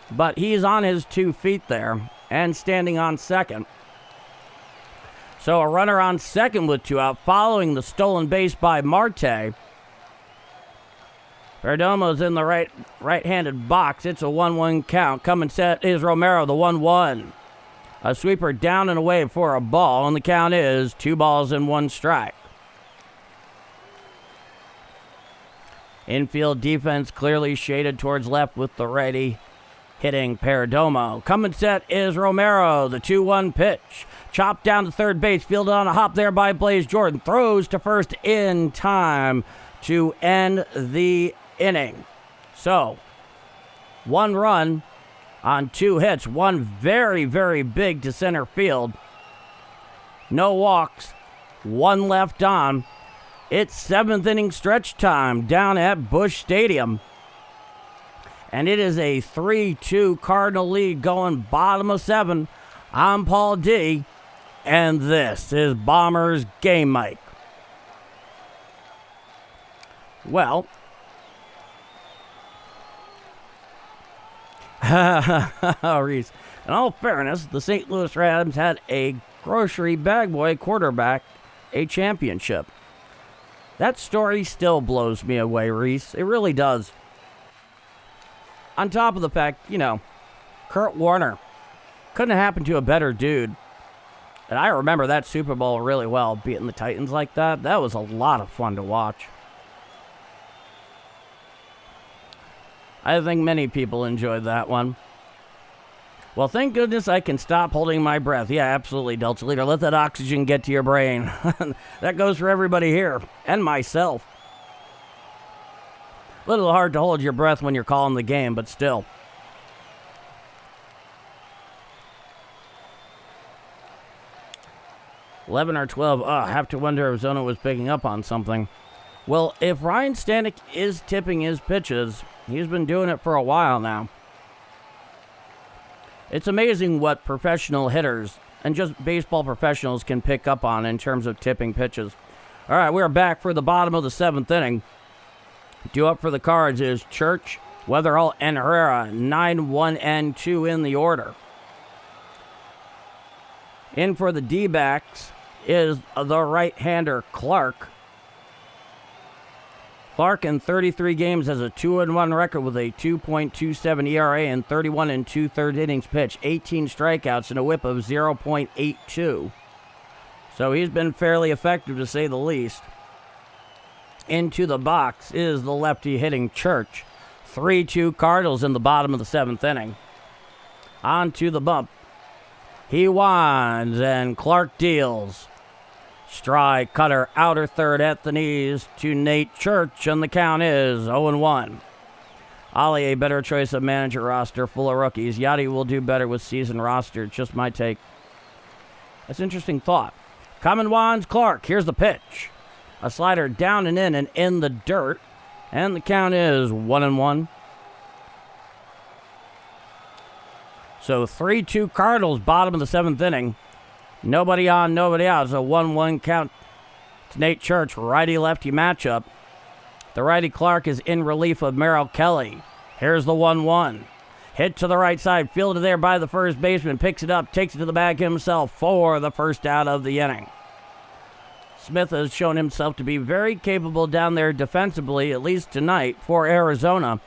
But he's on his 2 feet there and standing on second. So a runner on second with 2 out following the stolen base by Marte. Perdomo's in the right-handed box. It's a 1-1 count. Coming set is Romero, the 1-1. A sweeper down and away for a ball, and the count is 2 balls and 1 strike. Infield defense clearly shaded towards left with the righty hitting Perdomo. Coming set is Romero, the 2-1 pitch. Chopped down to third base, fielded on a hop there by Blaze Jordan. Throws to first in time to end the inning. So, 1 run on 2 hits. 1 very, very big to center field. No walks. 1 left on. It's 7th inning stretch time down at Busch Stadium. And it is a 3-2 Cardinal lead going bottom of 7. I'm Paul D. And this is Bombers Game Mic. Well, Reese, in all fairness, the St. Louis Rams had a grocery bag boy quarterback a championship. That story still blows me away, Reese. It really does. On top of the fact, Kurt Warner couldn't have happened to a better dude. And I remember that Super Bowl really well, beating the Titans like that. That was a lot of fun to watch. I think many people enjoyed that one. Well, thank goodness I can stop holding my breath. Yeah, absolutely, Delta Leader. Let that oxygen get to your brain. That goes for everybody here, and myself. A little hard to hold your breath when you're calling the game, but still. 11 or 12. I have to wonder if Arizona was picking up on something. Well, if Ryan Stanek is tipping his pitches, he's been doing it for a while now. It's amazing what professional hitters and just baseball professionals can pick up on in terms of tipping pitches. All right, we're back for the bottom of the 7th inning. Due up for the Cards is Church, Weatherall, and Herrera. 9, 1, and 2 in the order. In for the D-backs is the right-hander Clark. Clark in 33 games has a 2-1 record with a 2.27 ERA and 31 2/3 innings pitched, 18 strikeouts and a whip of 0.82. So he's been fairly effective to say the least. Into the box is the lefty hitting Church. 3-2 Cardinals in the bottom of the 7th inning. On to the bump. He winds and Clark deals. Strike, cutter, outer third at the knees to Nate Church, and the count is 0-1. Ollie, a better choice of manager roster full of rookies. Yachty will do better with season roster. Just my take. That's an interesting thought. Coming winds Clark. Here's the pitch. A slider down and in the dirt, and the count is 1-1. So 3-2 Cardinals, bottom of the 7th inning. Nobody on, nobody out. It's a 1-1 count to Nate Church, righty-lefty matchup. The righty Clark is in relief of Merrill Kelly. Here's the 1-1. Hit to the right side, fielded there by the first baseman, picks it up, takes it to the bag himself for the first out of the inning. Smith has shown himself to be very capable down there defensively, at least tonight, for Arizona.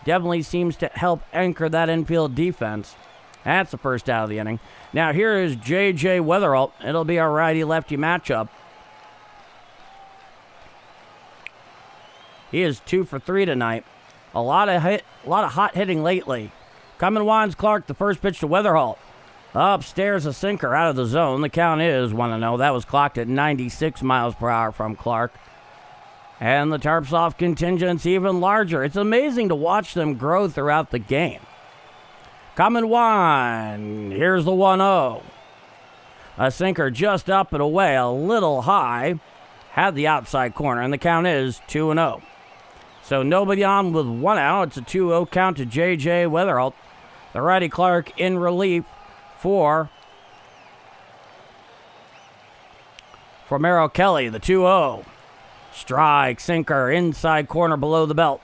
Definitely seems to help anchor that infield defense. That's the first out of the inning. Now here is J.J. Weatherall. It'll be a righty-lefty matchup. He is 2 for 3 tonight. A lot of hot hitting lately. Coming winds Clark, the first pitch to Weatherall. Upstairs, a sinker out of the zone. The count is 1-0. That was clocked at 96 miles per hour from Clark. And the Tarps off contingent's even larger. It's amazing to watch them grow throughout the game. Coming wind. Here's the 1-0. A sinker just up and away, a little high. Had the outside corner, and the count is 2-0. So nobody on with 1 out. It's a 2-0 count to J.J. Weatherall. The righty Clark in relief for Merrill Kelly, the 2-0. Strike, sinker, inside corner below the belt.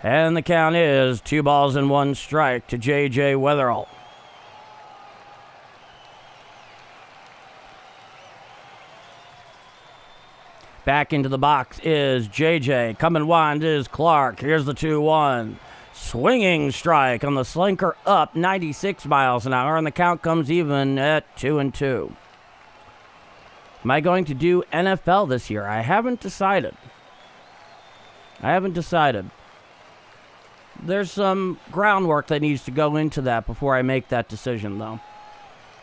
And the count is 2 balls and 1 strike to J.J. Weatherall. Back into the box is J.J. Coming wind is Clark. Here's the 2-1. Swinging strike on the slinker up 96 miles an hour, and the count comes even at 2-2. Am I going to do NFL this year? I haven't decided. There's some groundwork that needs to go into that before I make that decision, though.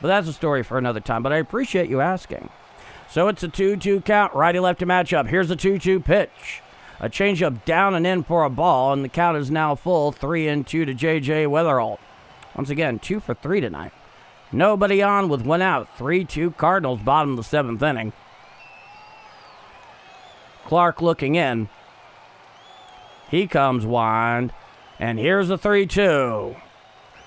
But that's a story for another time, but I appreciate you asking. So it's a 2-2 count, righty-lefty matchup. Here's the 2-2 pitch. A changeup down and in for a ball, and the count is now full, 3-2 to J.J. Weatherall. Once again, 2 for 3 tonight. Nobody on with 1 out. 3-2 Cardinals, bottom of the 7th inning. Clark looking in. He comes wind. And here's the 3-2.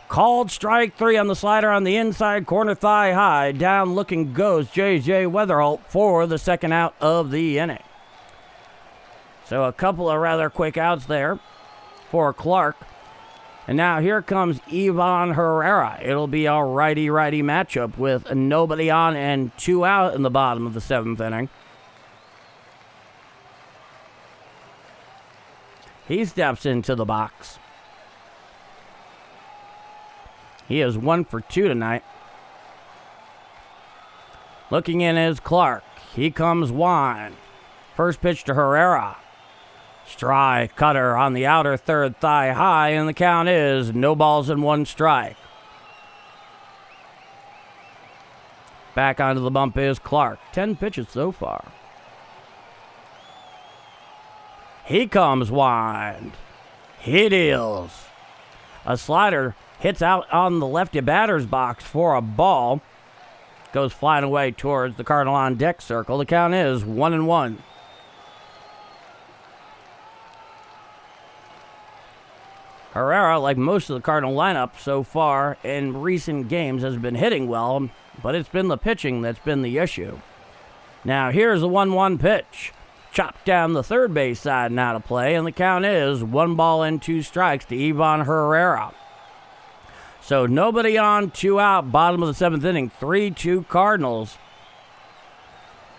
Called strike 3 on the slider on the inside corner, thigh high. Down looking goes J.J. Weatherall for the second out of the inning. So a couple of rather quick outs there for Clark. And now here comes Ivan Herrera. It'll be a righty-righty matchup with nobody on and 2 out in the bottom of the 7th inning. He steps into the box. He is 1 for 2 tonight. Looking in is Clark. He comes wind. First pitch to Herrera. Strike, cutter on the outer third, thigh high, and the count is 0 balls and 1 strike. Back onto the bump is Clark. 10 pitches so far. He comes wind. He deals. A slider hits out on the lefty batter's box for a ball. goes flying away towards the Cardinal on deck circle. The count is 1-1. Herrera, like most of the Cardinal lineup so far in recent games, has been hitting well, but it's been the pitching that's been the issue. Now here's the 1-1 pitch. Chopped down the third base side now to play, and the count is 1 ball and 2 strikes to Ivan Herrera. So nobody on, 2 out, bottom of the 7th inning, 3-2 Cardinals.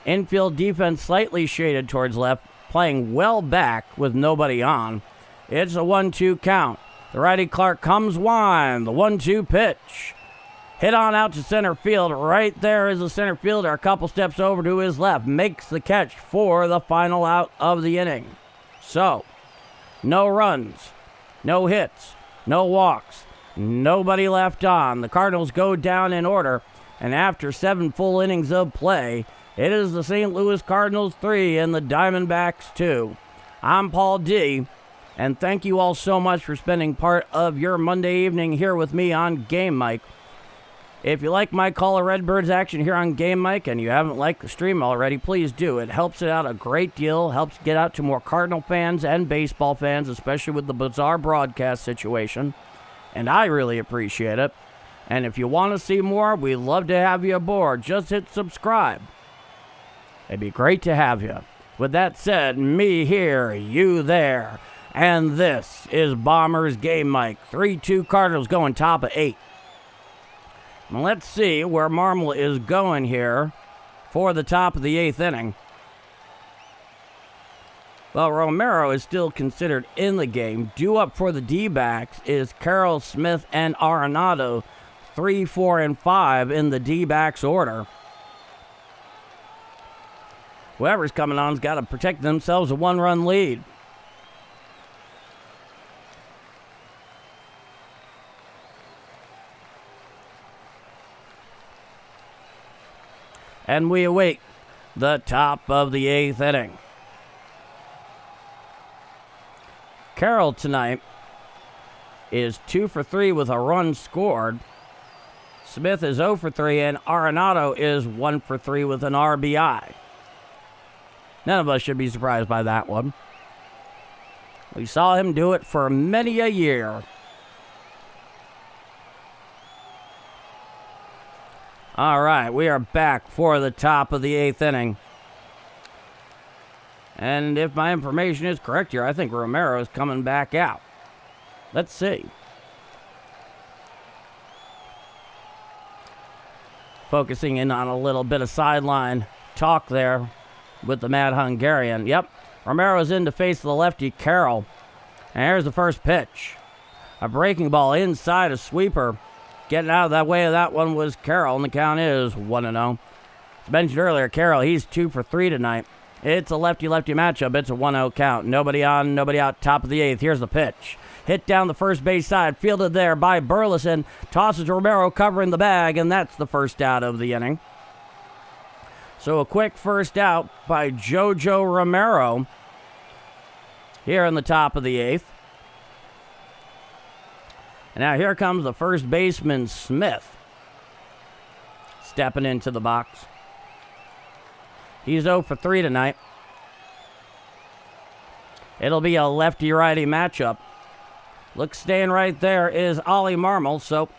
Infield defense slightly shaded towards left, playing well back with nobody on. It's a 1-2 count. The righty Clark comes wind. The 1-2 pitch. Hit on out to center field. Right there is the center fielder. A couple steps over to his left. Makes the catch for the final out of the inning. So, no runs, no hits, no walks, nobody left on. The Cardinals go down in order. And after 7 full innings of play, it is the St. Louis Cardinals 3 and the Diamondbacks 2. I'm Paul D. And thank you all so much for spending part of your Monday evening here with me on Game Mike. If you like my call of Redbirds action here on Game Mike and you haven't liked the stream already, please do. It helps it out a great deal, helps get out to more Cardinal fans and baseball fans, especially with the bizarre broadcast situation. And I really appreciate it. And if you want to see more, we'd love to have you aboard. Just hit subscribe. It'd be great to have you. With that said, me here, you there. And this is Bombers Game Mike. 3-2 Cardinals going top of 8. Now let's see where Marmol is going here for the top of the 8th inning. Well, Romero is still considered in the game. Due up for the D-backs is Carroll, Smith, and Arenado. 3, 4, and 5 in the D-backs order. Whoever's coming on's got to protect themselves a 1-run lead. And we await the top of the 8th inning. Carroll tonight is 2 for 3 with a run scored. Smith is 0 for 3, and Arenado is 1 for 3 with an RBI. None of us should be surprised by that one. We saw him do it for many a year. All right, we are back for the top of the 8th inning. And if my information is correct here, I think Romero is coming back out. Let's see. Focusing in on a little bit of sideline talk there with the Mad Hungarian. Yep, Romero's in to face the lefty Carroll. And here's the first pitch. A breaking ball inside a sweeper. Getting out of that way of that one was Carroll, and the count is 1-0. As mentioned earlier, Carroll, he's 2 for 3 tonight. It's a lefty-lefty matchup. It's a 1-0 count. Nobody on, nobody out, top of the 8th. Here's the pitch. Hit down the first base side, fielded there by Burleson. Tosses Romero covering the bag, and that's the first out of the inning. So a quick first out by JoJo Romero here in the top of the 8th. And now here comes the first baseman, Smith, stepping into the box. He's 0 for 3 tonight. It'll be a lefty-righty matchup. Look, staying right there is Ollie Marmol, so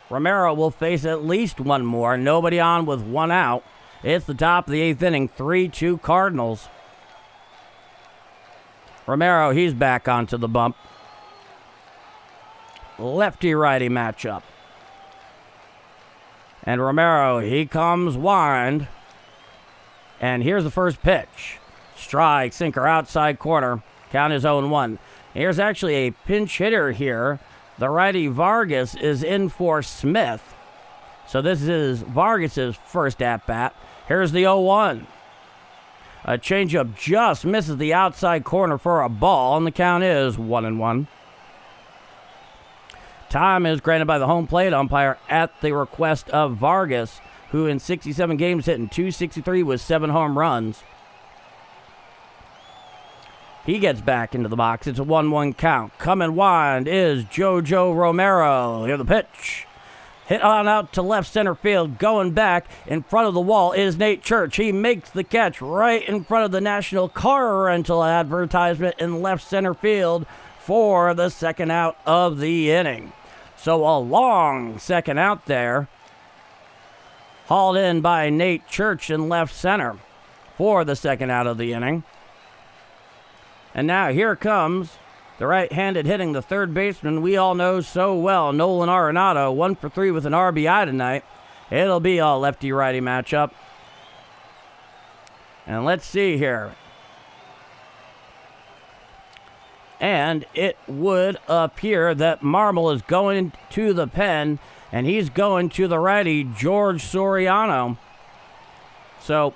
Romero will face at least one more. Nobody on with 1 out. It's the top of the 8th inning, 3-2 Cardinals. Romero, he's back onto the bump. Lefty-righty matchup. And Romero, he comes wind. And here's the first pitch. Strike, sinker, outside corner. Count is 0-1. Here's actually a pinch hitter here. The righty Vargas is in for Smith. So this is Vargas's first at-bat. Here's the 0-1. A changeup just misses the outside corner for a ball, and the count is 1-1. Time is granted by the home plate umpire at the request of Vargas, who in 67 games hitting .263 with 7 home runs. He gets back into the box. It's a 1-1 count. Coming wide is JoJo Romero. Here's the pitch. Hit on out to left center field. Going back in front of the wall is Nate Church. He makes the catch right in front of the National Car Rental advertisement in left center field for the second out of the inning. So a long second out there. Hauled in by Nate Church in left center for the second out of the inning. And now here comes the right-handed hitting the third baseman we all know so well, Nolan Arenado, 1 for 3 with an RBI tonight. It'll be a lefty-righty matchup. And let's see here. And it would appear that Marmol is going to the pen, and he's going to the righty, George Soriano. So,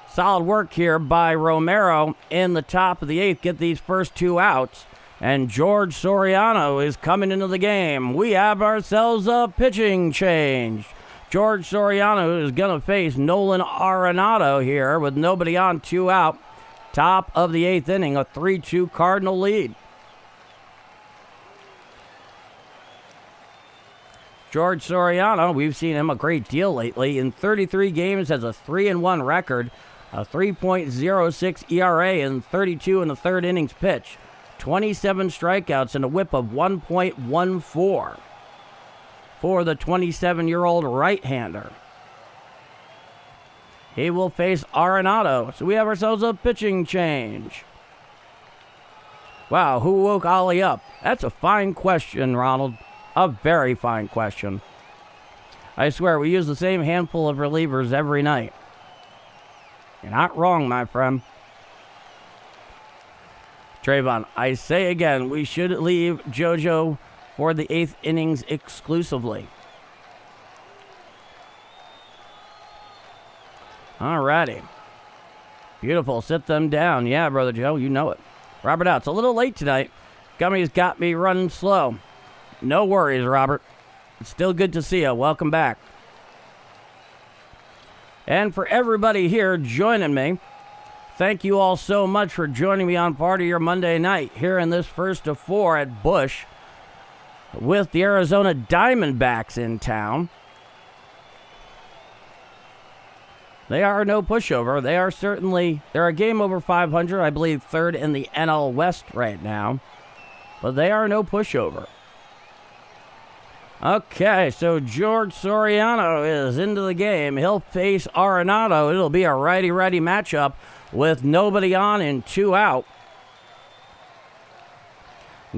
solid work here by Romero in the top of the eighth. Get these first two outs. And George Soriano is coming into the game. We have ourselves a pitching change. George Soriano is going to face Nolan Arenado here with nobody on, 2 out. Top of the eighth inning, a 3-2 Cardinal lead. George Soriano, we've seen him a great deal lately. In 33 games, has a 3-1 record. A 3.06 ERA and 32 in the third innings pitch. 27 strikeouts and a whip of 1.14 for the 27-year-old right-hander. He will face Arenado. So we have ourselves a pitching change. Wow, who woke Ollie up? That's a fine question, Ronald. A very fine question. I swear, we use the same handful of relievers every night. You're not wrong, my friend. Trayvon, I say again, we should leave JoJo for the eighth innings exclusively. Alrighty. Beautiful. Sit them down. Yeah, Brother Joe, you know it. Robert out. It's a little late tonight. Gummy's got me running slow. No worries, Robert. It's still good to see you. Welcome back. And for everybody here joining me, thank you all so much for joining me on part of your Monday night here in this first of 4 at Busch with the Arizona Diamondbacks in town. They are no pushover. They're a game over 500, I believe third in the NL West right now. But they are no pushover. Okay, so George Soriano is into the game. He'll face Arenado. It'll be a righty-righty matchup with nobody on and 2 out.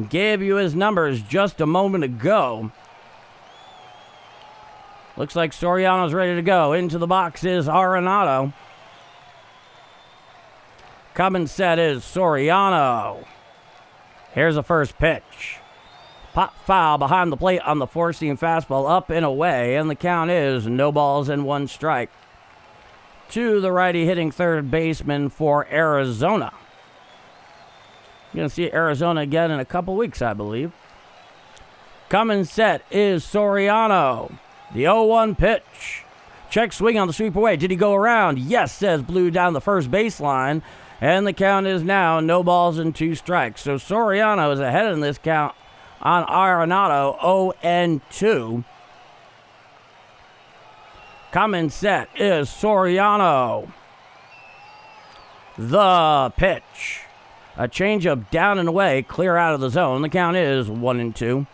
Gave you his numbers just a moment ago. Looks like Soriano's ready to go. Into the box is Arenado. Coming set is Soriano. Here's the first pitch. Pop foul behind the plate on the four-seam fastball, up and away, and the count is no balls and 1 strike. To the righty hitting third baseman for Arizona. You're going to see Arizona again in a couple weeks, I believe. Coming set is Soriano. The 0-1 pitch. Check swing on the sweep away. Did he go around? Yes, says Blue down the first baseline. And the count is now no balls and 2 strikes. So Soriano is ahead in this count on Arenado, 0-2. Coming set is Soriano. The pitch. A changeup down and away, clear out of the zone. The count is 1-2.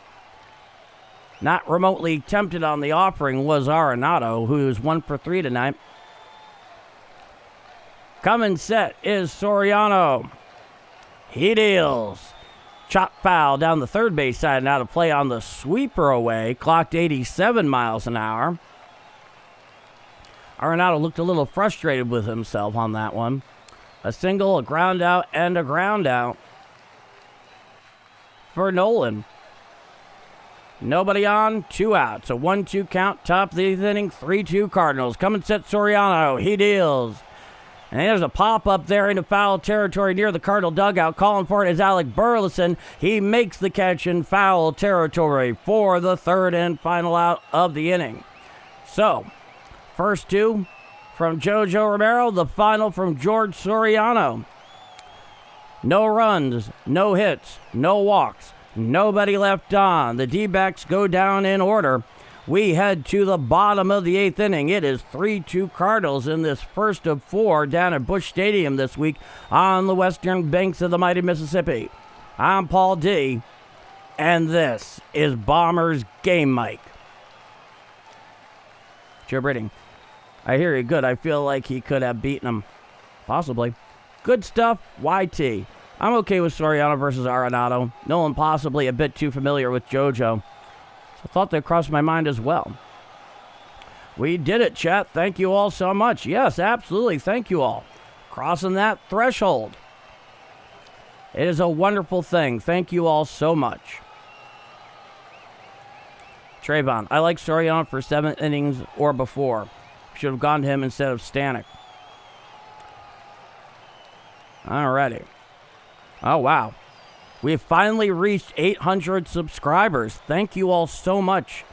Not remotely tempted on the offering was Arenado, who's 1 for 3 tonight. Coming set is Soriano. He deals. Chop foul down the third base side, now to play on the sweeper away. Clocked 87 miles an hour. Arenado looked a little frustrated with himself on that one. A single, a ground out, and a ground out for Nolan. Nobody on, 2 outs. A 1-2 count, top of the eighth inning, 3-2 Cardinals. Coming set Soriano. He deals. And there's a pop-up there into foul territory near the Cardinal dugout. Calling for it is Alec Burleson. He makes the catch in foul territory for the third and final out of the inning. So, first 2 from JoJo Romero, the final from George Soriano. No runs, no hits, no walks, nobody left on. The D-backs go down in order. We head to the bottom of the 8th inning. It is 3-2 Cardinals in this first of 4 down at Busch Stadium this week on the western banks of the mighty Mississippi. I'm Paul D., and this is Bombers Game Mike. Joe Britting. I hear you. Good. I feel like he could have beaten him. Possibly. Good stuff. YT. I'm okay with Soriano versus Arenado. Nolan possibly a bit too familiar with JoJo. I thought that crossed my mind as well. We did it, chat. Thank you all so much. Yes, absolutely. Thank you all. Crossing that threshold. It is a wonderful thing. Thank you all so much. Trayvon. I like Soriano for 7 innings or before. Should have gone to him instead of Stanek. Alrighty. Oh, wow. We've finally reached 800 subscribers. Thank you all so much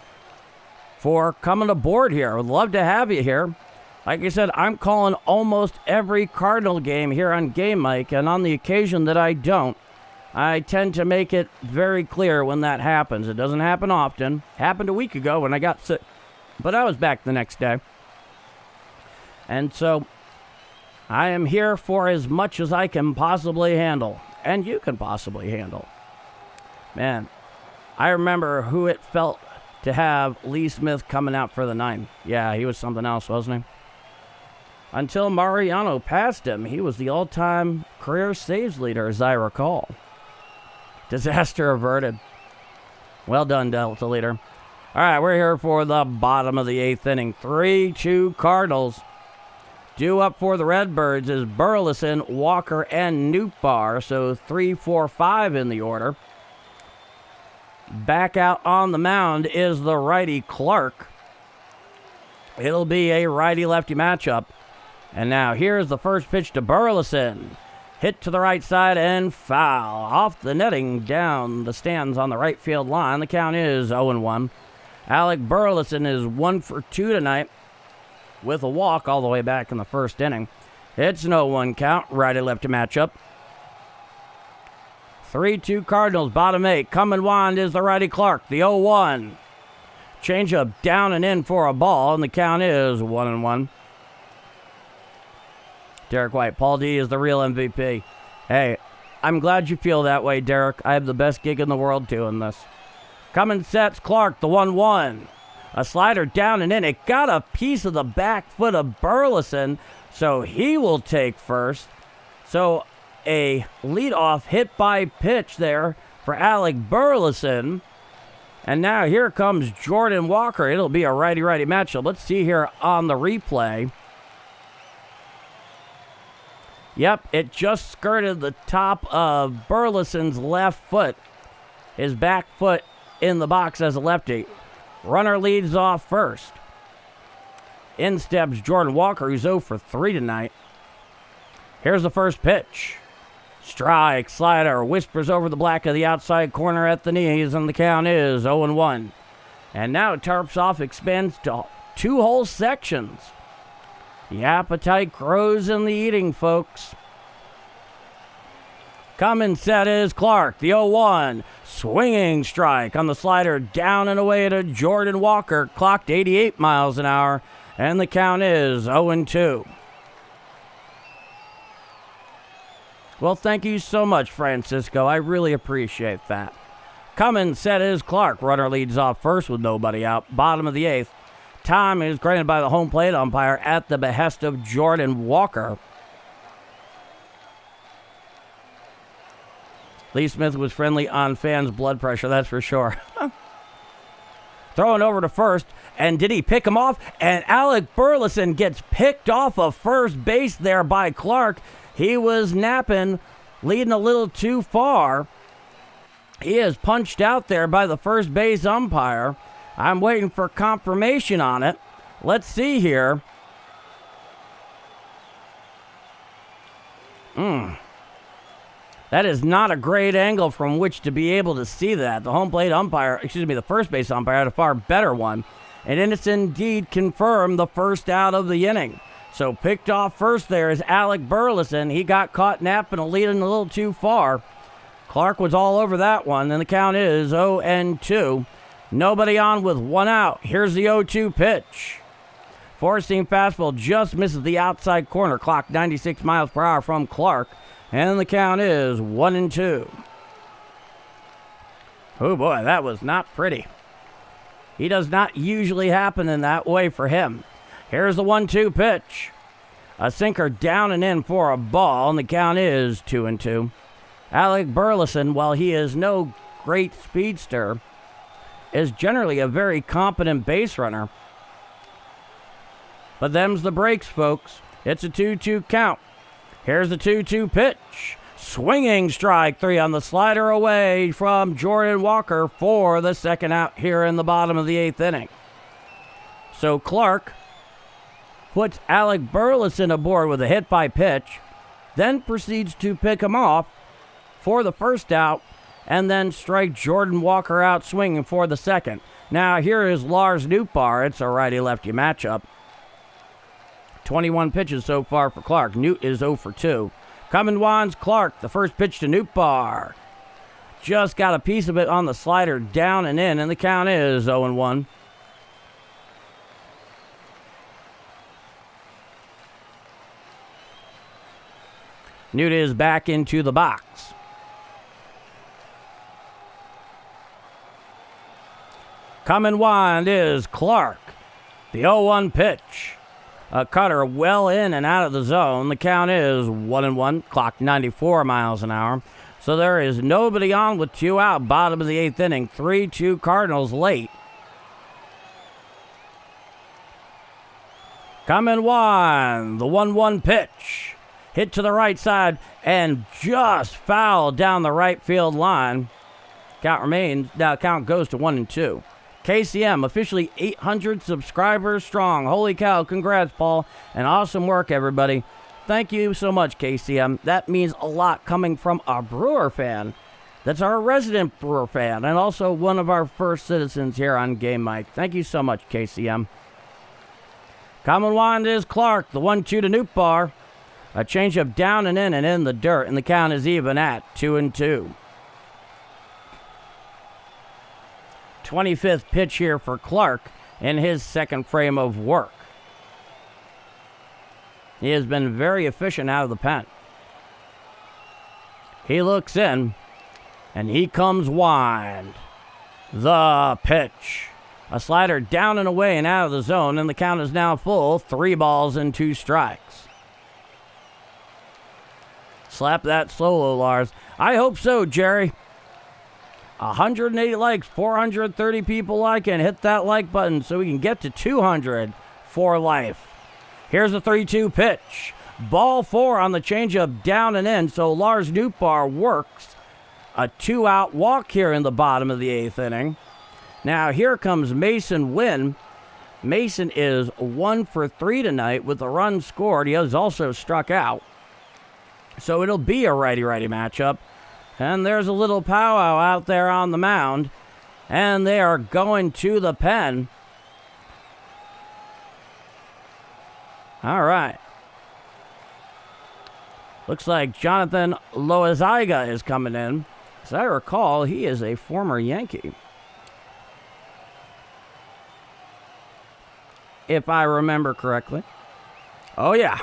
for coming aboard here. I would love to have you here. Like I said, I'm calling almost every Cardinal game here on Game Mike, and on the occasion that I don't, I tend to make it very clear when that happens. It doesn't happen often. Happened a week ago when I got sick, but I was back the next day. And so I am here for as much as I can possibly handle. And you can possibly handle. Man, I remember who it felt to have Lee Smith coming out for the 9th. Yeah, he was something else, wasn't he? Until Mariano passed him, he was the all-time career saves leader, as I recall. Disaster averted. Well done, Delta leader. All right, we're here for the bottom of the 8th inning. 3-2 Cardinals. Due up for the Redbirds is Burleson, Walker, and Nootbaar, so 3, 4, 5 in the order. Back out on the mound is the righty Clark. It'll be a righty-lefty matchup. And now here's the first pitch to Burleson. Hit to the right side and foul. Off the netting down the stands on the right field line. The count is 0-1. Alec Burleson is 1 for 2 tonight, with a walk all the way back in the first inning. It's an 0-1 count, righty-lefty matchup. 3-2 Cardinals, bottom 8. Coming wand is the righty Clark, the 0-1. Changeup down and in for a ball, and the count is 1-1. Derek White, Paul D is the real MVP. Hey, I'm glad you feel that way, Derek. I have the best gig in the world doing this. Coming sets Clark, the 1-1. A slider down and in. It got a piece of the back foot of Burleson, so he will take first. So a leadoff hit by pitch there for Alec Burleson. And now here comes Jordan Walker. It'll be a righty-righty matchup. Let's see here on the replay. Yep, it just skirted the top of Burleson's left foot. His back foot in the box as a lefty. Runner leads off first. In steps Jordan Walker, who's 0 for 3 tonight. Here's the first pitch. Strike, slider, whispers over the black of the outside corner at the knees, and the count is 0-1. And now Tarps off expands to 2 whole sections. The appetite grows in the eating, folks. Coming set is Clark, the 0-1. Swinging strike on the slider down and away to Jordan Walker. Clocked 88 miles an hour, and the count is 0-2. Well, thank you so much, Francisco. I really appreciate that. Coming set is Clark. Runner leads off first with nobody out. Bottom of the 8th. Time is granted by the home plate umpire at the behest of Jordan Walker. Lee Smith was friendly on fans' blood pressure, that's for sure. Throwing over to first, and did he pick him off? And Alec Burleson gets picked off of first base there by Clark. He was napping, leading a little too far. He is punched out there by the first base umpire. I'm waiting for confirmation on it. Let's see here. That is not a great angle from which to be able to see that. The home plate umpire, the first base umpire had a far better one. And it's indeed confirmed the first out of the inning. So picked off first there is Alec Burleson. He got caught napping, leading a little too far. Clark was all over that one, and the count is 0-2. Nobody on with one out. Here's the 0-2 pitch. Four-seam fastball just misses the outside corner. Clock 96 miles per hour from Clark. And the count is 1-2. Oh boy, that was not pretty. He does not usually happen in that way for him. Here's the 1-2 pitch. A sinker down and in for a ball, and the count is 2-2. Alec Burleson, while he is no great speedster, is generally a very competent base runner. But them's the breaks, folks. It's a 2-2 count. Here's the 2-2 pitch. Swinging strike three on the slider away from Jordan Walker for the second out here in the bottom of the eighth inning. So Clark puts Alec Burleson aboard with a hit by pitch, then proceeds to pick him off for the first out, and then strike Jordan Walker out swinging for the second. Now here is Lars Nootbaar. It's a righty-lefty matchup. 21 pitches so far for Clark. Newt is 0 for 2. Coming winds Clark. The first pitch to Nootbaar. Just got a piece of it on the slider down and in, and the count is 0-1. Newt is back into the box. Coming wind is Clark. The 0-1 pitch. A cutter well in and out of the zone. The count is 1-1. Clock 94 miles an hour. So there is nobody on with two out. Bottom of the eighth inning. 3-2 Cardinals late. Coming wind. The 1-1 pitch. Hit to the right side and just fouled down the right field line. Count goes to 1-2. KCM, officially 800 subscribers strong. Holy cow, congrats, Paul. And awesome work, everybody. Thank you so much, KCM. That means a lot coming from a Brewer fan. That's our resident Brewer fan and also one of our first citizens here on Game Mike. Thank you so much, KCM. Coming wind is Clark, the 1-2 to Nootbaar. A changeup down and in the dirt, and the count is even at 2-2. 25th pitch here for Clark in his second frame of work. He has been very efficient out of the pen. He looks in, and he comes wind. The pitch. A slider down and away and out of the zone, and the count is now full. 3 balls and 2 strikes. Slap that solo, Lars. I hope so, Jerry. 180 likes, 430 people like it. Hit that like button so we can get to 200 for life. Here's the 3-2 pitch. Ball 4 on the changeup down and in, so Lars Nootbaar works a 2-out walk here in the bottom of the 8th inning. Now here comes Mason Wynn. Mason is 1 for 3 tonight with a run scored. He has also struck out. So it'll be a righty-righty matchup. And there's a little powwow out there on the mound. And they are going to the pen. All right. Looks like Jonathan Loaziga is coming in. As I recall, he is a former Yankee. If I remember correctly. Oh, yeah.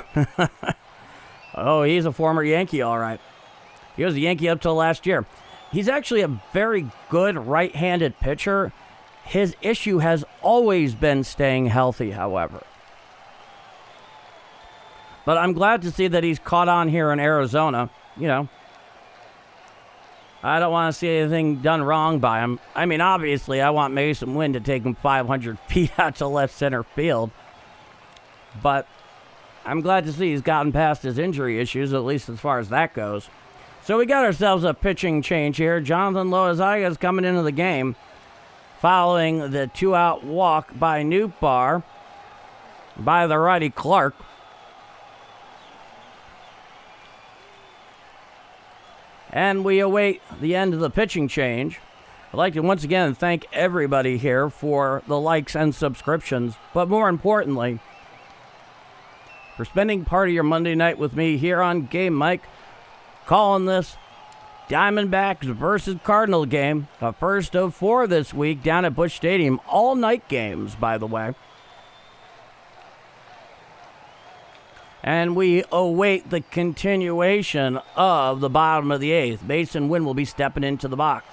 Oh, he's a former Yankee, all right. He was a Yankee up till last year. He's actually a very good right-handed pitcher. His issue has always been staying healthy, however. But I'm glad to see that he's caught on here in Arizona. You know, I don't want to see anything done wrong by him. I mean, obviously, I want Mason Wynn to take him 500 feet out to left center field. But I'm glad to see he's gotten past his injury issues, at least as far as that goes. So we got ourselves a pitching change here. Jonathan Loaziga is coming into the game following the 2-out walk by Nootbaar by the righty Clark. And we await the end of the pitching change. I'd like to once again thank everybody here for the likes and subscriptions, but more importantly, for spending part of your Monday night with me here on Game Mike, calling this Diamondbacks versus Cardinal game. The first of 4 this week down at Busch Stadium. All night games, by the way. And we await the continuation of the bottom of the 8th. Mason Wynn will be stepping into the box.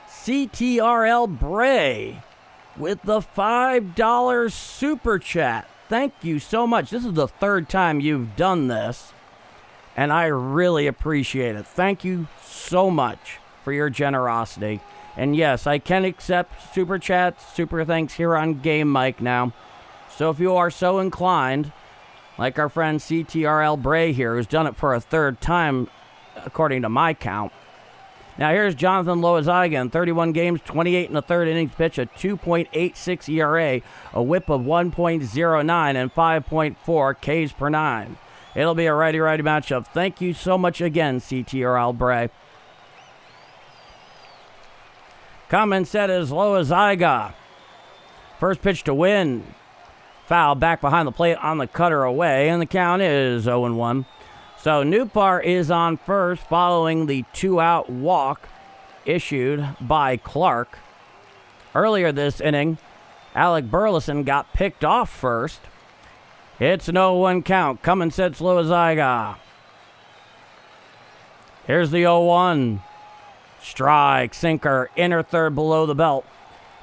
CTRL Bray with the $5 super chat. Thank you so much. This is the 3rd time you've done this, and I really appreciate it. Thank you so much for your generosity. And yes, I can accept super chats, super thanks here on Game Mic now. So if you are so inclined, like our friend CTRL Bray here, who's done it for a 3rd time, according to my count. Now here's Jonathan Loaziga in 31 games, 28 in the 3rd innings pitch, a 2.86 ERA, a whip of 1.09, and 5.4 Ks per 9. It'll be a righty-righty matchup. Thank you so much again, CTRL Bray. Coming set is Loaziga. First pitch to Win. Foul back behind the plate on the cutter away, and the count is 0-1. So Newpar is on first following the 2-out walk issued by Clark. Earlier this inning, Alec Burleson got picked off first. It's an 0-1 count. Coming sets Loaziga. Here's the 0-1. Strike, sinker, inner third below the belt.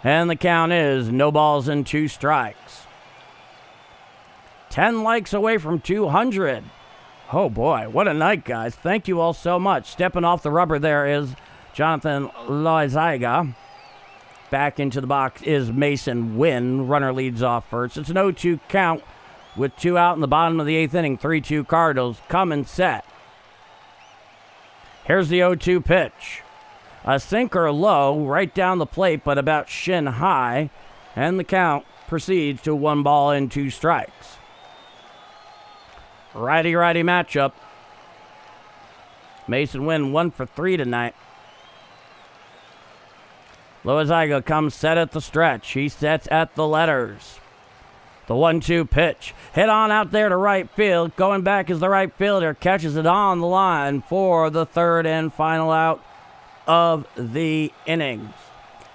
And the count is no balls and 2 strikes. 10 likes away from 200. Oh boy, what a night, guys. Thank you all so much. Stepping off the rubber there is Jonathan Loaziga. Back into the box is Mason Wynn. Runner leads off first. It's an 0-2 count with 2 out in the bottom of the 8th inning. 3-2 Cardinals. Come set. Here's the 0-2 pitch. A sinker low, right down the plate, but about shin high. And the count proceeds to 1 ball and 2 strikes. Righty-righty matchup. Mason Wynn 1 for 3 tonight. Loaziga comes set at the stretch. He sets at the letters. The 1-2 pitch. Hit on out there to right field. Going back is the right fielder. Catches it on the line for the 3rd and final out of the innings.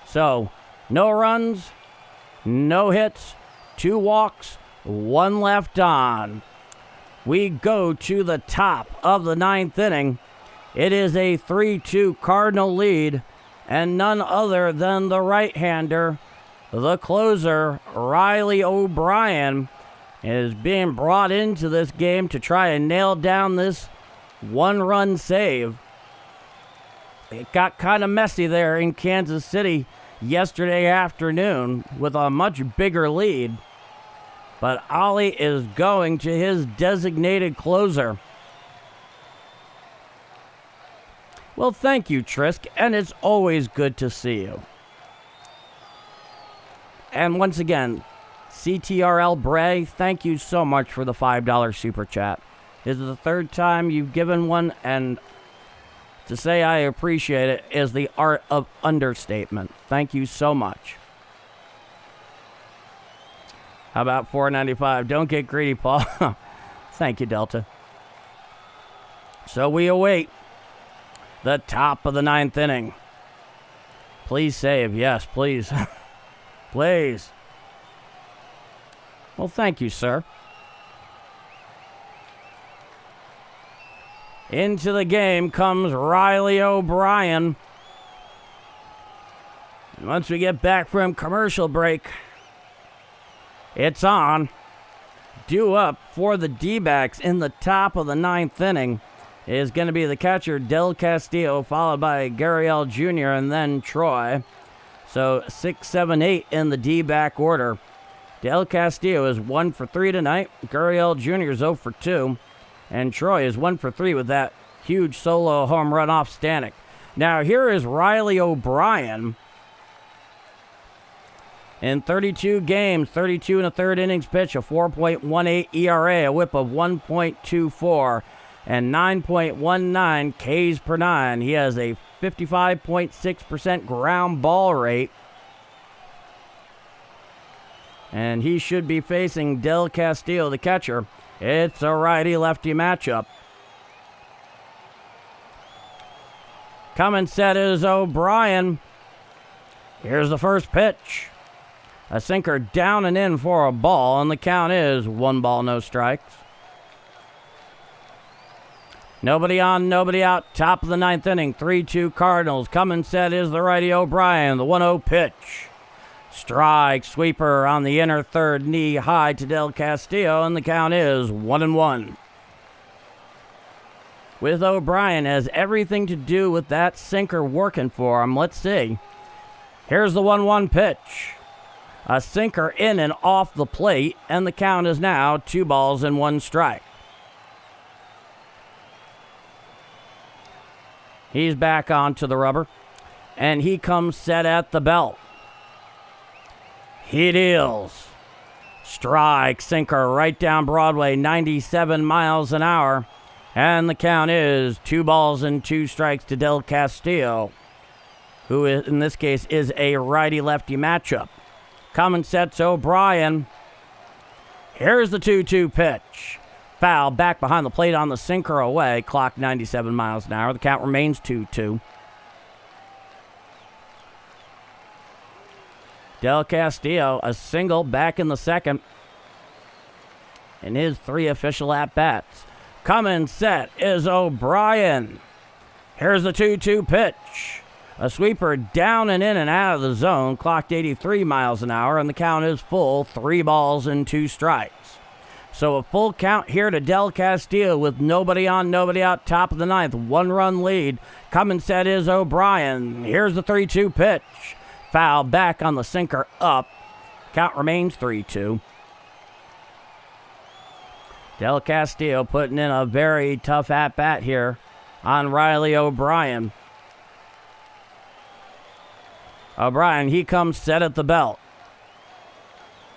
So, no runs, no hits, 2 walks, 1 left on. We go to the top of the 9th inning. It is a 3-2 Cardinal lead, and none other than the right-hander, the closer, Riley O'Brien, is being brought into this game to try and nail down this 1-run save. It got kind of messy there in Kansas City yesterday afternoon with a much bigger lead. But Ollie is going to his designated closer. Well, thank you, Trisk, and it's always good to see you. And once again, CTRL Bray, thank you so much for the $5 super chat. This is the 3rd time you've given one, and to say I appreciate it is the art of understatement. Thank you so much. How about $4.95? Don't get greedy, Paul. Thank you, Delta. So we await the top of the 9th inning. Please save. Yes, please. Please. Well, thank you, sir. Into the game comes Riley O'Brien. And once we get back from commercial break, it's on. Due up for the D-backs in the top of the 9th inning is going to be the catcher, Del Castillo, followed by Gurriel Jr. and then Troy. So 6, 7, 8 in the D-back order. Del Castillo is 1 for 3 tonight. Gurriel Jr. is 0 for 2. And Troy is 1 for 3 with that huge solo home run off Stanek. Now here is Riley O'Brien. In 32 games, 32 in the 3rd innings pitch, a 4.18 ERA, a whip of 1.24, and 9.19 Ks per 9. He has a 55.6% ground ball rate. And he should be facing Del Castillo, the catcher. It's a righty-lefty matchup. Coming set is O'Brien. Here's the first pitch. A sinker down and in for a ball, and the count is 1 ball, no strikes. Nobody on, nobody out. Top of the 9th inning. 3-2 Cardinals. Coming set is the righty O'Brien. The 1-0 pitch. Strike, sweeper on the inner third, knee high to Del Castillo, and the count is 1-1. With O'Brien has everything to do with that sinker working for him. Let's see. Here's the 1-1 pitch. A sinker in and off the plate, and the count is now 2 balls and 1 strike. He's back onto the rubber, and he comes set at the belt. He deals. Strike, sinker right down Broadway, 97 miles an hour. And the count is 2 balls and 2 strikes to Del Castillo, who in this case is a righty-lefty matchup. Coming sets O'Brien. Here's the 2-2 pitch. Foul back behind the plate on the sinker away. Clock 97 miles an hour. The count remains 2-2. Del Castillo, a single back in the second in his 3 official at-bats. Coming set is O'Brien. Here's the 2-2 pitch. A sweeper down and in and out of the zone, clocked 83 miles an hour, and the count is full, 3 balls and 2 strikes. So a full count here to Del Castillo with nobody on, nobody out, top of the 9th, 1-run lead. Coming set is O'Brien. Here's the 3-2 pitch. Foul back on the sinker up. Count remains 3-2. Del Castillo putting in a very tough at-bat here on Riley O'Brien. O'Brien, he comes set at the belt.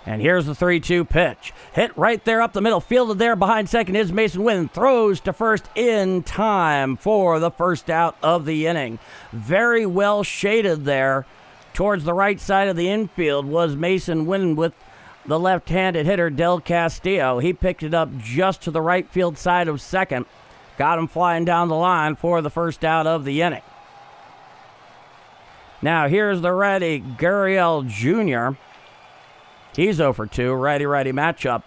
And here's the 3-2 pitch. Hit right there up the middle. Fielded there behind second is Mason Wynn. Throws to first in time for the first out of the inning. Very well shaded there. Towards the right side of the infield was Mason Wynn with the left-handed hitter Del Castillo. He picked it up just to the right field side of second. Got him flying down the line for the first out of the inning. Now here's the righty Gurriel Jr. He's 0 for 2, righty-righty matchup.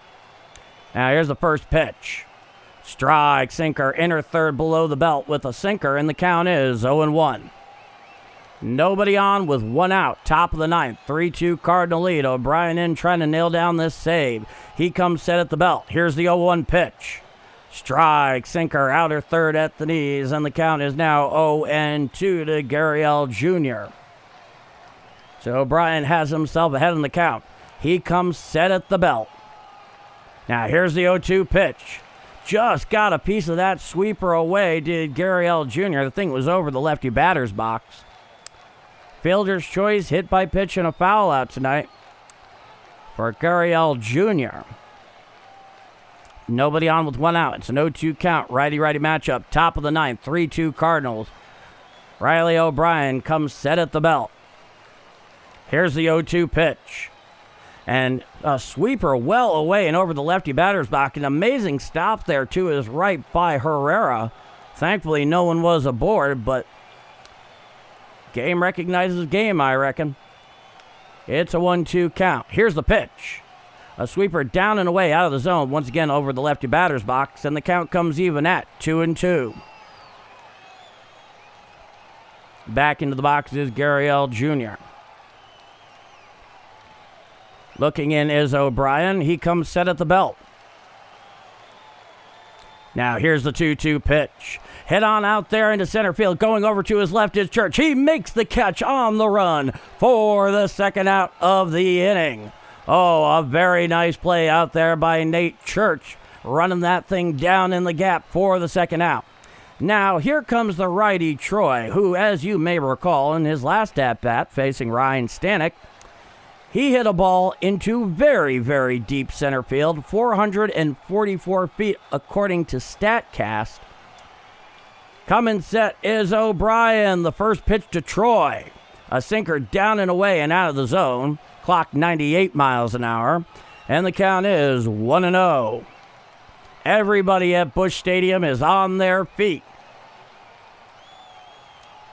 Now here's the first pitch. Strike, sinker, inner third below the belt with a sinker, and the count is 0-1. Nobody on with 1 out. Top of the 9th. 3-2 Cardinal lead. O'Brien in trying to nail down this save. He comes set at the belt. Here's the 0-1 pitch. Strike, sinker, outer third at the knees. And the count is now 0-2 to Gurriel Jr. So O'Brien has himself ahead in the count. He comes set at the belt. Now here's the 0-2 pitch. Just got a piece of that sweeper away, did Gurriel Jr. The thing was over the lefty batter's box. Fielder's choice, hit by pitch, and a foul out tonight for Gurriel Jr. Nobody on with 1 out. It's an 0-2 count. Righty-righty matchup. Top of the 9th. 3-2 Cardinals. Riley O'Brien comes set at the belt. Here's the 0-2 pitch. And a sweeper well away and over the lefty batter's box. An amazing stop there to his right by Herrera. Thankfully, no one was aboard, but game recognizes game, I reckon. It's a 1-2 count. Here's the pitch. A sweeper down and away out of the zone, once again over the lefty batter's box, and the count comes even at 2-2. Back into the box is Gurriel Jr. Looking in is O'Brien. He comes set at the belt. Now here's the 2-2 pitch. Hit on out there into center field. Going over to his left is Church. He makes the catch on the run for the second out of the inning. Oh, a very nice play out there by Nate Church, running that thing down in the gap for the second out. Now here comes the righty Troy, who, as you may recall, in his last at-bat facing Ryan Stanek, he hit a ball into very, very deep center field, 444 feet according to StatCast. Coming set is O'Brien, the first pitch to Troy. A sinker down and away and out of the zone, clock 98 miles an hour, and the count is 1-0. Everybody at Busch Stadium is on their feet.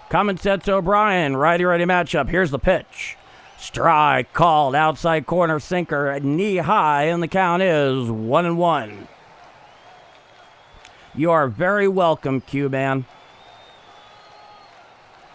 Common sets O'Brien, righty-righty matchup. Here's the pitch. Strike called, outside corner sinker, knee high, and the count is 1-1. You are very welcome, Q-Man.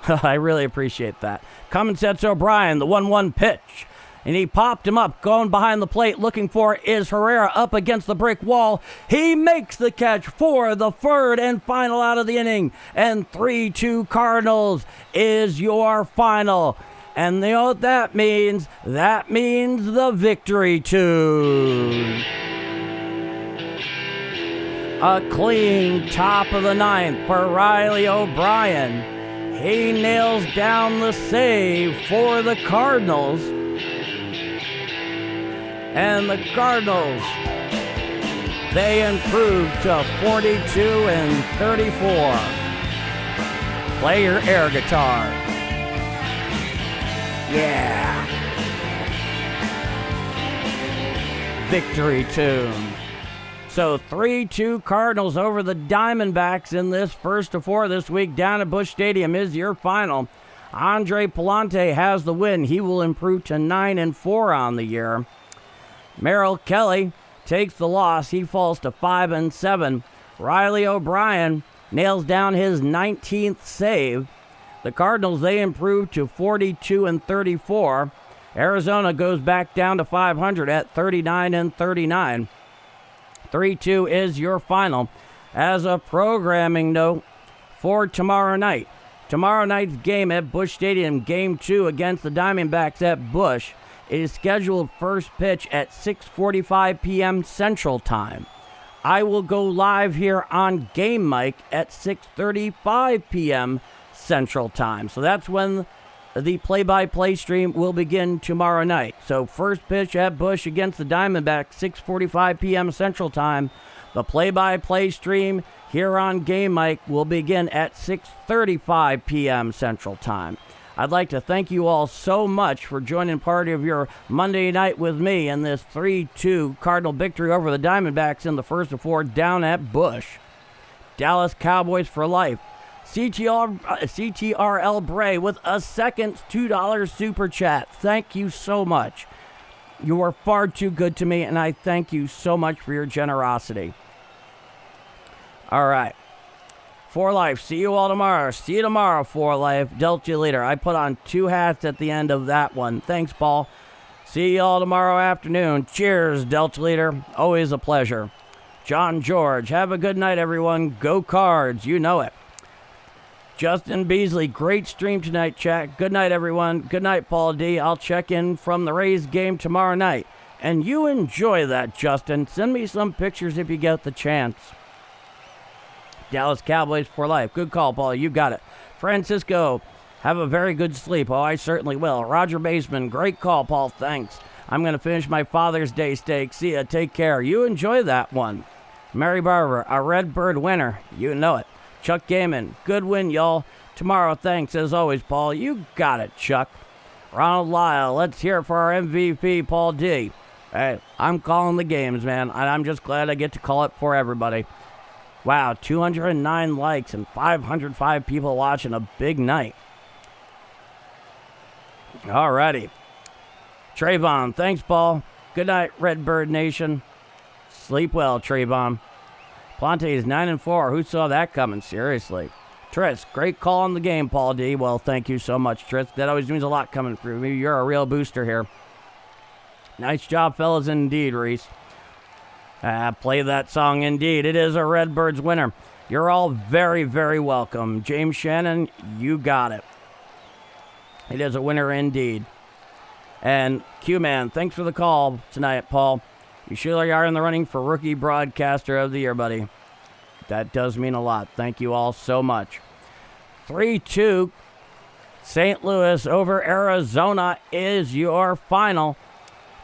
I really appreciate that. Common sets O'Brien, the 1-1 pitch. And he popped him up, going behind the plate, looking for is Herrera up against the brick wall. He makes the catch for the third and final out of the inning. And 3-2 Cardinals is your final. And you know what that means? That means the victory tune. A clean top of the ninth for Riley O'Brien. He nails down the save for the Cardinals. And the Cardinals, they improved to 42-34. Play your air guitar. Yeah. Victory tune. So 3-2 Cardinals over the Diamondbacks in this first of four this week down at Busch Stadium is your final. Andre Pallante has the win. He will improve to 9-4 on the year. Merrill Kelly takes the loss. He falls to 5-7. Riley O'Brien nails down his 19th save. The Cardinals, they improve to 42-34. Arizona goes back down to 500 at 39-39. 3-2 is your final. As a programming note for tomorrow night. Tomorrow night's game at Busch Stadium, Game 2 against the Diamondbacks at Busch. It is scheduled first pitch at 6:45 p.m. Central Time. I will go live here on Game Mic at 6:35 p.m. Central Time. So that's when the play-by-play stream will begin tomorrow night. So first pitch at Busch against the Diamondbacks, 6:45 p.m. Central Time. The play-by-play stream here on Game Mic will begin at 6:35 p.m. Central Time. I'd like to thank you all so much for joining part of your Monday night with me in this 3-2 Cardinal victory over the Diamondbacks in the first of four down at Busch. Dallas Cowboys for life. CTRL Bray with a second $2 super chat. Thank you so much. You are far too good to me, and I thank you so much for your generosity. All right. For life. See you all tomorrow. See you tomorrow, For life. Delta Leader. I put on two hats at the end of that one. Thanks, Paul. See you all tomorrow afternoon. Cheers, Delta Leader. Always a pleasure. John George. Have a good night, everyone. Go Cards. You know it. Justin Beasley. Great stream tonight, chat. Good night, everyone. Good night, Paul D. I'll check in from the Rays game tomorrow night. And you enjoy that, Justin. Send me some pictures if you get the chance. Dallas Cowboys for life. Good call, Paul. You got it. Francisco, have a very good sleep. Oh, I certainly will. Roger Baseman, great call, Paul. Thanks. I'm going to finish my Father's Day steak. See ya. Take care. You enjoy that one. Mary Barber, a Redbird winner. You know it. Chuck Gaiman, good win, y'all. Tomorrow, thanks as always, Paul. You got it, Chuck. Ronald Lyle, let's hear it for our MVP, Paul D. Hey, I'm calling the games, man, and I'm just glad I get to call it for everybody. Wow, 209 likes and 505 people watching. A big night. Alrighty. Trayvon, thanks, Paul. Good night, Redbird Nation. Sleep well, Trayvon. Pallante is 9-4. Who saw that coming? Seriously. Tris, great call on the game, Paul D. Well, thank you so much, Tris. That always means a lot coming through. Maybe you're a real booster here. Nice job, fellas, indeed, Reese. Play that song indeed. It is a Redbirds winner. You're all very, very welcome. James Shannon, you got it. It is a winner indeed. And Q-Man, thanks for the call tonight, Paul. You surely are in the running for Rookie Broadcaster of the Year, buddy. That does mean a lot. Thank you all so much. 3-2 St. Louis over Arizona is your final.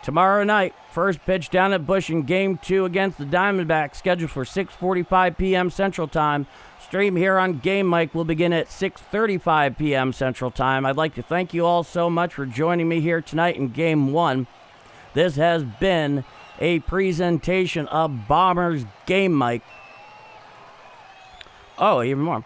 Tomorrow night, first pitch down at Busch in Game 2 against the Diamondbacks, scheduled for 6:45 p.m. Central Time. Stream here on Game Mic will begin at 6:35 p.m. Central Time. I'd like to thank you all so much for joining me here tonight in Game 1. This has been a presentation of Bombers Game Mic. Oh, even more.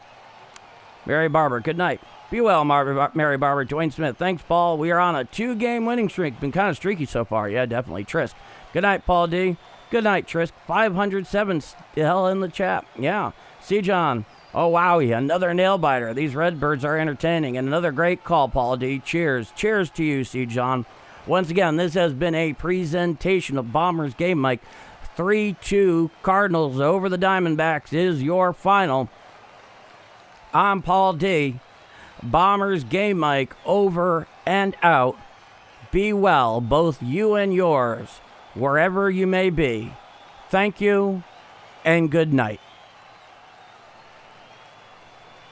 Mary Barber, good night. Be well, Mary Barber, Dwayne Smith. Thanks, Paul. We are on a 2-game winning streak. Been kind of streaky so far. Yeah, definitely. Trisk. Good night, Paul D. Good night, Trisk. 507 still in the chat. Yeah. See, John. Oh, wowie. Another nail biter. These Redbirds are entertaining. And another great call, Paul D. Cheers. Cheers to you, C. John. Once again, this has been a presentation of Bombers Game Mike. 3-2 Cardinals over the Diamondbacks is your final. I'm Paul D. Bombers Game Mike over and out. Be well, both you and yours, wherever you may be. Thank you, and good night.